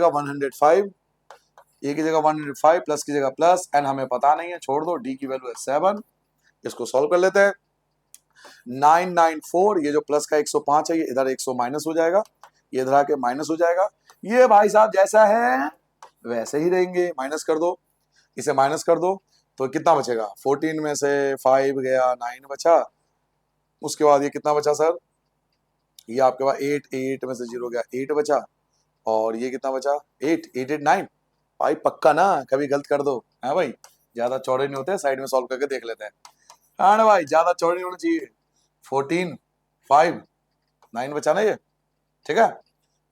105, ए की जगह 105, प्लस की जगह प्लस, एन हमें पता नहीं है, छोड़ दो। डी की वैल्यू है 7। इसको सॉल्व कर लेते हैं। 994, ये जो प्लस का 105 है, ये इधर 100 माइनस हो जाएगा, ये इधर आके माइनस हो जाएगा। ये भाई साहब जैसा है वैसे ही रहेंगे। माइनस कर दो, इसे माइनस कर दो, तो कितना बचेगा? 14 में से 5 गया, 9 बचा। उसके बाद ये कितना बचा सर? ये आपके पास 8 में से 0 गया, 8 बचा। और ये कितना बचा? 8 भाई पक्का ना, कभी गलत कर दो है भाई? ज्यादा चौड़े नहीं होते, साइड में सॉल्व करके देख लेते हैं। हाँ ना भाई, ज्यादा चौड़े नहीं होना चाहिए। 14, 5, 9 बचा ना ये, ठीक है?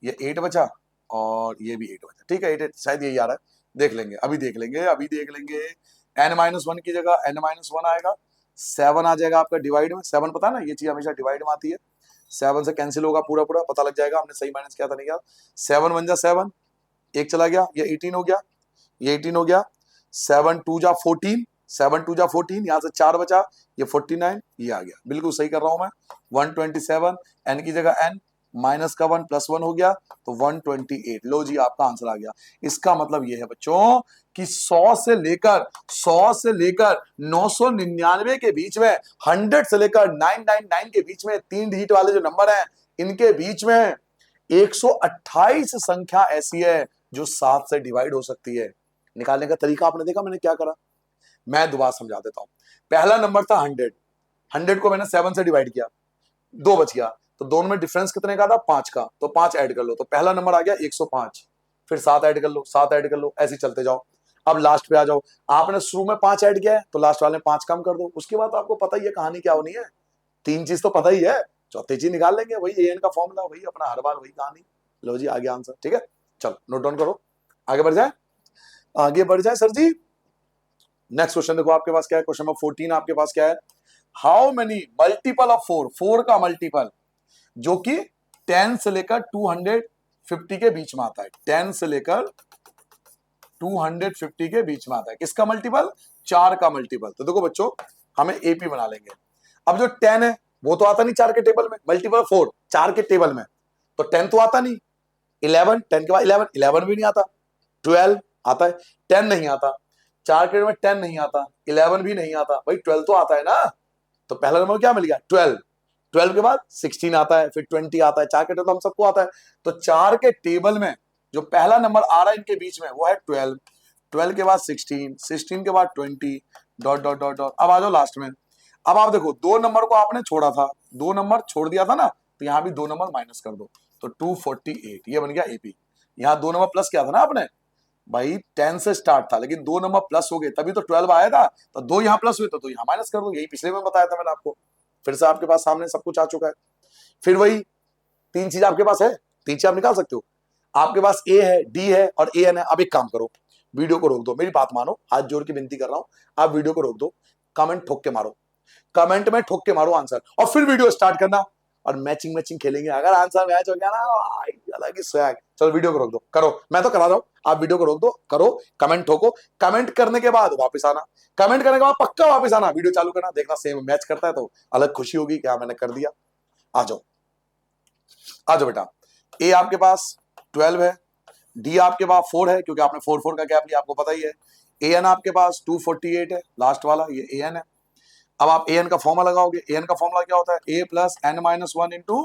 ये 8 बचा और ये भी 8 बचा, ठीक है? 8 शायद यही आ रहा है, देख लेंगे, अभी देख लेंगे, अभी देख लेंगे। n-1 की जगह n-1 आएगा, 7 आ जाएगा आपका डिवाइड में। 7 पता है ना, ये चीज हमेशा डिवाइड में आती है। 7 से कैंसिल होगा पूरा पूरा, पता लग जाएगा हमने सही माइनस किया था नहीं किया। 7 1 जा 7, एक चला गया, ये 18 हो गया, ये 18 हो गया। 7 2 जा 14, 7 2 जा 14, यहाँ से 4 बचा, ये 49, ये आ गया। बिल्कुल सही कर रहा हूं मैं। 127, n की जगह n, माइनस का 1 प्लस 1 हो गया, तो 128। लो जी, आपका आंसर आ गया। इसका मतलब ये है बच्चों कि 100 से लेकर 999 के बीच में, 100 से लेकर 999 के बीच में, 3 डिजिट वाले जो नंबर हैं, इनके बीच में 128 संख्या ऐसी है जो 7 से डिवाइड हो सकती है। निकालने का तरीका आपने देखा मैंने क्या करा? मैं दोबारा समझा देता हूं। पहला नंबर था 100, 100 को मैंने 7 से डिवाइड किया, 2 बच गया, तो दोनों में डिफरेंस कितने का था? 5 का, तो 5 ऐड कर लो, तो पहला नंबर आ गया 105। फिर 7 ऐड कर लो, 7 ऐड कर लो, ऐसे चलते जाओ। अब लास्ट पे आ जाओ, आपने शुरू में 5 ऐड किया है, तो लास्ट वाले में 5 कम कर दो। उसके बाद आपको पता ही है कहानी क्या होनी है। 3 चीज तो पता ही है, चौथी चीज निकाल लेंगे, वही एन का फॉर्मूला, वही अपना हर बार वही कहानी। लो जी, आ गया आंसर, ठीक है? चलो नोट डाउन करो, आगे बढ़ जाए, आगे बढ़ जाए सर जी। नेक्स्ट क्वेश्चन देखो आपके पास क्या है, क्वेश्चन नंबर 14 आपके पास क्या है? हाउ मेनी मल्टीपल ऑफ 4, 4 का मल्टीपल जो कि 10 से लेकर 250 के बीच में आता है, 10 से लेकर 250 के बीच में आता है, किसका मल्टीपल? 4 का मल्टीपल। तो देखो बच्चों, हमें एपी बना लेंगे। अब जो 10 है वो तो आता नहीं 4 के टेबल में, मल्टीपल 4 4 के टेबल में, तो 10 तो आता नहीं। 11, 10 के बाद 11, 11 भी नहीं आता। 12 आता है, 10 नहीं आता। 4 के में 10 नहीं आता, 11 भी नहीं आता, भाई 12 तो आता है ना। तो पहला नंबर क्या मिल गया? 12। 12 के बाद 16 आता है, फिर 20 आता है। 4 के टेबल तो हम सबको आता है, तो 4 के टेबल में जो पहला नंबर आ रहा है इनके बीच में वो है 12। 12 के बाद 16, 16 के बाद 20, डॉट डॉट डॉट डॉट। अब आ जाओ लास्ट में। अब आप देखो, 2 नंबर को आपने छोड़ा था, 2 नंबर छोड़ दिया था ना, तो यहां भी 2 नंबर माइनस कर दो, तो 248, ये बन गया एपी। यहां 2 नंबर प्लस किया था ना आपने, भाई 10 से स्टार्ट था, लेकिन 2 नंबर प्लस हो गए तभी तो 12 आया था, तो 2 यहां प्लस हुए तो 2 यहां माइनस कर दो। यही पिछले में बताया था मैंने आपको। फिर से आपके पास सामने सब कुछ आ चुका है। फिर वही 3 चीज आपके पास है, 3 चीज आप निकाल सकते हो। आपके पास ए है, डी है और ए एन है। अब एक काम करो, वीडियो को रोक दो, मेरी बात मानो, हाथ जोड़ के विनती कर रहा हूं, आप वीडियो को रोक दो, कमेंट ठोक के मारो, कमेंट में ठोक के मारो आंसर, और फिर वीडियो स्टार्ट करना और मैचिंग खेलेंगे। अगर आंसर मैच हो गया ना, अलग ही स्वैग। चलो वीडियो को रोक दो, करो, मैं तो करा रहा हूं, आप वीडियो को रोक दो, करो कमेंट ठोको, कमेंट करने के बाद वापस आना, कमेंट करने के बाद पक्का वापस आना, वीडियो चालू करना, देखना सेम मैच करता है तो अलग खुशी होगी क्या मैंने कर दिया। आ जाओ आ जाओ बेटा। ए आपके पास 12 है, डी आपके पास 4 है क्योंकि आपने 4 4 का गैप लिया, आपको पता ही है। ए एन आपके पास 248 है, लास्ट वाला ये ए एन है। अब आप ए एन का फॉर्मूला लगाओगे, ए एन का फॉर्मूला क्या होता है, A plus N minus one into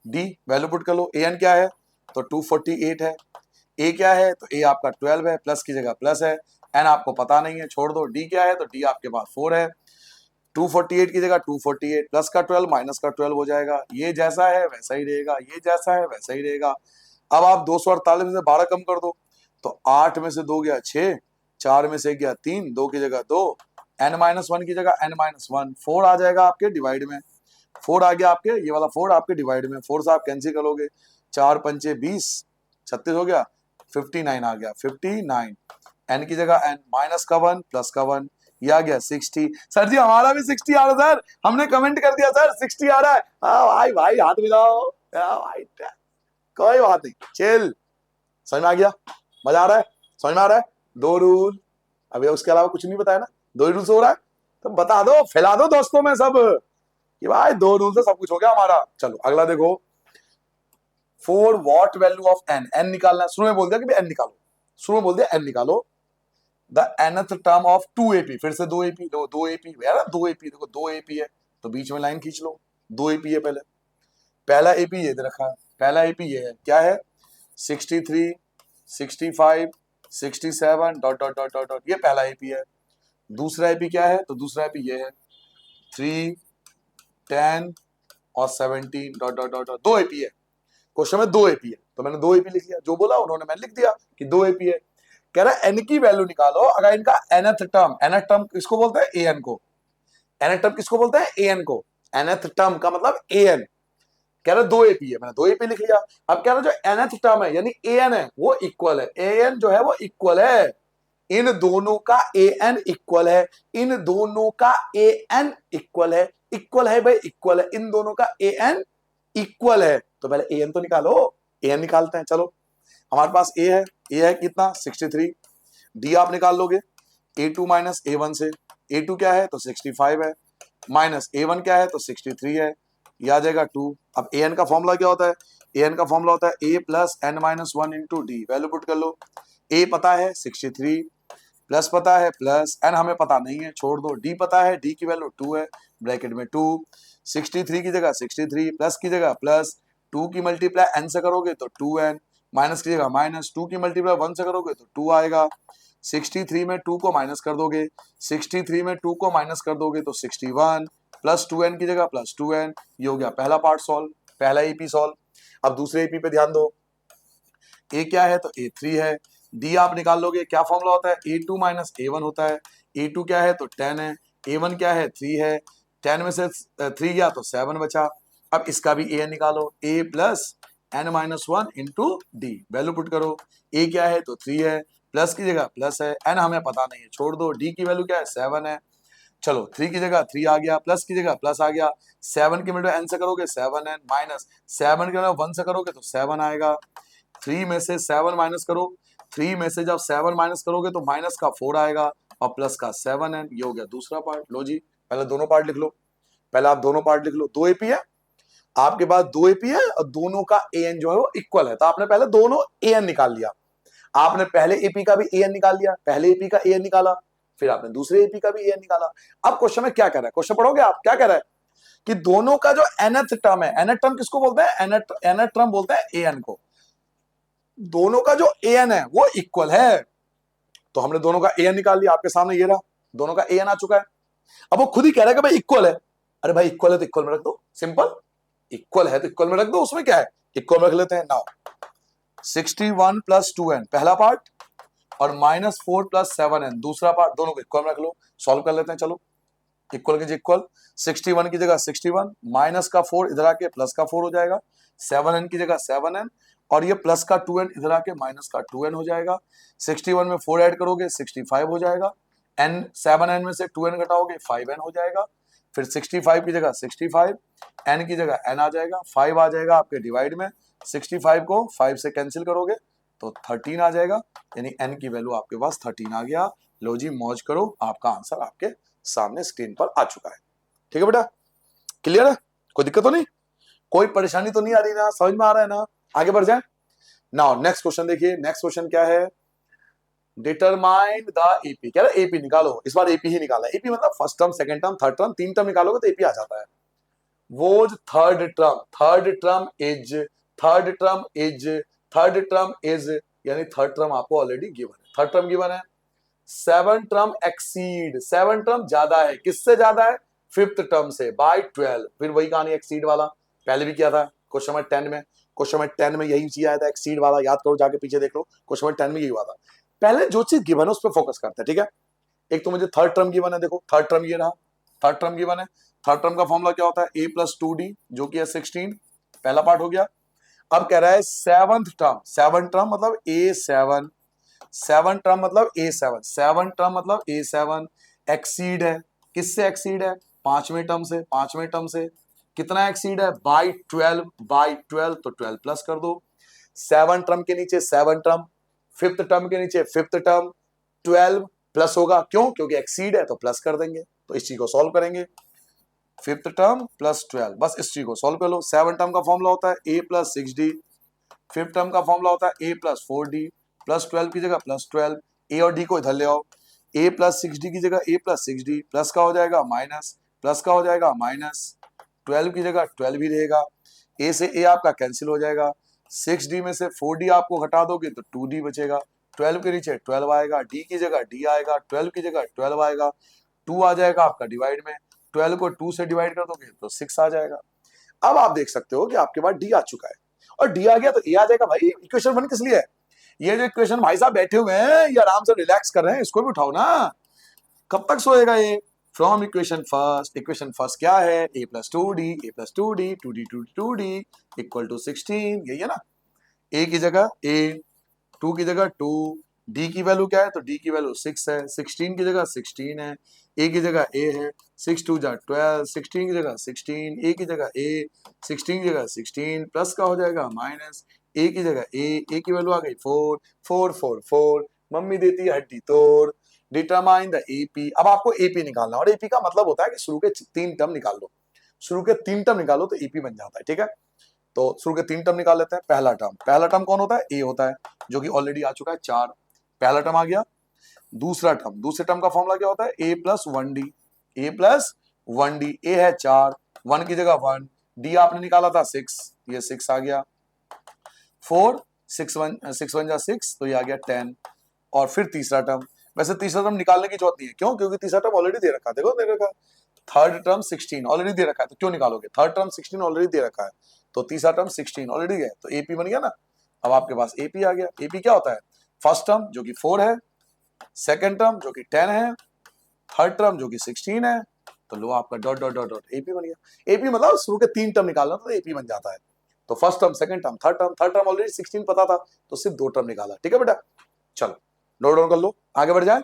D, value put कर लो। ए एन क्या है तो 248 है, ए क्या है तो ए आपका 12 है, प्लस की जगह प्लस है, एन आपको पता नहीं है छोड़ दो, डी क्या है तो डी आपके पास 4 है, 248 की जगह 248 प्लस का 12 माइनस का 12 हो जाएगा, ये जैसा है वैसा ही रहेगा, ये जैसा है वैसा ही रहेगा। अब आप 248 में से 12 कम कर दो तो 8 में से 2 गया 6, 4 में से गया 3, 2 की जगह 2, n माइनस वन की जगह n माइनस वन, 4 आ जाएगा आपके डिवाइड में, 4 आ गया आपके, ये वाला 4 आपके डिवाइड में, 4 से आप कैंसिल करोगे, 4 पंचे 20, 36 हो गया, 59 आ गया, 59, n की जगह n, माइनस का 1 प्लस का 1, ये आ गया 60। सर जी हमारा भी 60 आ रहा है सर, हमने कमेंट कर दिया सर 60 आ रहा है। हाँ भाई भाई हाथ मिलाओ, भाई कोई बात नहीं, चिल। समझ में आ गया, मजा आ रहा है, समझ में आ रहा है। दो रूल, अभी उसके अलावा कुछ नहीं बताया ना, दो ही रूल से हो रहा है तो बता दो, फैला दो दोस्तों में सब कि भाई 2 रूल से सब कुछ हो गया हमारा। चलो अगला देखो, for what value of n, n निकालना है, शुरू में बोल दिया कि एन निकालो, शुरू में बोल दिया एन निकालो, the nth term of 2ap, फिर से 2ap, 2ap यार 2ap, देखो 2ap है तो बीच में लाइन खींच लो, 2ap है पहले, पहला ap ये दे रखा है, पहला ap ये है, क्या है 63, 65, 67 डॉट डॉट डॉट डॉट, ये पहला ap है। दूसरा ap क्या है तो दूसरा ap ये है 3, 10 और 17 dot dot dot dot, 2 ap है, क्वेश्चन में 2 ap है तो मैंने 2 ap लिख लिया, जो बोला उन्होंने मैंने लिख दिया कि 2 ap है। कह रहा है एन की वैल्यू निकालो अगर इनका nth टर्म, nth टर्म किसको बोलते हैं an को, nth टर्म किसको बोलते हैं an को, nth टर्म का मतलब an, कह रहा है 2 ap है, मैंने 2 ap लिख लिया। अब कह रहा है जो nth टर्म है यानी an है वो इक्वल है, an जो है वो इक्वल है, इन दोनों का an इक्वल है, इन दोनों का an इक्वल है, इक्वल है भाई इक्वल है, इन दोनों का an इक्वल है, तो पहले an तो निकालो, an निकालते हैं। चलो हमारे पास a है, a है कितना 63, d आप निकाल लोगे a2 माइनस a1 से, a2 क्या है तो 65 है, माइनस a1 क्या है तो 63 है, ये आ जाएगा 2। अब an का फॉर्मूला क्या होता है, an का फॉर्मूला होता है a plus N minus one into D, value put कर लो, a पता है 63, प्लस पता है प्लस, एन हमें पता नहीं है छोड़ दो, डी पता है, डी की वैल्यू 2 है, ब्रैकेट में 2, 63 की जगह 63, प्लस की जगह प्लस, 2 की मल्टीप्लाई एन से करोगे तो 2n, माइनस की जगह माइनस, 2 की मल्टीप्लाई 1 से करोगे तो 2 आएगा, 63 में 2 को माइनस कर दोगे, 63 में 2 को माइनस कर दोगे तो 61, प्लस 2n की जगह प्लस 2n, ये हो गया पहला पार्ट सॉल्व, पहला एपी सॉल्व। अब दूसरे एपी पे ध्यान दो, ए क्या है तो a3 है, डी आप निकाल लोगे, क्या फॉर्मूला होता है a2 माइनस a1 होता है, a2 क्या है तो 10 है, a1 क्या है 3 है, 10 में से 3 गया तो 7 बचा। अब इसका भी a निकालो, a plus N minus one into D, value put करो, a क्या है तो 3 है, प्लस की जगह प्लस है, एन हमें पता नहीं है छोड़ दो, डी की वैल्यू क्या है 7 है, चलो 3 की जगह 3 आ गया, प्लस की जगह प्लस आ गया, 7 की मल्टीप्लाई एन से करोगे 7n, माइनस 7 की 1 से करोगे तो 7 आएगा, 3 में से 7 माइनस करो, 3 में से जब 7 माइनस करोगे तो माइनस का 4 आएगा और प्लस का 7n, ये हो गया दूसरा पार्ट। लो जी पहले दोनों पार्ट लिख लो, पहले आप दोनों पार्ट लिख लो, 2 एपी है आपके पास, 2 एपी है और दोनों का an जो है वो इक्वल है, तो आपने पहले दोनों an निकाल लिया, आपने पहले एपी का भी an निकाल लिया, पहले एपी का an निकाला, फिर आपने दूसरे एपी का भी an निकाला। अब क्वेश्चन में क्या कर रहा है, क्वेश्चन पढ़ोगे आप, क्या कह रहा है कि दोनों का जो nth टर्म है, nth टर्म किसको बोलते हैं, nth टर्म बोलते हैं an को, दोनों का जो an है वो इक्वल है, तो हमने दोनों का an निकाल लिया, आपके सामने ये रहा, दोनों का an आ चुका है। अब वो खुद ही कह रहा है कि भाई इक्वल है, अरे भाई इक्वल है तो इक्वल में रख दो, सिंपल, इक्वल है तो इक्वल में रख दो, उसमें क्या है, इक्वल में रख लेते हैं। नाउ 61 प्लस 2n पहला पार्ट और माइनस 4 प्लस 7n दूसरा पार्ट, दोनों को इक्वल में रख लो, सॉल्व कर लेते हैं। चलो इक्वल कीजिए, इक्वल 61 की जगह 61, माइनस का 4 इधर आके प्लस का 4 हो जाएगा, 7n की जगह 7n और ये प्लस का 2n इधर आके माइनस का 2n हो जाएगा, 61 में 4 ऐड करोगे 65 हो जाएगा, n 7n में से 2n घटाओगे 5n हो जाएगा, फिर 65 की जगह 65, n की जगह n आ जाएगा, 5 आ जाएगा आपके डिवाइड में, 65 को 5 से कैंसिल करोगे तो 13 आ जाएगा, यानी n की वैल्यू आपके पास 13 आ गया। लो जी मौज करो, आपका आंसर आपके सामने स्क्रीन पर आ चुका है। ठीक है बेटा, क्लियर है, कोई दिक्कत तो नहीं, कोई परेशानी तो नहीं आ रही ना, समझ में आ रहा है ना? आगे बढ़ जाए। नाउ नेक्स्ट क्वेश्चन देखिए, नेक्स्ट क्वेश्चन क्या है, डिटरमाइन द एपी, कह रहा एपी निकालो, इस बार एपी ही निकाला। एपी मतलब first term, second term, third term, तीन टर्म निकालोगे तो एपी आ जाता है। वो third term, third term is, third term is, third term is, यानी थर्ड टर्म आपको ऑलरेडी गिवन है, थर्ड टर्म गिवन है। Seven term exceed, seven term ज्यादा है, किससे ज्यादा है? फिफ्थ टर्म से, बाय 12। फिर वही कहानी एक्सीड वाला, पहले भी किया था क्वेश्चन नंबर 10 में, क्वेश्चन नंबर 10 में यही चीज आया था एक्सीड वाला, याद करो जाके पीछे देख लो, क्वेश्चन नंबर 10 में यही हुआ था। पहले जो चीज गिवन है उस पर फोकस करते हैं, ठीक है। एक तो मुझे थर्ड टर्म गिवन है, देखो थर्ड टर्म ये रहा, थर्ड टर्म गिवन है। थर्ड टर्म का फॉर्मूला क्या होता है? a+2d, जो कि है 16, पहला पार्ट हो गया। अब कह रहा है सेवंथ टर्म, सेवन टर्म मतलब a7, सेवन टर्म मतलब a7, सेवन टर्म मतलब a7 एक्सीड है, किससे एक्सीड है? पांचवें टर्म से, पांचवें टर्म से कितना एक्सीड है? बाई 12, बाई 12, तो 12 प्लस कर दो। सेवन टर्म के नीचे सेवन टर्म, फिफ्थ टर्म के नीचे फिफ्थ टर्म, 12 प्लस होगा, क्यों? क्योंकि एक्सीड है तो प्लस कर देंगे। तो इस चीज को सॉल्व करेंगे, फिफ्थ टर्म प्लस 12, बस इस चीज को सॉल्व कर लो। सेवन टर्म का फॉर्मूला होता है a+6d, फिफ्थ टर्म का फॉर्मूला होता है a+4d, प्लस 12 की जगह प्लस 12, ए और डी को इधर ले आओ, a+6d की जगह a+6d, प्लस का हो जाएगा माइनस, प्लस का हो जाएगा माइनस, 12 की जगह 12 ही रहेगा, ए से ए आपका कैंसिल हो जाएगा, 6d में से 4d आपको घटा दोगे तो 2d बचेगा, 12 के नीचे 12 आएगा, d की जगह d आएगा, 12 की जगह 12 आएगा, 2 आ जाएगा आपका डिवाइड में, 12 को 2 से डिवाइड कर दोगे तो 6 आ जाएगा। अब आप देख सकते हो कि आपके पास डी आ चुका है, और डी आ गया तो ए आ जाएगा। भाई इक्वेशन 1 किस लिए है? ये जो इक्वेशन भाई साहब बैठे हुए हैं, ये आराम से रिलैक्स कर रहे हैं, इसको भी उठाओ ना, कब तक सोएगा ये? From equation first, equation first क्या है? a+2d, a+2d, 2d equal to 16, यही है ना। ए की जगह ए, 2 की जगह 2, डी की वैल्यू क्या है? तो डी की वैल्यू 6 है, 16 की जगह 16 है, ए की जगह ए है, 6 2 जा 12, 16 की जगह 16, ए की जगह ए, 16 की जगह 16, प्लस का हो जाएगा माइनस, ए की जगह ए की वैल्यू आ गई 4, 4 4 4, मम्मी देती है हड्डी तोड़। डिटरमाइन द एपी, अब आपको एपी निकालना, और एपी का मतलब होता है कि शुरू के 3 टर्म निकाल लो, शुरू के 3 टर्म निकालो तो एपी बन जाता है, ठीक है। तो शुरू के 3 टर्म निकाल लेते हैं। पहला टर्म, पहला टर्म कौन होता है? ए होता है, जो कि ऑलरेडी आ चुका है 4, पहला टर्म आ गया। दूसरा टर्म, दूसरे टर्म का फॉर्मूला क्या होता है? a+1d, a+1d, ए है 4, 1 की जगह 1, डी आपने निकाला था 6, ये 6 आ गया, 4 6 1 जा 6, तो ये आ गया 10। और फिर तीसरा टर्म, वैसे तीसरा टर्म निकालने की जरूरत नहीं है, क्यों? क्योंकि तीसरा टर्म ऑलरेडी दे रखा है, देखो दे रखा है, थर्ड टर्म 16 ऑलरेडी दे रखा है, तो क्यों निकालोगे? थर्ड टर्म 16 ऑलरेडी दे रखा है, तो तीसरा टर्म 16 ऑलरेडी है, तो एपी बन गया ना। अब आपके पास एपी आ गया। एपी क्या होता है? फर्स्ट टर्म जो कि 4 है, सेकंड टर्म जो कि 10 है, थर्ड टर्म जो कि 16 है, तो लो आपका dot dot dot dot AP बन गया। एपी मतलब शुरू के 3 टर्म निकालना तो एपी बन जाता है। तो first term, second term, third term, third term already 16 पता था, तो सिर्फ 2 टर्म निकाला, ठीक है बेटा। चलो नोट डाउन कर लो, आगे बढ़ जाए।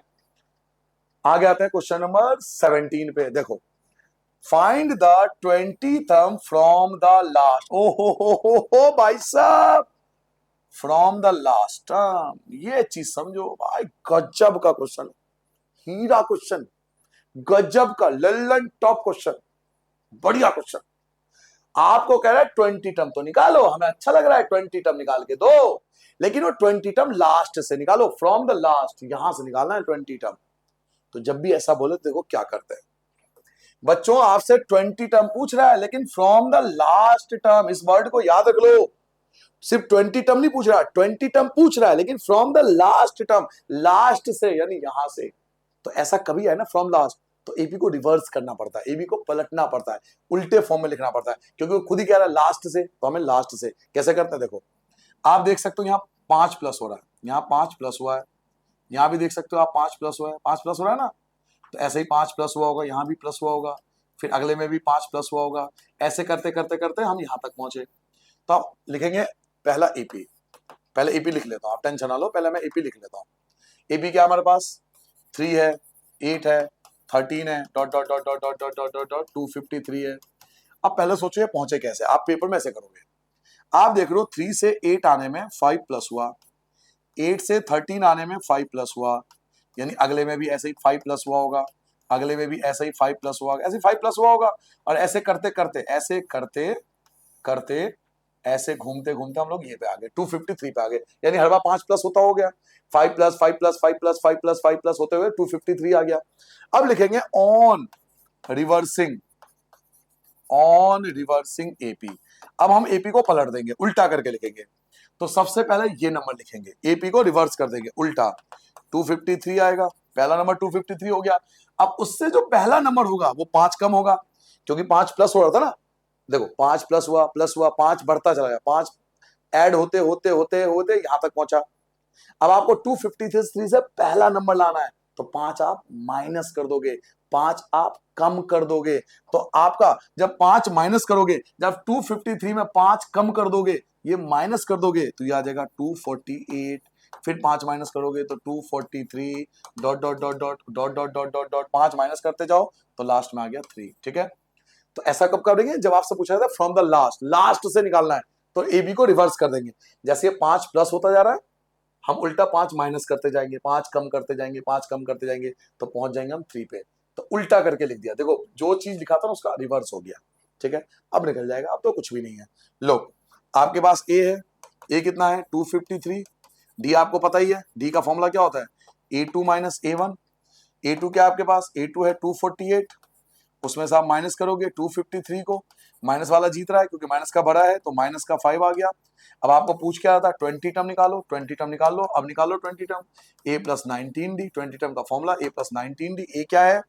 आगे आते हैं क्वेश्चन नंबर 17 पे, देखो, find the 20 term from the last. ओ हो भाई साहब, फ्रॉम द लास्ट टर्म, ये चीज समझो भाई, गजब का क्वेश्चन, हीरा क्वेश्चन, गजब का लल्लन टॉप क्वेश्चन, बढ़िया क्वेश्चन। आपको कह रहा है 20 टर्म तो निकालो, हमें अच्छा लग रहा है 20 टर्म निकाल के दो, लेकिन वो 20 टर्म लास्ट से निकालो, फ्रॉम द लास्ट, यहां से निकालना है 20 टर्म। तो जब भी ऐसा बोले तो देखो क्या करते हैं बच्चों, आपसे 20 टर्म पूछ रहा है, लेकिन फ्रॉम द लास्ट टर्म, इस वर्ड को याद रख लो, सिर्फ 20 टर्म नहीं पूछ रहा, 20 टर्म पूछ रहा है, लेकिन from the last term, last से यानी यहां से। तो ऐसा कभी है ना फ्रॉम लास्ट, तो एपी को रिवर्स करना पड़ता है, एबी को पलटना पड़ता है, उल्टे फॉर्म में लिखना पड़ता है, क्योंकि वो खुद ही कह रहा है लास्ट से, तो हमें लास्ट से कैसे करते हैं। देखो आप देख सकते हो यहाँ 5 प्लस हो रहा है, यहाँ 5 प्लस हुआ है, यहाँ भी देख सकते हो आप 5 प्लस हुआ है, 5 प्लस हो रहा है ना, तो ऐसे ही 5 प्लस हुआ होगा, यहाँ भी प्लस हुआ होगा, फिर अगले में भी 5 प्लस हुआ होगा, ऐसे करते करते करते हम यहाँ तक पहुंचे। तो आप लिखेंगे पहला एपी, पहले एपी लिख लेता हूँ, आप टेंशन ना लो, पहले मैं एपी लिख लेता हूँ। एपी क्या हमारे पास 3 है, 8 है, 13 है, dot dot dot dot dot dot dot dot dot 253 है। अब पहले सोचो ये पहुंचे कैसे, आप पेपर में ऐसे करोगे, आप देख रहे हो 3 से 8 आने में 5 प्लस हुआ, 8 से 13 आने में 5 प्लस हुआ, यानी अगले में भी ऐसे ही 5 प्लस हुआ होगा, अगले में भी ऐसे ही 5 प्लस हुआ, ऐसे 5 प्लस हुआ होगा, और ऐसे करते करते ऐसे करते करते ऐसे घूमते घूमते हम लोग ये पे आ गए, 253 पे आ गए, यानी हर बार 5 प्लस होता हो गया, 5 plus 5 plus 5 plus 5 plus 5 plus होते हुए 253 आ गया। अब लिखेंगे on reversing, on reversing AP. अब हम एपी को पलट देंगे, उल्टा करके लिखेंगे। तो सबसे पहले ये नंबर लिखेंगे, एपी को रिवर्स कर देंगे उल्टा, 253 आएगा, पहला नंबर 253 हो गया। अब उससे जो पहला नंबर होगा वो 5 कम होगा, क्योंकि 5 प्लस हो रहा था ना, देखो 5 प्लस हुआ 5 बढ़ता चला गया, 5 ऐड होते होते होते होते यहां तक पहुंचा। अब आपको 253 से पहला नंबर लाना है, तो 5 आप माइनस कर दोगे, 5 आप कम कर दोगे। तो आपका जब 5 माइनस करोगे, जब 253 में 5 कम कर दोगे, ये माइनस कर दोगे, तो ये आ जाएगा 248, फिर 5 माइनस करोगे तो 243 dot dot dot dot dot dot dot dot dot 5 minus करते जाओ तो लास्ट में आ गया 3। ठीक है, तो ऐसा कब करेंगे, जब आपसे पूछा था फ्रॉम द लास्ट, लास्ट से निकालना है, तो एबी को रिवर्स कर देंगे। जैसे ये 5 प्लस होता जा रहा है, हम उल्टा 5 माइनस करते जाएंगे, 5 कम करते जाएंगे, 5 कम करते जाएंगे, तो पहुंच जाएंगे हम 3 पे। तो उल्टा करके लिख दिया, देखो जो चीज लिखा था ना उसका रिवर्स हो गया। ठीक है, अब निकल जाएगा, अब तो कुछ भी नहीं है। लो, आपके पास ए है, ए कितना है 253, डी आपको पता ही है, डी का फॉर्मूला क्या होता है, A2 माइनस A1। A2 क्या आपके पास, A2 है 248, उसमें से आप माइनस करोगे 253 को, माइनस वाला जीत रहा है क्योंकि माइनस का बड़ा है, तो माइनस का 5 आ गया। अब आपको पूछ क्या था, 20 टर्म निकालो, 20 टर्म निकाल लो, अब निकालो 20 term, a plus 19d, 20 term का फॉर्मूला a प्लस 19d। ए क्या है,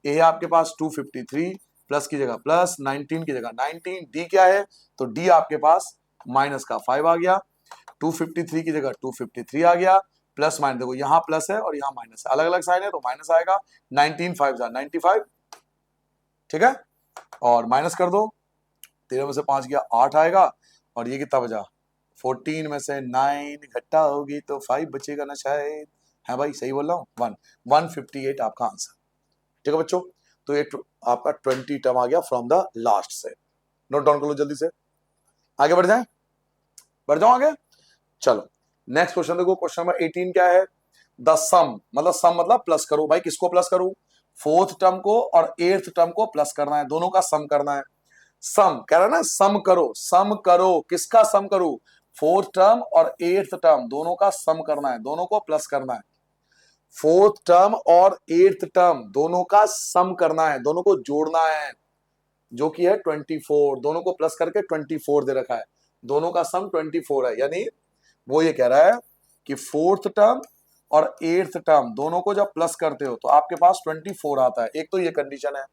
ए है आपके पास 253, प्लस की जगह प्लस, 19 की जगह 19, डी क्या है, तो डी आपके पास माइनस का 5 आ गया, 253 की जगह 253 आ गया, प्लस माइनस, देखो यहाँ प्लस है और यहाँ माइनस है, अलग अलग साइन है तो माइनस आएगा, 19 5 95। ठीक है, और माइनस कर दो, 13 में से 5 गया 8 आएगा, और ये कितना बचा, 14 में से 9 घटा होगी तो 5 बचेगा ना शायद, है भाई सही बोल रहा हूँ, 158 आपका आंसर। ठीक है बच्चों, तो ये आपका 20 टर्म आ गया फ्रॉम द लास्ट से। नोट डाउन कर लो जल्दी से, आगे बढ़ जाए, बढ़ जाओ आगे। चलो नेक्स्ट क्वेश्चन देखो, क्वेश्चन नंबर 18 क्या है, द सम, मतलब सम मतलब प्लस करो, भाई किसको प्लस करूं, फोर्थ टर्म को और एट्थ टर्म को प्लस करना है, दोनों का सम करना है। सम कह रहा है ना, सम करो, सम करो, किसका सम करूं, फोर्थ टर्म और एट्थ टर्म दोनों का सम करना है, दोनों को प्लस करना है। फोर्थ टर्म और एट्थ टर्म दोनों का सम करना है, दोनों को जोड़ना है, जो कि है 24, दोनों को प्लस करके 24 दे रखा है, दोनों का सम 24 है। यानी वो ये कह रहा है कि फोर्थ टर्म और एट्थ टर्म दोनों को जब प्लस करते हो तो आपके पास 24 आता है, एक तो ये कंडीशन है।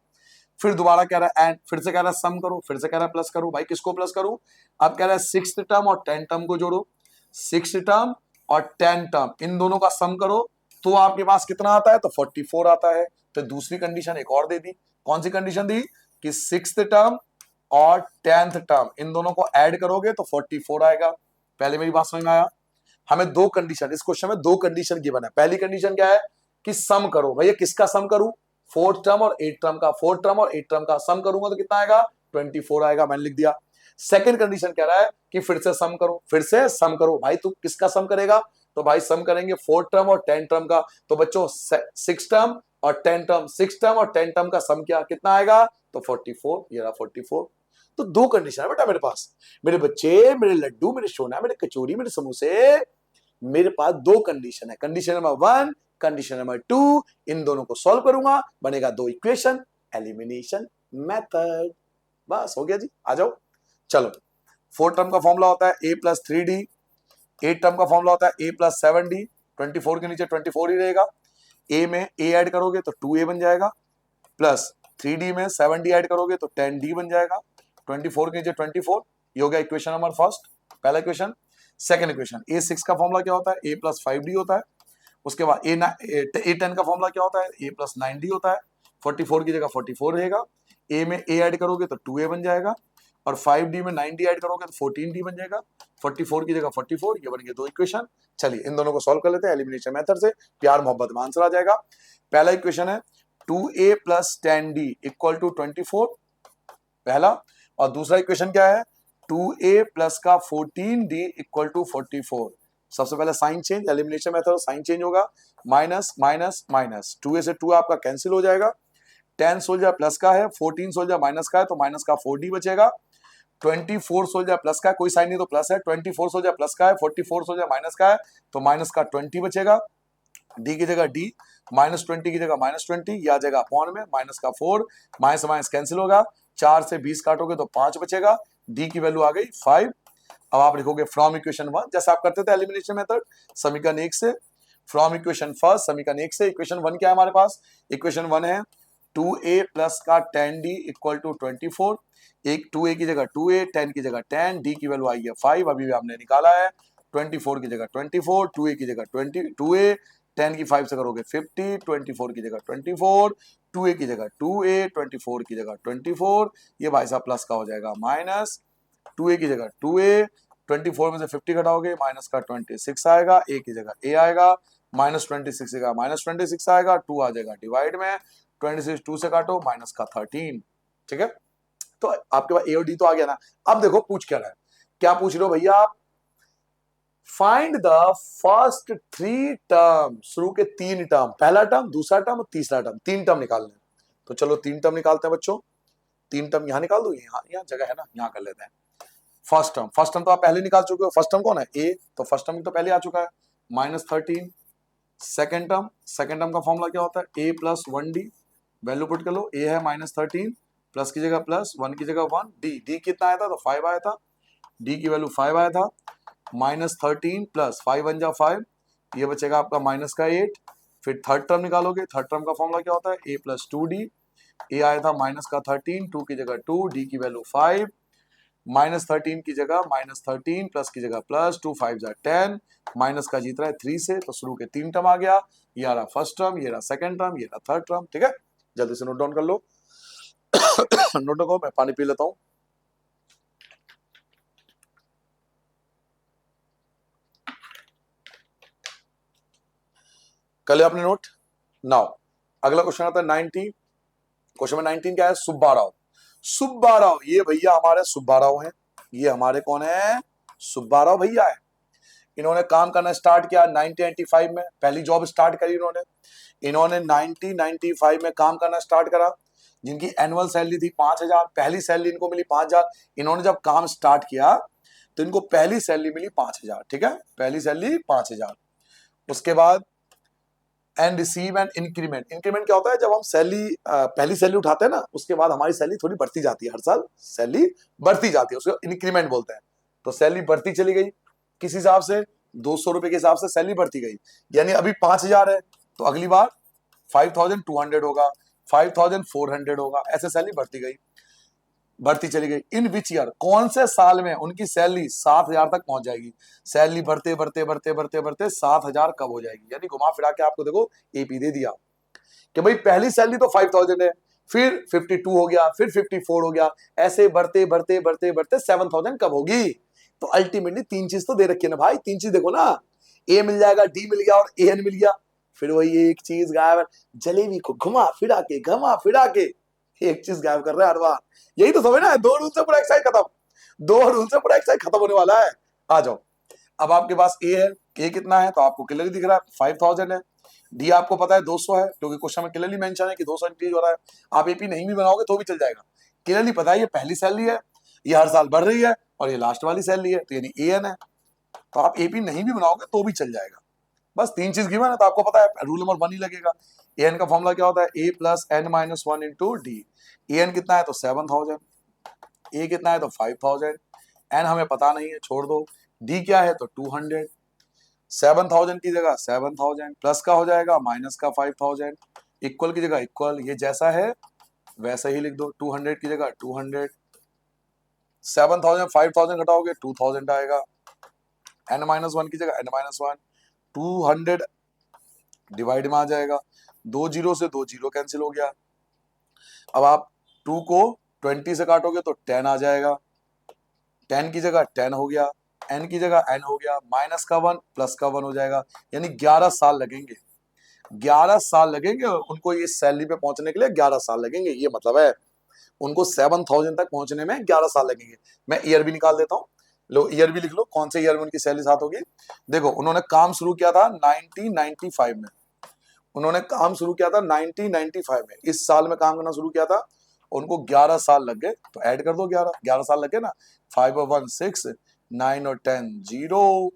फिर दोबारा कह रहा है एंड, फिर से कह रहा है सम करो, फिर से कह रहा है प्लस करो, भाई किसको प्लस करूं, अब कह रहा है सिक्स्थ टर्म और 10 टर्म को जोड़ो, सिक्स्थ टर्म और 10 टर्म इन दोनों का सम करो, तो आपके पास कितना आता है, तो 44 आता है। तो दूसरी कंडीशन एक और दे दी, कौन सी कंडीशन दी, कि सिक्स्थ टर्म और 10th टर्म इन दोनों को ऐड करोगे तो 44 आएगा। पहले मेरी बात समझ में आया, हमें दो कंडीशन, इस क्वेश्चन में दो कंडीशन गिवन है। पहली कंडीशन क्या है कि सम करो, भैया किसका सम करूं, फोर्थ टर्म और एट टर्म का, फोर्थ टर्म और एट टर्म का सम करूंगा तो कितना आएगा, 24 आएगा, मैंने लिख दिया। सेकंड कंडीशन कह रहा है कि फिर से सम करो, फिर से सम करो, भाई तू किसका सम करेगा, तो भाई सम करेंगे फोर्थ टर्म और 10 टर्म का। तो बच्चों 6 टर्म और 10 टर्म, 6 टर्म और 10 टर्म का सम क्या कितना आएगा, तो 44, ये रहा 44। तो दो कंडीशन है बेटा मेरे पास, मेरे बच्चे, मेरे लड्डू, मेरे सोना, मेरे कचौरी, मेरे समोसे, मेरे पास दो कंडीशन है, कंडीशन नंबर 1, कंडीशन नंबर 2, इन दोनों को सॉल्व करूंगा, बनेगा दो इक्वेशन, एलिमिनेशन मेथड, बस हो गया जी। आ जाओ, चलो फोर्थ टर्म का फॉर्मूला होता है a plus 3d, eight term का फॉर्मूला होता है a प्लस 7d, 24 के नीचे 24 ही रहेगा, a में a ऐड करोगे तो 2a बन जाएगा, प्लस 3d में 7d ऐड करोगे तो 10d बन जाएगा, 24 के नीचे 24, ये हो गया इक्वेशन नंबर फर्स्ट, पहला इक्वेशन। सेकंड इक्वेशन, a6 का फॉर्मूला क्या होता है, a प्लस 5d होता है, उसके बाद a10 का फॉर्मूला क्या होता है, a प्लस 9d होता है, 44 की जगह 44 रहेगा, a में a ऐड करोगे तो 2a बन जाएगा, और 5d में 9d ऐड करोगे तो 14d बन जाएगा, 44 की जगह 44, ये बन गए दो इक्वेशन। चलिए इन दोनों को सॉल्व कर लेते हैं एलिमिनेशन मेथड से, प्यार मोहब्बत में आंसर आ जाएगा। पहला इक्वेशन है 2a plus 10d equal to 24, पहला, और दूसरा इक्वेशन क्या है 2a प्लस का 14d इक्वल टू 44, सबसे पहले sign change, elimination method sign change होगा, माइनस माइनस माइनस, 2a से 2 आपका कैंसिल हो जाएगा, 10 सोल्जर प्लस का है, 14 सोल्जर माइनस का है तो माइनस का 4d बचेगा, 24 सोल्जर प्लस का है, कोई साइन नहीं तो प्लस है, 24 सोल्जर प्लस का है, 44 सोल्जर माइनस का है तो माइनस का 20 बचेगा, डी की जगह डी, -20 की जगह -20, यह आ जाएगा अपॉन में माइनस का 4, माइनस माइनस कैंसिल होगा, 4 से 20 काटोगे तो 5 बचेगा, डी की वैल्यू आ गई 5। अब आप लिखोगे फ्रॉम इक्वेशन 1 जैसे आप करते थे एलिमिनेशन मेथड, समीकरण 1 से, फ्रॉम इक्वेशन फर्स्ट समीकरण 1 से, इक्वेशन 1 क्या है हमारे पास, इक्वेशन 1 है 2a प्लस का 10d इक्वल टू 24, एक 2a की जगह 2a, 10 की जगह 10, d की वैल्यू आई है 5, अभी भी हमने निकाला है, 24 की जगह 24, 2a की जगह 20, 2a, 10 की 5 से करोगे 50, 24 की जगह 24, 2a की जगह 2a, 24 की जगह 24, ये भाई साहब प्लस का हो जाएगा माइनस, 2a की जगह 2a, 24 में से 50 घटाओगे माइनस का 26 आएगा, a की जगह a आएगा, -26 का -26 आएगा, 2 आ जाएगा डिवाइड में, 26 2 से काटो माइनस का 13, ठीक है। तो आपके पास ए और डी तो आ गया ना। अब देखो पूछ क्या रहा है, क्या पूछ रहे हो भैया आप, फाइंड द फर्स्ट 3 टर्म, शुरू के 3 टर्म, पहला टर्म, दूसरा टर्म और तीसरा टर्म, 3 टर्म निकालने हैं। तो चलो 3 टर्म निकालते हैं बच्चों, 3 टर्म यहां निकाल दो, यहाँ जगह है ना, यहाँ कर लेते हैं। फर्स्ट टर्म तो आप पहले निकाल चुके हो, फर्स्ट टर्म कौन है ए, तो फर्स्ट टर्म तो पहले आ चुका है -13। सेकेंड टर्म का फॉर्मूला क्या होता है, A plus 1d, value put कर लो, ए है -13, प्लस की जगह प्लस, 1 की जगह 1, डी कितना आया था, तो 5 आया था, डी की वैल्यू 5 आया था, -13 प्लस 5 1 जा 5, ये बचेगा आपका माइनस का 8। फिर थर्ड टर्म निकालोगे, थर्ड टर्म का फॉर्मूला क्या होता है, ए प्लस 2d, ए आया था माइनस का 13, 2 की जगह 2, डी की वैल्यू 5, -13 की जगह -13, प्लस की जगह प्लस, 2 5 जा 10, माइनस का जीत रहा है 3 से, तो शुरू के 3 टर्म आ गया, ये आ रहा फर्स्ट टर्म, ये रहा सेकंड टर्म, ये रहा थर्ड टर्म, ठीक है। जल्दी से नोट डाउन कर लो। नोट डाउन, मैं पानी पी लेता हूं। कर लिया आपने नोट। नाउ अगला क्वेश्चन आता है 19, क्वेश्चन में 19 क्या है, सुब्बाराव, सुब्बाराव, ये भैया हमारे सुब्बाराव हैं, ये हमारे कौन है, सुब्बाराव भैया है। इन्होंने काम करना स्टार्ट किया 1995 में, पहली जॉब स्टार्ट करी इन्होंने 1995 में काम करना स्टार्ट करा, जिनकी एनुअल सैलरी थी 5,000, पहली सैलरी इनको मिली 5,000। इन्होंने जब काम स्टार्ट किया तो इनको पहली सैलरी मिली 5,000, ठीक है, पहली सैलरी 5,000। उसके बाद and receive an increment, increment क्या होता है, जब हम सैलरी पहली सैलरी उठाते हैं ना, उसके बाद हमारी सैलरी थोड़ी बढ़ती जाती है, हर साल सैलरी बढ़ती जाती है, उसको इंक्रीमेंट बोलते हैं। तो सैलरी बढ़ती चली गई, किस हिसाब से, 200 रुपए के हिसाब से सैलरी बढ़ती गई, यानी अभी 5,000 है तो अगली बार 5,200 होगा, 5,400 होगा, ऐसे सैलरी बढ़ती गई, बढ़ती चली गई। इन विच ईयर, कौन से साल में उनकी सैलरी 7,000 तक पहुंच जाएगी, सैलरी बढ़ते बढ़ते बढ़ते बढ़ते बढ़ते 7,000 कब हो जाएगी, यानी घुमा फिरा के आपको देखो एपी दे दिया कि भाई पहली सैलरी तो 5,000 है, फिर 52 हो गया, फिर 54 हो गया, ऐसे बढ़ते बढ़ते बढ़ते बढ़ते 7,000 कब होगी। तो अल्टीमेटली 3 चीज तो दे रखी है ना भाई, 3 चीज देखो ना, ए मिल जाएगा, डी मिल गया और ए एन मिल गया, फिर वही एक चीज गायब, जलेबी को घुमा फिरा के एक चीज गायब कर रहे हैं हर बार, यही तो समझ ना, 2 रूल से पूरा एक्सरसाइज खत्म, 2 रूल से पूरा एक्सरसाइज खत्म होने वाला है। आ जाओ, अब आपके पास ए है, ए कितना है तो आपको क्लियरली दिख रहा है 5,000 है, डी आपको पता है 200 है, क्योंकि क्वेश्चन में क्लियरली मेंशन है कि 200 इंक्रीज हो रहा है, आप एपी नहीं भी बनाओगे तो भी चल जाएगा, क्लियरली पता है ये पहली सैलरी है, ये हर साल बढ़ रही है, और ये लास्ट वाली सैलरी है, तो यानी ए एन है, तो आप एपी नहीं भी बनाओगे तो भी चल जाएगा। बस 3 चीज गिवन है तो आपको पता है रूल नंबर 1 ही लगेगा। ए एन का फॉर्मूला क्या होता है, A plus N minus 1 into D, A N कितना है तो 7,000, ए कितना है तो 5,000, एन हमें पता नहीं है छोड़ दो, डी क्या है तो 200, 7,000 की जगह 7,000, प्लस का हो जाएगा माइनस का 5,000, इक्वल की जगह इक्वल, ये जैसा है वैसा ही लिख दो, 200 की जगह 200, 7,000 5,000 घटाओगे 2,000 आएगा, एन माइनस 1 की जगह एन माइनस 1, 200 डिवाइड में आ जाएगा, 2 जीरो से 2 जीरो कैंसिल हो गया। अब आप 2 को 20 से काटोगे तो 10 आ जाएगा, 10 की जगह 10 हो गया, n की जगह n हो गया, माइनस का 1 प्लस का 1 हो जाएगा, यानी 11 साल लगेंगे, 11 साल लगेंगे उनको ये सैलरी पे पहुंचने के लिए, 11 साल लगेंगे, ये मतलब है उनको 7,000 तक पहुंचने में 11 साल लगेंगे। मैं ईयर भी निकाल देता हूं, लो ईयर भी लिख लो, कौन से ईयर में उनकी सैलरी 7 होगी। देखो उन्होंने काम शुरू किया था 1995 में, उन्होंने काम शुरू किया था 1995 में, इस साल में काम करना शुरू किया था, उनको 11 साल लग गए, तो ऐड कर दो 11, 11 साल लग गए ना, 5 और 1 6, 9 और 10 जीरो,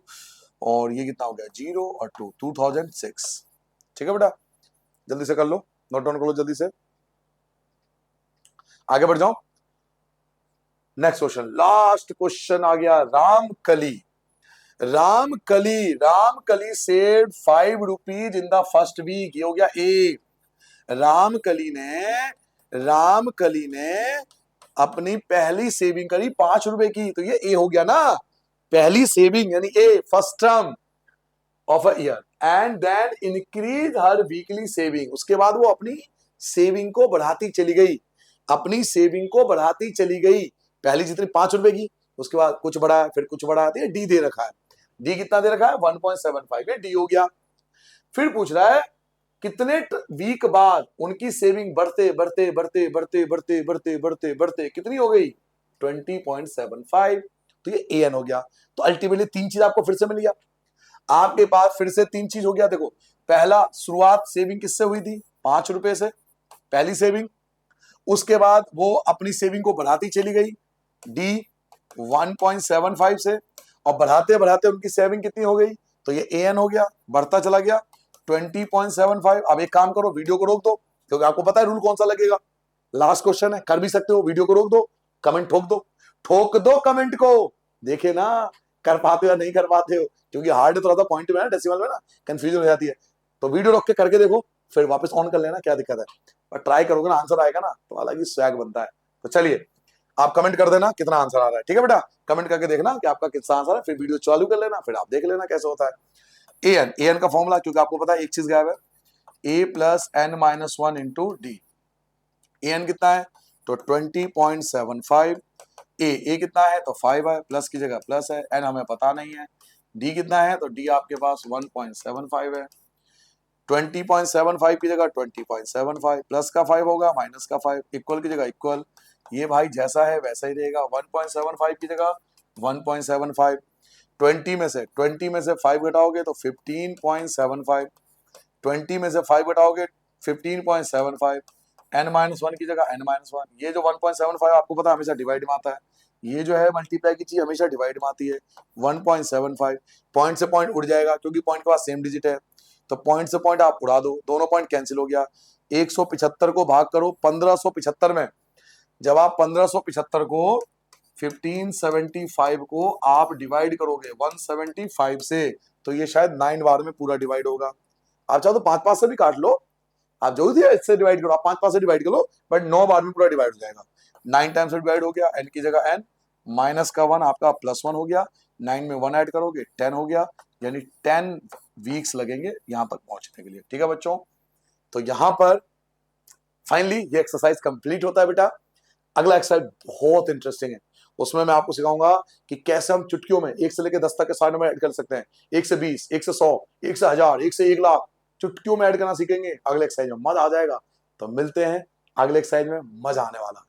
और ये कितना हो गया 0 और 2 2006। ठीक है बेटा, जल्दी से कर लो, नोट डाउन कर लो जल्दी से, आगे बढ़ जाओ। नेक्स्ट क्वेश्चन, लास्ट क्वेश्चन आ गया, Ramkali. Ramkali saved 5 rupees in the first week, ये हो गया ए। रामकली ने अपनी पहली सेविंग करी 5 रुपए की, तो ये ए हो गया ना, पहली सेविंग यानी A, first term of a year, and then increase हर वीकली सेविंग, उसके बाद वो अपनी सेविंग को बढ़ाती चली गई, अपनी सेविंग को बढ़ाती चली गई, पहली जितनी 5 रुपए की, उसके बाद कुछ बढ़ाया, फिर कुछ बढ़ाया, तो डी दे रखा है, डी कितना दे रखा है 1.75, ये डी हो गया। फिर पूछ रहा है कितने वीक बाद उनकी सेविंग बढ़ते बढ़ते बढ़ते बढ़ते बढ़ते बढ़ते बढ़ते बढ़ते कितनी हो गई 20.75, तो ये एन हो गया। तो अल्टीमेटली 3 चीज आपको फिर से मिल गया, आपके पास फिर से 3 चीज हो गया। देखो पहला, शुरुआत सेविंग किससे हुई थी 5 रुपए से, पहली सेविंग, उसके बाद वो अपनी सेविंग को बढ़ाती चली गई डी 1.75 से, और बढ़ाते बढ़ाते उनकी सेविंग कितनी हो गई, तो ये एन हो गया, बढ़ता चला गया 20.75। अब एक काम करो, वीडियो को रोक दो, क्योंकि आपको पता है रूल कौन सा लगेगा, लास्ट क्वेश्चन है, कर भी सकते हो, वीडियो को रोक दो, कमेंट ठोक दो कमेंट को, देखे ना कर पाते हो या नहीं कर पाते हो, क्योंकि हार्ड थोड़ा सा पॉइंट में ना, डेसिमल में ना कंफ्यूजन हो जाती है, तो वीडियो रोक के करके देखो, फिर वापस ऑन कर लेना, क्या दिक्कत है, और ट्राई करोगे ना आंसर आएगा ना, तो अलग ही स्वैग बनता है। तो चलिए आप कमेंट कर देना कितना आंसर आ रहा है, ठीक है बेटा, कमेंट करके देखना कि आपका कितना आंसर है, फिर वीडियो चालू कर लेना, फिर आप देख लेना कैसे होता है। एन का फॉर्मूला, क्योंकि आपको पता है एक चीज गायब है, A plus N minus 1 into D, N कितना है तो 20.75, ए कितना है तो 5 है, प्लस की जगह प्लस है, एन हमें पता नहीं है, डी कितना है तो डी आपके पास 1.75 है, 20.75 की जगह 20.75, प्लस का 5 होगा माइनस का 5, इक्वल की जगह इक्वल, ये भाई जैसा है वैसा ही रहेगा, 1.75 की जगह 1.75, 20 में से 5 घटाओगे तो 15.75, 20 में से 5 घटाओगे 15.75, n माइनस 1 की जगह n माइनस 1, ये जो 1.75 आपको पता है हमेशा डिवाइड में आता है, ये जो है मल्टीप्लाई की चीज हमेशा डिवाइड में आती है, 1.75, पॉइंट से पॉइंट उड़ जाएगा क्योंकि पॉइंट के पास सेम डिजिट है, तो पॉइंट से पॉइंट आप उड़ा दो, दोनों पॉइंट कैंसिल हो गया, 175 को भाग करो 1575 में, जब आप 1575 को 1575 को आप डिवाइड करोगे 175 से, तो ये शायद 9 बार में पूरा डिवाइड होगा, आप चाहो तो 5 से भी काट लो, आप जो दिया इससे डिवाइड करो, आप 5 से डिवाइड करो, बट 9 बार में पूरा डिवाइड हो जाएगा, 9 टाइम्स से डिवाइड हो गया, n की जगह n, माइनस का 1 आपका प्लस 1 हो गया, 9 में 1 ऐड करोगे 10 हो गया, यानी 10 वीक्स लगेंगे यहां तक पहुंचने के लिए, ठीक है बच्चों। तो यहां पर फाइनली ये एक्सरसाइज कंप्लीट होता है बेटा। अगला एक्सरसाइज बहुत इंटरेस्टिंग है, उसमें मैं आपको सिखाऊंगा कि कैसे हम चुटकियों में 1 से लेकर 10 तक के सारे नंबर ऐड कर सकते हैं, 1 से 20, 1 से 100, 1 से 1000, 1 से 1 लाख, चुटकियों में ऐड करना सीखेंगे, अगले एक्सरसाइज में मजा आ जाएगा। तो मिलते हैं अगले एक्सरसाइज में, मजा आने वाला।